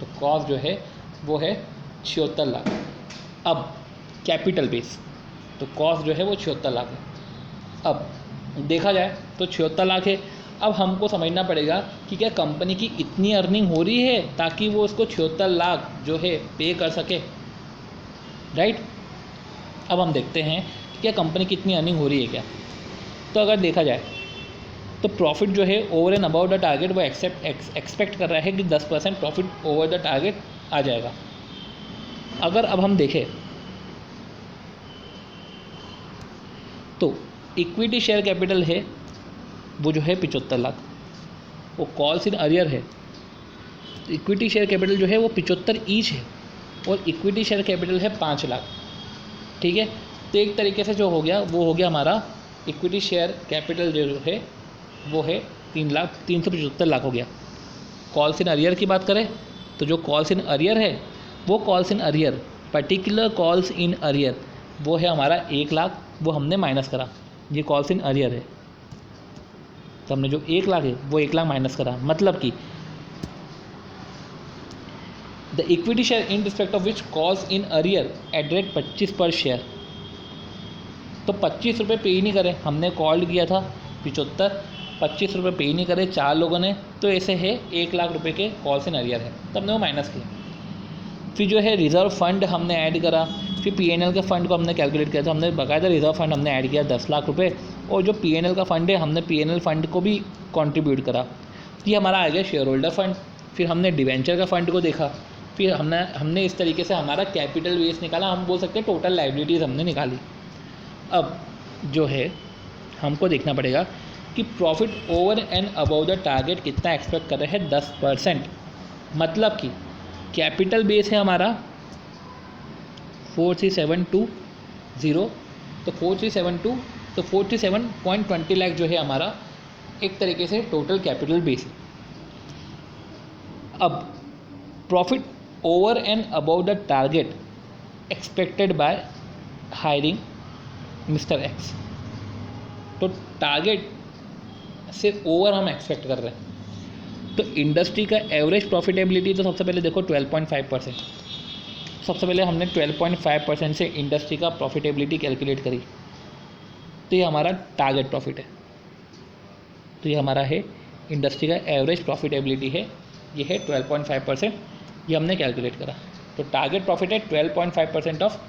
तो कॉस्ट जो है वो है 76 लाख। अब कैपिटल बेस, तो कॉस्ट जो है वो 76 लाख है। अब देखा जाए तो 76 लाख है। अब हमको समझना पड़ेगा कि क्या कंपनी की इतनी अर्निंग हो रही है ताकि वो उसको 76 लाख जो है पे कर सके, राइट। अब हम देखते हैं कि क्या कंपनी की इतनी अर्निंग हो रही है क्या। तो अगर देखा जाए तो प्रॉफिट जो है over and about the target वो एक्सपेक्ट कर रहा है कि 10% प्रॉफिट ओवर द टारगेट आ जाएगा। अगर अब हम देखें तो इक्विटी शेयर कैपिटल है वो जो है 75 लाख, वो कॉल्स इन अरियर है। इक्विटी शेयर कैपिटल जो है वो 75 ईच है और इक्विटी शेयर कैपिटल है 5 लाख। ठीक है, तो एक तरीके से जो हो गया वो हो गया हमारा इक्विटी शेयर कैपिटल जो है वो है 375 लाख हो गया। कॉल्स इन अरियर की बात करें तो जो कॉल्स इन अरियर है वो calls in arrear particular calls in arrear वो है हमारा 1 लाख, वो हमने माइनस करा, ये कॉल्स इन अरियर है। तो हमने जो 1 लाख है वो 1 लाख माइनस करा, मतलब कि the equity share in respect of which calls in arrear at rate 25 पर शेयर। तो 25 रुपये पे ही नहीं करे, हमने कॉल किया था 75, 25 रुपये पे ही नहीं करे 4 लोगों ने, तो ऐसे है 1 लाख रुपए के कॉल्स इन अरियर है, तब हमने वो माइनस किया। फिर जो है रिज़र्व फंड हमने ऐड करा, फिर पीएनएल के फ़ंड को हमने कैलकुलेट किया, तो हमने बाकायदा रिज़र्व फंड हमने ऐड किया 10 लाख रुपए, और जो पीएनएल का फ़ंड है हमने पीएनएल फ़ंड को भी कंट्रीब्यूट करा। ये हमारा आ गया शेयर होल्डर फंड। फिर हमने डिवेंचर का फ़ंड को देखा, फिर हमने इस तरीके से हमारा कैपिटल बेस निकाला, हम बोल सकते हैं टोटल लाइबिलिटीज़ हमने निकाली। अब जो है हमको देखना पड़ेगा कि profit over and above the target कितना एक्सपेक्ट कर रहे हैं, 10%। मतलब कि कैपिटल बेस है हमारा 43,720, तो 4372, तो 47.20 लाख जो है हमारा एक तरीके से टोटल कैपिटल बेस है। अब profit over and above the target expected by hiring mister x, तो टारगेट से ओवर हम एक्सपेक्ट कर रहे हैं। तो इंडस्ट्री का एवरेज प्रॉफिटेबिलिटी तो सबसे पहले देखो 12.5%। सबसे पहले हमने 12.5% से इंडस्ट्री का प्रॉफिटेबिलिटी कैलकुलेट करी, तो ये हमारा टारगेट प्रॉफिट है। तो ये हमारा है इंडस्ट्री का एवरेज प्रॉफिटेबिलिटी है, ये है 12.5%, ये हमने कैलकुलेट करा। तो टारगेट प्रॉफिट है 12.5% ऑफ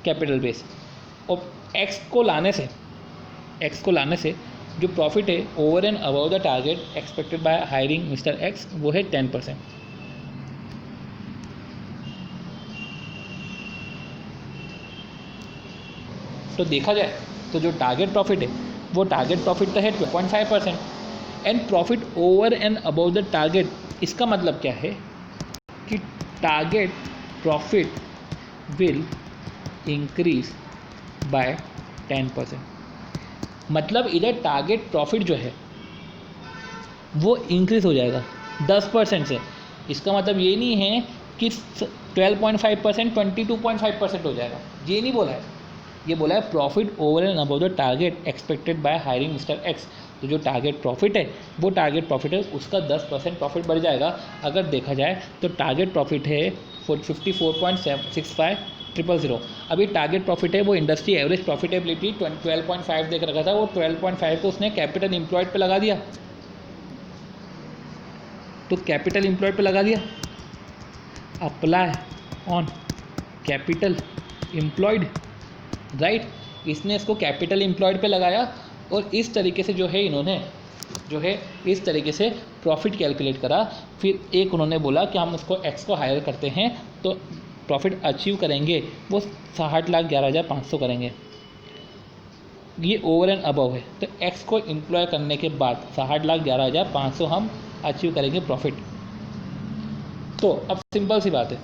कैपिटल बेस, और एक्स को लाने से जो प्रॉफिट है over and above the target expected by hiring mister x वो है 10%। तो देखा जाए तो जो टारगेट प्रॉफिट है वो टारगेट प्रॉफिट तो है 12.5%, and profit over and above the target, इसका मतलब क्या है कि target profit will increase by 10%। मतलब इधर टारगेट प्रॉफिट जो है वो इंक्रीज हो जाएगा 10% से। इसका मतलब ये नहीं है कि 12.5% 22.5% हो जाएगा, ये नहीं बोला है। ये बोला है profit over and above the target expected by hiring mister x. तो जो टारगेट प्रॉफिट है वो टारगेट प्रॉफिट है उसका 10% प्रॉफिट बढ़ जाएगा। अगर देखा जाए तो टारगेट प्रॉफिट है 54.65,000। अभी टारगेट प्रॉफिट है वो इंडस्ट्री एवरेज प्रॉफिटेबिलिटी 12.5 देख रखा था, वो 12.5 को उसने कैपिटल एम्प्लॉयड पे लगा दिया, तो कैपिटल एम्प्लॉयड पे लगा दिया, apply on capital employed, right. इसने इसको कैपिटल एम्प्लॉयड पे लगाया और इस तरीके से जो है इन्होंने जो है इस तरीके से प्रॉफिट कैलकुलेट करा। फिर एक उन्होंने बोला कि हम उसको एक्स को हायर करते हैं तो प्रॉफिट अचीव करेंगे वो 60,11,500 करेंगे। ये ओवर एंड अबव है, तो एक्स को एम्प्लॉय करने के बाद 60,11,500 हम अचीव करेंगे प्रॉफिट। तो अब सिंपल सी बात है,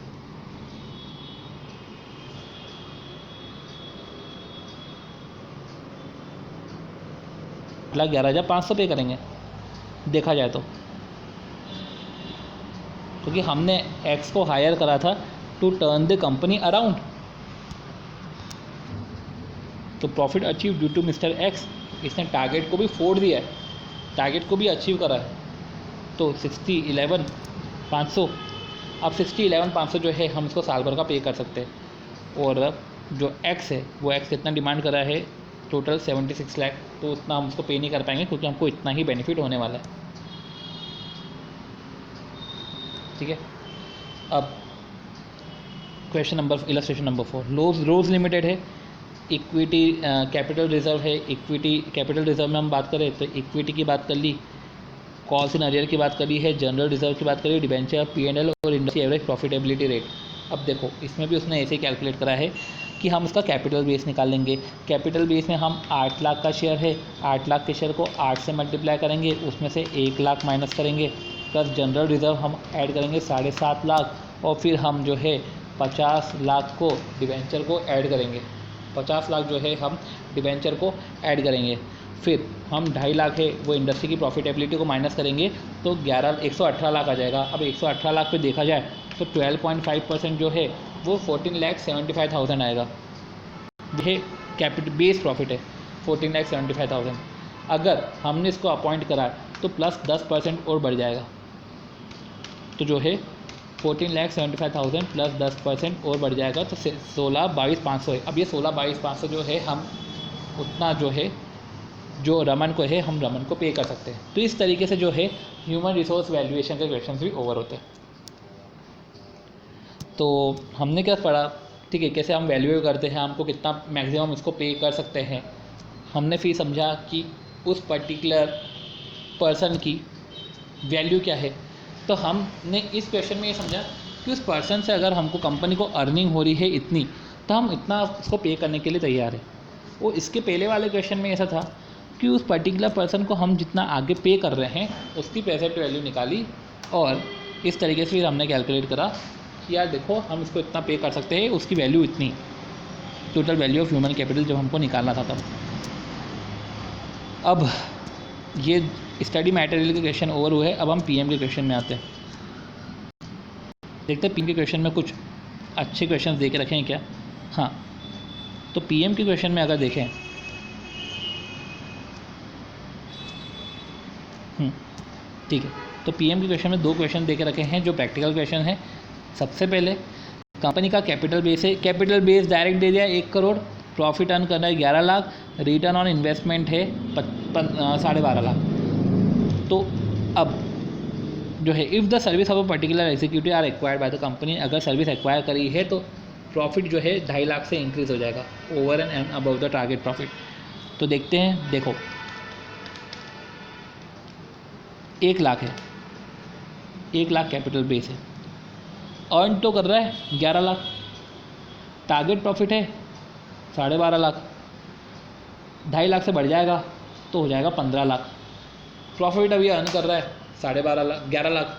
लाख 11,500 पे करेंगे देखा जाए तो, क्योंकि हमने एक्स को हायर करा था to turn the company around. तो profit achieve due to mister X, इसने टारगेट को भी फोड़ दिया है, टारगेट को भी अचीव करा है। तो 60,11,500, अब 60,11,500 जो है हम इसको साल भर का पे कर सकते हैं। और जो एक्स है वो एक्स कितना डिमांड कर रहा है, टोटल 76 लाख, तो उतना हम उसको पे नहीं कर पाएंगे क्योंकि हमको इतना ही बेनिफिट होने वाला है, ठीक है। अब क्वेश्चन नंबर इलस्ट्रेशन नंबर 4, रोज लिमिटेड है, इक्विटी कैपिटल रिजर्व है। इक्विटी कैपिटल रिजर्व में हम बात करें तो इक्विटी की बात कर ली, कॉल्स इन अरियर की बात करी है, जनरल रिजर्व की बात करी, डिबेंचर, P&L और इंडस्ट्री एवरेज प्रॉफिटेबिलिटी रेट। अब देखो इसमें भी उसने ऐसे कैलकुलेट करा है कि हम उसका कैपिटल बेस निकाल लेंगे। कैपिटल बेस में हम 8 लाख का शेयर है, 8 लाख के शेयर को 8 से मल्टीप्लाई करेंगे, उसमें से 1 लाख माइनस करेंगे, प्लस जनरल रिजर्व हम ऐड करेंगे 7.5 लाख, और फिर हम जो है 50 लाख को डिबेंचर को ऐड करेंगे, 50 लाख जो है हम डिबेंचर को ऐड करेंगे। फिर हम 2.5 लाख है वो इंडस्ट्री की प्रॉफिटेबिलिटी को माइनस करेंगे तो 118 लाख आ जाएगा। अब 118 लाख पे देखा जाए तो 12.5% जो है वो 14,75,000 आएगा। ये कैपिटल बेस प्रॉफिट है 14,75,000। अगर हमने इसको अपॉइंट करा तो प्लस 10% और बढ़ जाएगा, तो जो है 14,75,000 प्लस 10% और बढ़ जाएगा तो 16,22,500 है। अब ये 16,22,500 जो है हम उतना जो है जो रमन को है हम रमन को पे कर सकते हैं। तो इस तरीके से जो है ह्यूमन रिसोर्स वैल्यूएशन के क्वेश्चन भी ओवर होते हैं। तो हमने क्या पढ़ा, ठीक है, कैसे हम वैल्यू करते हैं, हमको कितना मैक्सिमम इसको पे कर सकते हैं। हमने फिर समझा कि उस पर्टिकुलर पर्सन की वैल्यू क्या है। तो हमने इस क्वेश्चन में ये समझा कि उस पर्सन से अगर हमको कंपनी को अर्निंग हो रही है इतनी, तो हम इतना उसको पे करने के लिए तैयार है। और इसके पहले वाले क्वेश्चन में ऐसा था कि उस पर्टिकुलर पर्सन को हम जितना आगे पे कर रहे हैं उसकी प्रेजेंट वैल्यू निकाली, और इस तरीके से फिर हमने कैलकुलेट करा कि यार देखो हम इसको इतना पे कर सकते हैं, उसकी वैल्यू इतनी, total value of human capital जब हमको निकालना था तब। अब ये स्टडी मटेरियल के क्वेश्चन ओवर हुए, अब हम पीएम के क्वेश्चन में आते हैं। देखते हैं पीएम के क्वेश्चन में कुछ अच्छे क्वेश्चन दे के रखे हैं क्या। हाँ, तो पीएम के क्वेश्चन में अगर देखें ठीक है, तो पीएम के क्वेश्चन में 2 क्वेश्चन दे के रखे हैं जो प्रैक्टिकल क्वेश्चन है। सबसे पहले कंपनी का कैपिटल बेस है, कैपिटल बेस डायरेक्ट दे दिया 1 करोड़, प्रॉफिट अर्न करना है 11 लाख, रिटर्न ऑन इन्वेस्टमेंट है 12.5 लाख। तो अब जो है if the service of a particular executive are acquired by the company, अगर सर्विस एक्वायर करी है तो प्रॉफिट जो है 2.5 लाख से इंक्रीज़ हो जाएगा over and above the target profit. तो देखते हैं, देखो 1 लाख है, 1 लाख कैपिटल बेस है, अर्न तो कर रहा है 11 लाख, टारगेट प्रॉफिट है 12.5 लाख, 2.5 लाख से बढ़ जाएगा तो हो जाएगा 15 लाख। प्रॉफिट अभी अर्न कर रहा है 12.5 लाख, 11 लाख,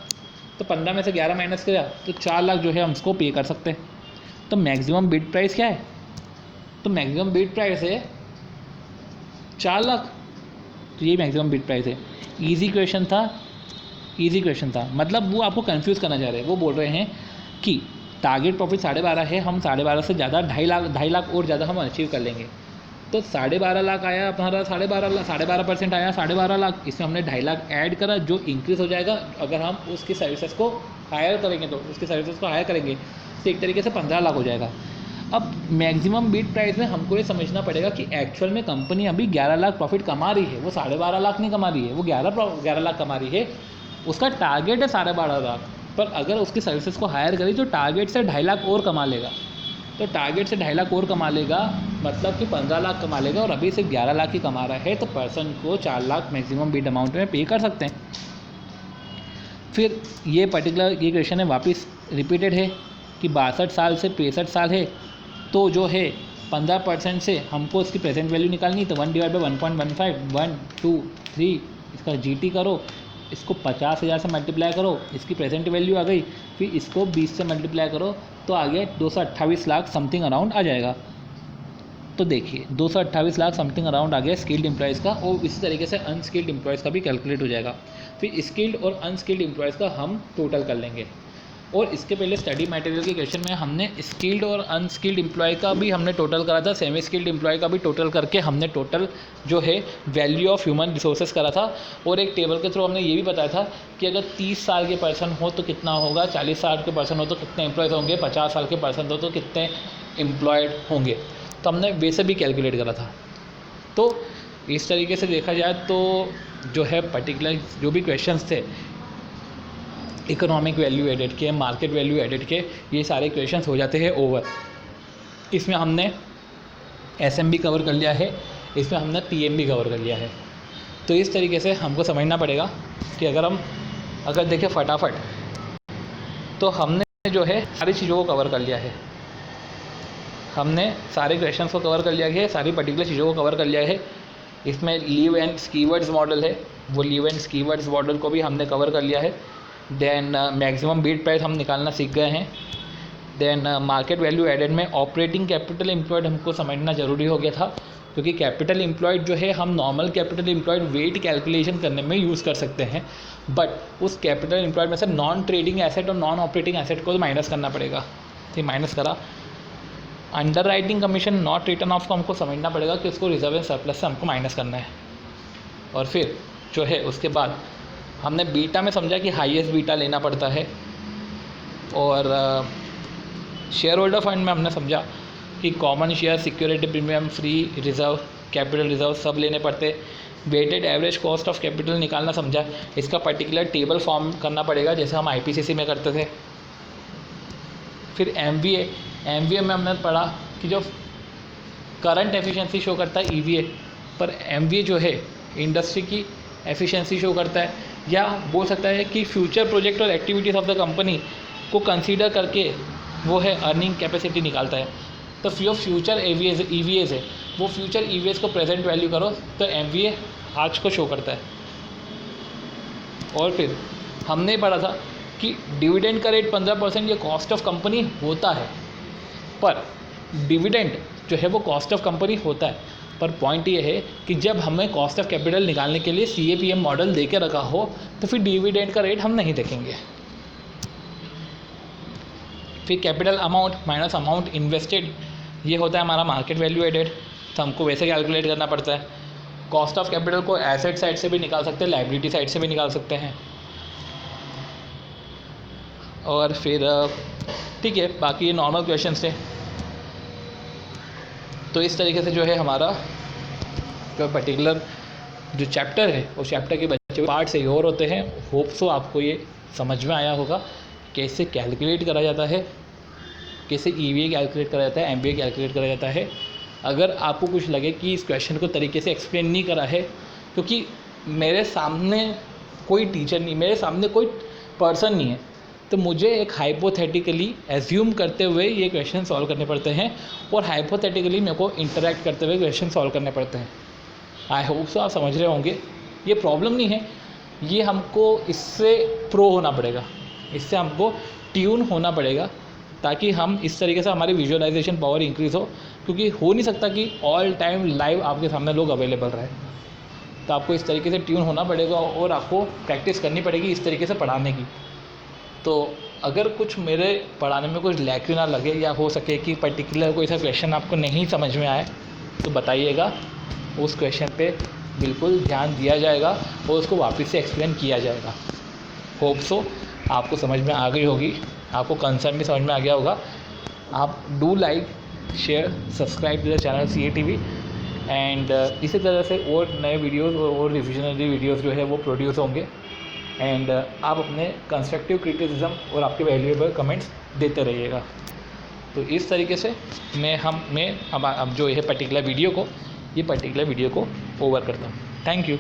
तो 15 में से 11 माइनस किया तो 4 लाख जो है हम इसको पे कर सकते हैं। तो मैक्सिमम बिड प्राइस क्या है, तो मैक्सिमम बिड प्राइस है 4 लाख, तो ये मैक्सिमम बिड प्राइस है। इजी क्वेश्चन था, मतलब वो आपको कंफ्यूज करना चाह रहे हैं। वो बोल रहे हैं कि टारगेट प्रॉफिट 12.5 है, हम 12.5 से ज़्यादा 2.5 लाख और ज़्यादा हम अचीव कर लेंगे। तो 12.5 लाख आया हमारा, 12.5% आया 12.5 लाख, इसमें हमने 2.5 लाख ऐड करा जो इंक्रीज़ हो जाएगा अगर हम उसकी सर्विसेज को हायर करेंगे। तो उसकी सर्विसेज को हायर करेंगे तो एक तरीके से 15 लाख हो जाएगा। अब मैक्सिमम बिड प्राइस में हमको ये समझना पड़ेगा कि एक्चुअल में कंपनी अभी 11 लाख प्रॉफिट कमा रही है, वो 12.5 लाख नहीं कमा रही है, वो 11 लाख कमा रही है। उसका टारगेट है 12.5 लाख, पर अगर उसकी सर्विसेज को हायर करी तो टारगेट से 2.5 लाख और कमा लेगा। तो टारगेट से 2.5 लाख और कमा लेगा, मतलब कि 15 लाख कमा लेगा, और अभी सिर्फ 11 लाख ही कमा रहा है, तो पर्सन को 4 लाख मैक्सिमम बिड अमाउंट में पे कर सकते हैं। फिर ये पर्टिकुलर ये क्वेश्चन है वापस रिपीटेड है कि 62 साल से 65 साल है, तो जो है 15% से हमको इसकी प्रेजेंट वैल्यू निकालनी, तो 1/1.15 1 2 3 इसका जीटी करो, इसको 50,000 से मल्टीप्लाई करो, इसकी प्रेजेंट वैल्यू आ गई, फिर इसको 20 से मल्टीप्लाई करो तो आ गया 228 लाख समथिंग अराउंड आ जाएगा। तो देखिए 228 लाख समथिंग अराउंड आ गया स्किल्ड एम्प्लॉयज़ का, और इसी तरीके से अनस्किल्ड एम्प्लॉयज़ का भी कैलकुलेट हो जाएगा। फिर स्किल्ड और अनस्किल्ड एम्प्लॉयज़ का हम टोटल कर लेंगे। और इसके पहले स्टडी मटेरियल के क्वेश्चन में हमने स्किल्ड और अनस्किल्ड एम्प्लॉय का भी हमने टोटल करा था, सेमी स्किल्ड एम्प्लॉय का भी टोटल करके हमने टोटल जो है वैल्यू ऑफ ह्यूमन रिसोर्सेज करा था। और एक टेबल के थ्रू हमने ये भी बताया था कि अगर 30 साल के पर्सन हो तो कितना होगा, 40 साल के पर्सन हो तो कितने एम्प्लॉयज़ होंगे, 50 साल के पर्सन हो तो कितने एम्प्लॉयड होंगे, तो हमने वैसे भी कैलकुलेट करा था। तो इस तरीके से देखा जाए तो जो है पर्टिकुलर जो भी क्वेश्चंस थे इकोनॉमिक वैल्यू एडेड के, मार्केट वैल्यू एडेड के, ये सारे क्वेश्चंस हो जाते हैं ओवर। इसमें हमने एसएम भी कवर कर लिया है, इसमें हमने पीएम भी कवर कर लिया है। तो इस तरीके से हमको समझना पड़ेगा कि अगर देखें फटाफट, तो हमने जो है सारी चीज़ों को कवर कर लिया है, हमने सारे क्वेश्चंस को कवर कर लिया है, सारी पर्टिकुलर चीज़ों को कवर कर लिया है। इसमें लीव एंड कीवर्ड्स मॉडल है, वो लीव एंड कीवर्ड्स मॉडल को भी हमने कवर कर लिया है। देन मैक्सिमम बीड प्राइस हम निकालना सीख गए हैं। देन मार्केट वैल्यू एडेड में ऑपरेटिंग कैपिटल एम्प्लॉयड हमको समझना ज़रूरी हो गया था, क्योंकि कैपिटल एम्प्लॉयड जो है हम normal capital employed weight calculation करने में यूज़ कर सकते हैं, बट उस कैपिटल एम्प्लॉयड में से नॉन ट्रेडिंग एसेट और नॉन ऑपरेटिंग एसेट को माइनस करना पड़ेगा। तो माइनस करा। Under writing commission not written of को हमको समझना पड़ेगा कि उसको रिजर्व एंड सरप्लस से हमको माइनस करना है। और फिर जो है उसके बाद हमने बीटा में समझा कि हाईएस्ट बीटा लेना पड़ता है, और शेयर होल्डर फंड में हमने समझा कि common share, security premium, free reserve, capital reserve सब लेने पड़ते। Weighted average cost of capital निकालना समझा, इसका पर्टिकुलर टेबल फॉर्म करना पड़ेगा जैसे हम आईपीसीसी में करते थे। फिर एमवीए में हमने पढ़ा कि जो करंट एफिशिएंसी शो करता है ईवीए, पर एमवीए जो है इंडस्ट्री की एफिशिएंसी शो करता है, या बोल सकता है कि फ्यूचर प्रोजेक्ट और एक्टिविटीज़ ऑफ द कंपनी को कंसीडर करके वो है अर्निंग कैपेसिटी निकालता है। तो जो फ्यूचर ईवीएस है वो फ्यूचर ईवीएस को प्रेजेंट वैल्यू करो तो एमवीए आज को शो करता है। और फिर हमने पढ़ा था कि डिविडेंड का रेट 15% ये कॉस्ट ऑफ कंपनी होता है, पर डिविडेंड जो है वो कॉस्ट ऑफ कंपनी होता है, पर पॉइंट ये है कि जब हमें कॉस्ट ऑफ कैपिटल निकालने के लिए CAPM मॉडल दे के रखा हो तो फिर डिविडेंड का रेट हम नहीं देखेंगे। फिर capital amount minus amount invested, ये होता है हमारा मार्केट वैल्यू एडेड, तो हमको वैसे कैलकुलेट करना पड़ता है। कॉस्ट ऑफ कैपिटल को एसेट साइड से भी निकाल सकते हैं, लाइबिलिटी साइड से भी निकाल सकते हैं। और फिर ठीक है, बाकी ये नॉर्मल क्वेश्चंस थे। तो इस तरीके से जो है हमारा जो पर्टिकुलर जो चैप्टर है उस चैप्टर के बच्चे पार्ट से और होते हैं। होप सो आपको ये समझ में आया होगा कैसे कैलकुलेट करा जाता है, कैसे ईवीए कैलकुलेट करा जाता है, एमबीए कैलकुलेट करा जाता है। अगर आपको कुछ लगे कि इस क्वेश्चन को तरीके से एक्सप्लेन नहीं करा है, क्योंकि मेरे सामने कोई टीचर नहीं, मेरे सामने कोई पर्सन नहीं है, तो मुझे एक हाइपोथेटिकली एज्यूम करते हुए ये क्वेश्चन सॉल्व करने पड़ते हैं, और हाइपोथेटिकली मेरे को इंटरेक्ट करते हुए क्वेश्चन सॉल्व करने पड़ते हैं। आई होप सो आप समझ रहे होंगे। ये प्रॉब्लम नहीं है, ये हमको इससे प्रो होना पड़ेगा, इससे हमको ट्यून होना पड़ेगा, ताकि हम इस तरीके से हमारी विजुअलाइजेशन पावर इंक्रीज़ हो, क्योंकि हो नहीं सकता कि ऑल टाइम लाइव आपके सामने लोग अवेलेबल रहे। तो आपको इस तरीके से ट्यून होना पड़ेगा और आपको प्रैक्टिस करनी पड़ेगी इस तरीके से पढ़ाने की। तो अगर कुछ मेरे पढ़ाने में कुछ लैक्यूना लगे, या हो सके कि पर्टिकुलर कोई सा क्वेश्चन आपको नहीं समझ में आए, तो बताइएगा, उस क्वेश्चन पे बिल्कुल ध्यान दिया जाएगा और उसको वापस से एक्सप्लेन किया जाएगा। होप सो आपको समझ में आ गई होगी, आपको कंसर्न भी समझ में आ गया होगा। आप do like, share, subscribe to the channel CATV, and इसी तरह से और नए वीडियोस और रिविजनरी वीडियोस जो है वो प्रोड्यूस होंगे। एंड आप अपने कंस्ट्रक्टिव क्रिटिसिज्म और आपके वैल्यूएबल कमेंट्स देते रहिएगा। तो इस तरीके से मैं अब जो है पर्टिकुलर वीडियो को ओवर करता हूँ। Thank you.